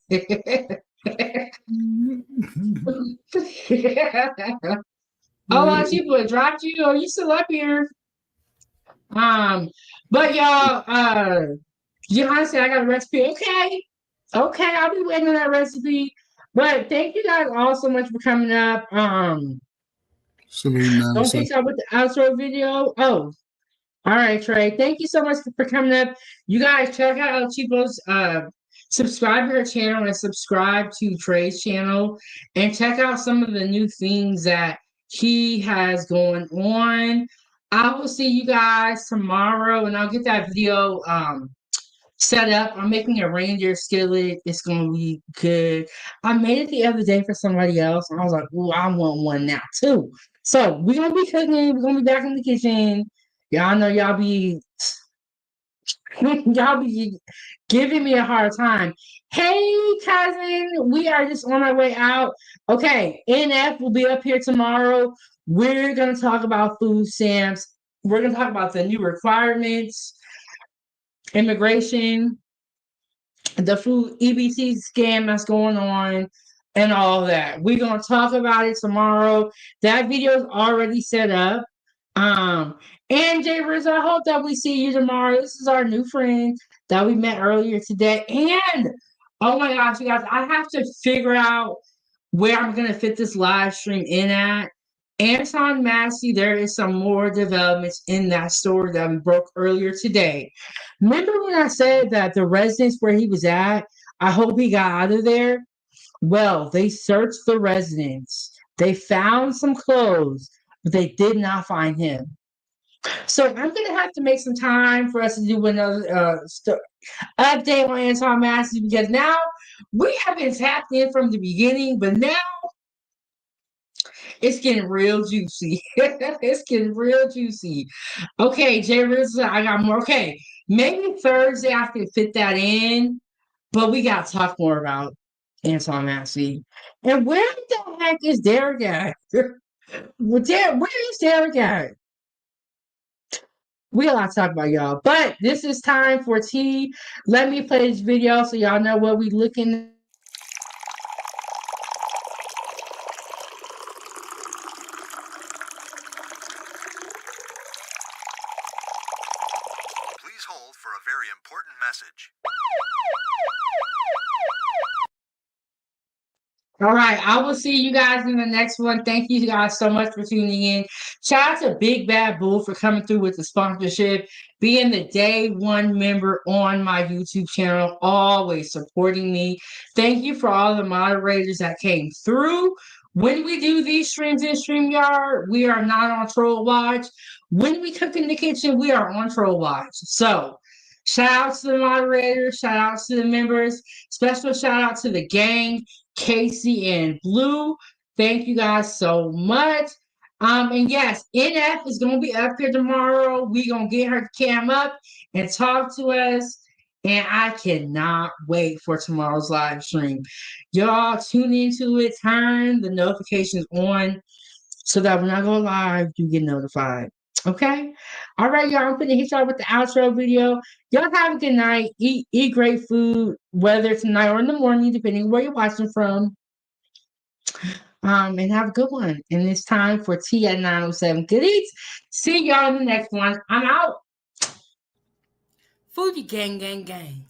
Oh, people dropped you. Are you still up here? But y'all, Johanna said I got a recipe. Okay, I'll be waiting on that recipe. But thank you guys all so much for coming up. Don't think so with the outro video. Oh, All right, Trey. Thank you so much for coming up. You guys check out Chipo's subscribe to her channel and subscribe to Trey's channel and check out some of the new things that he has going on. I will see you guys tomorrow and I'll get that video set up. I'm making a reindeer skillet. It's gonna be good. I made it the other day for somebody else, and I was like, "Ooh, I want one now too." So we're gonna be cooking. We're gonna be back in the kitchen. Y'all know y'all be giving me a hard time. Hey, cousin, we are just on our way out. Okay, NF will be up here tomorrow. We're gonna talk about food stamps. We're gonna talk about the new requirements, immigration, the food EBT scam that's going on and all that. We're gonna talk about it tomorrow. That video is already set up. And Jay Riz, I hope that we see you tomorrow. This is our new friend that we met earlier today. And oh my gosh, you guys, I have to figure out where I'm gonna fit this live stream in at. Anton Massey, there is some more developments in that story that we broke earlier today. Remember when I said that the residence where he was at, I hope he got out of there? Well, they searched the residence. They found some clothes, but they did not find him. So I'm going to have to make some time for us to do another update on Anton Massey because now we have been tapped in from the beginning, but now it's getting real juicy. It's getting real juicy. Okay, Jay Rizzo, I got more. Okay, maybe Thursday I can fit that in, but we got to talk more about Anton Massey. And where the heck is Derek at? Where is Derek at? We got a lot to talk about, y'all. But this is time for tea. Let me play this video so y'all know what we looking. Please hold for a very important message. All right, I will see you guys in the next one. Thank you guys so much for tuning in. Shout out to Big Bad Bull for coming through with the sponsorship, being the day one member on my YouTube channel, always supporting me. Thank you for all the moderators that came through. When we do these streams in StreamYard, we are not on Troll Watch. When we cook in the kitchen, we are on Troll Watch. So shout out to the moderators, shout out to the members, special shout out to the gang. Casey and Blue. Thank you guys so much. And yes, NF is gonna be up here tomorrow. We're gonna get her cam up and talk to us. And I cannot wait for tomorrow's live stream. Y'all tune into it, turn the notifications on so that when I go live, you get notified. Okay? All right, y'all. I'm gonna hit y'all with the outro video. Y'all have a good night. Eat great food, whether it's tonight or in the morning, depending where you're watching from. And have a good one. And it's time for tea at 9:07. Good eats. See y'all in the next one. I'm out. Foodiegang, gang, gang.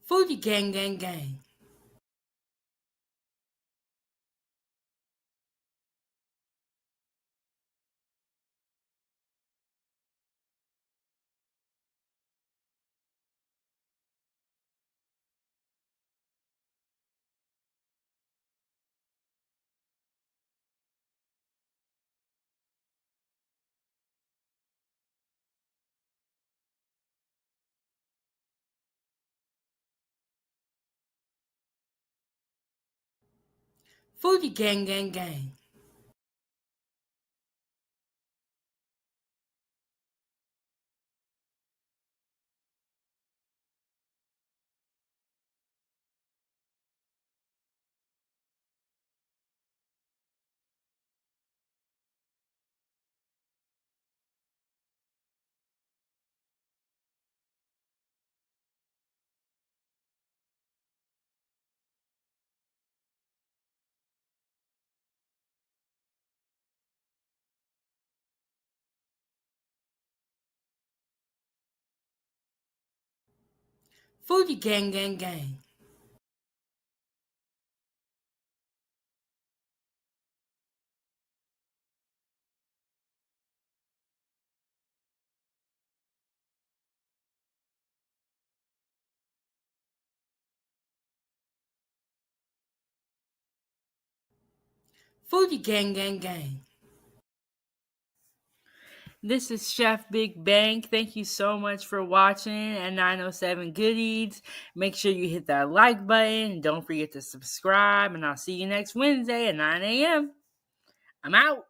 Foodiegang, gang, gang. Foodiegang, gang, gang. Foodiegang, gang, gang. Foodiegang, gang, gang. This is Chef Big Bang. Thank you so much for watching at 907 Good Eats. Make sure you hit that like button and don't forget to subscribe. And I'll see you next Wednesday at 9 a.m. I'm out.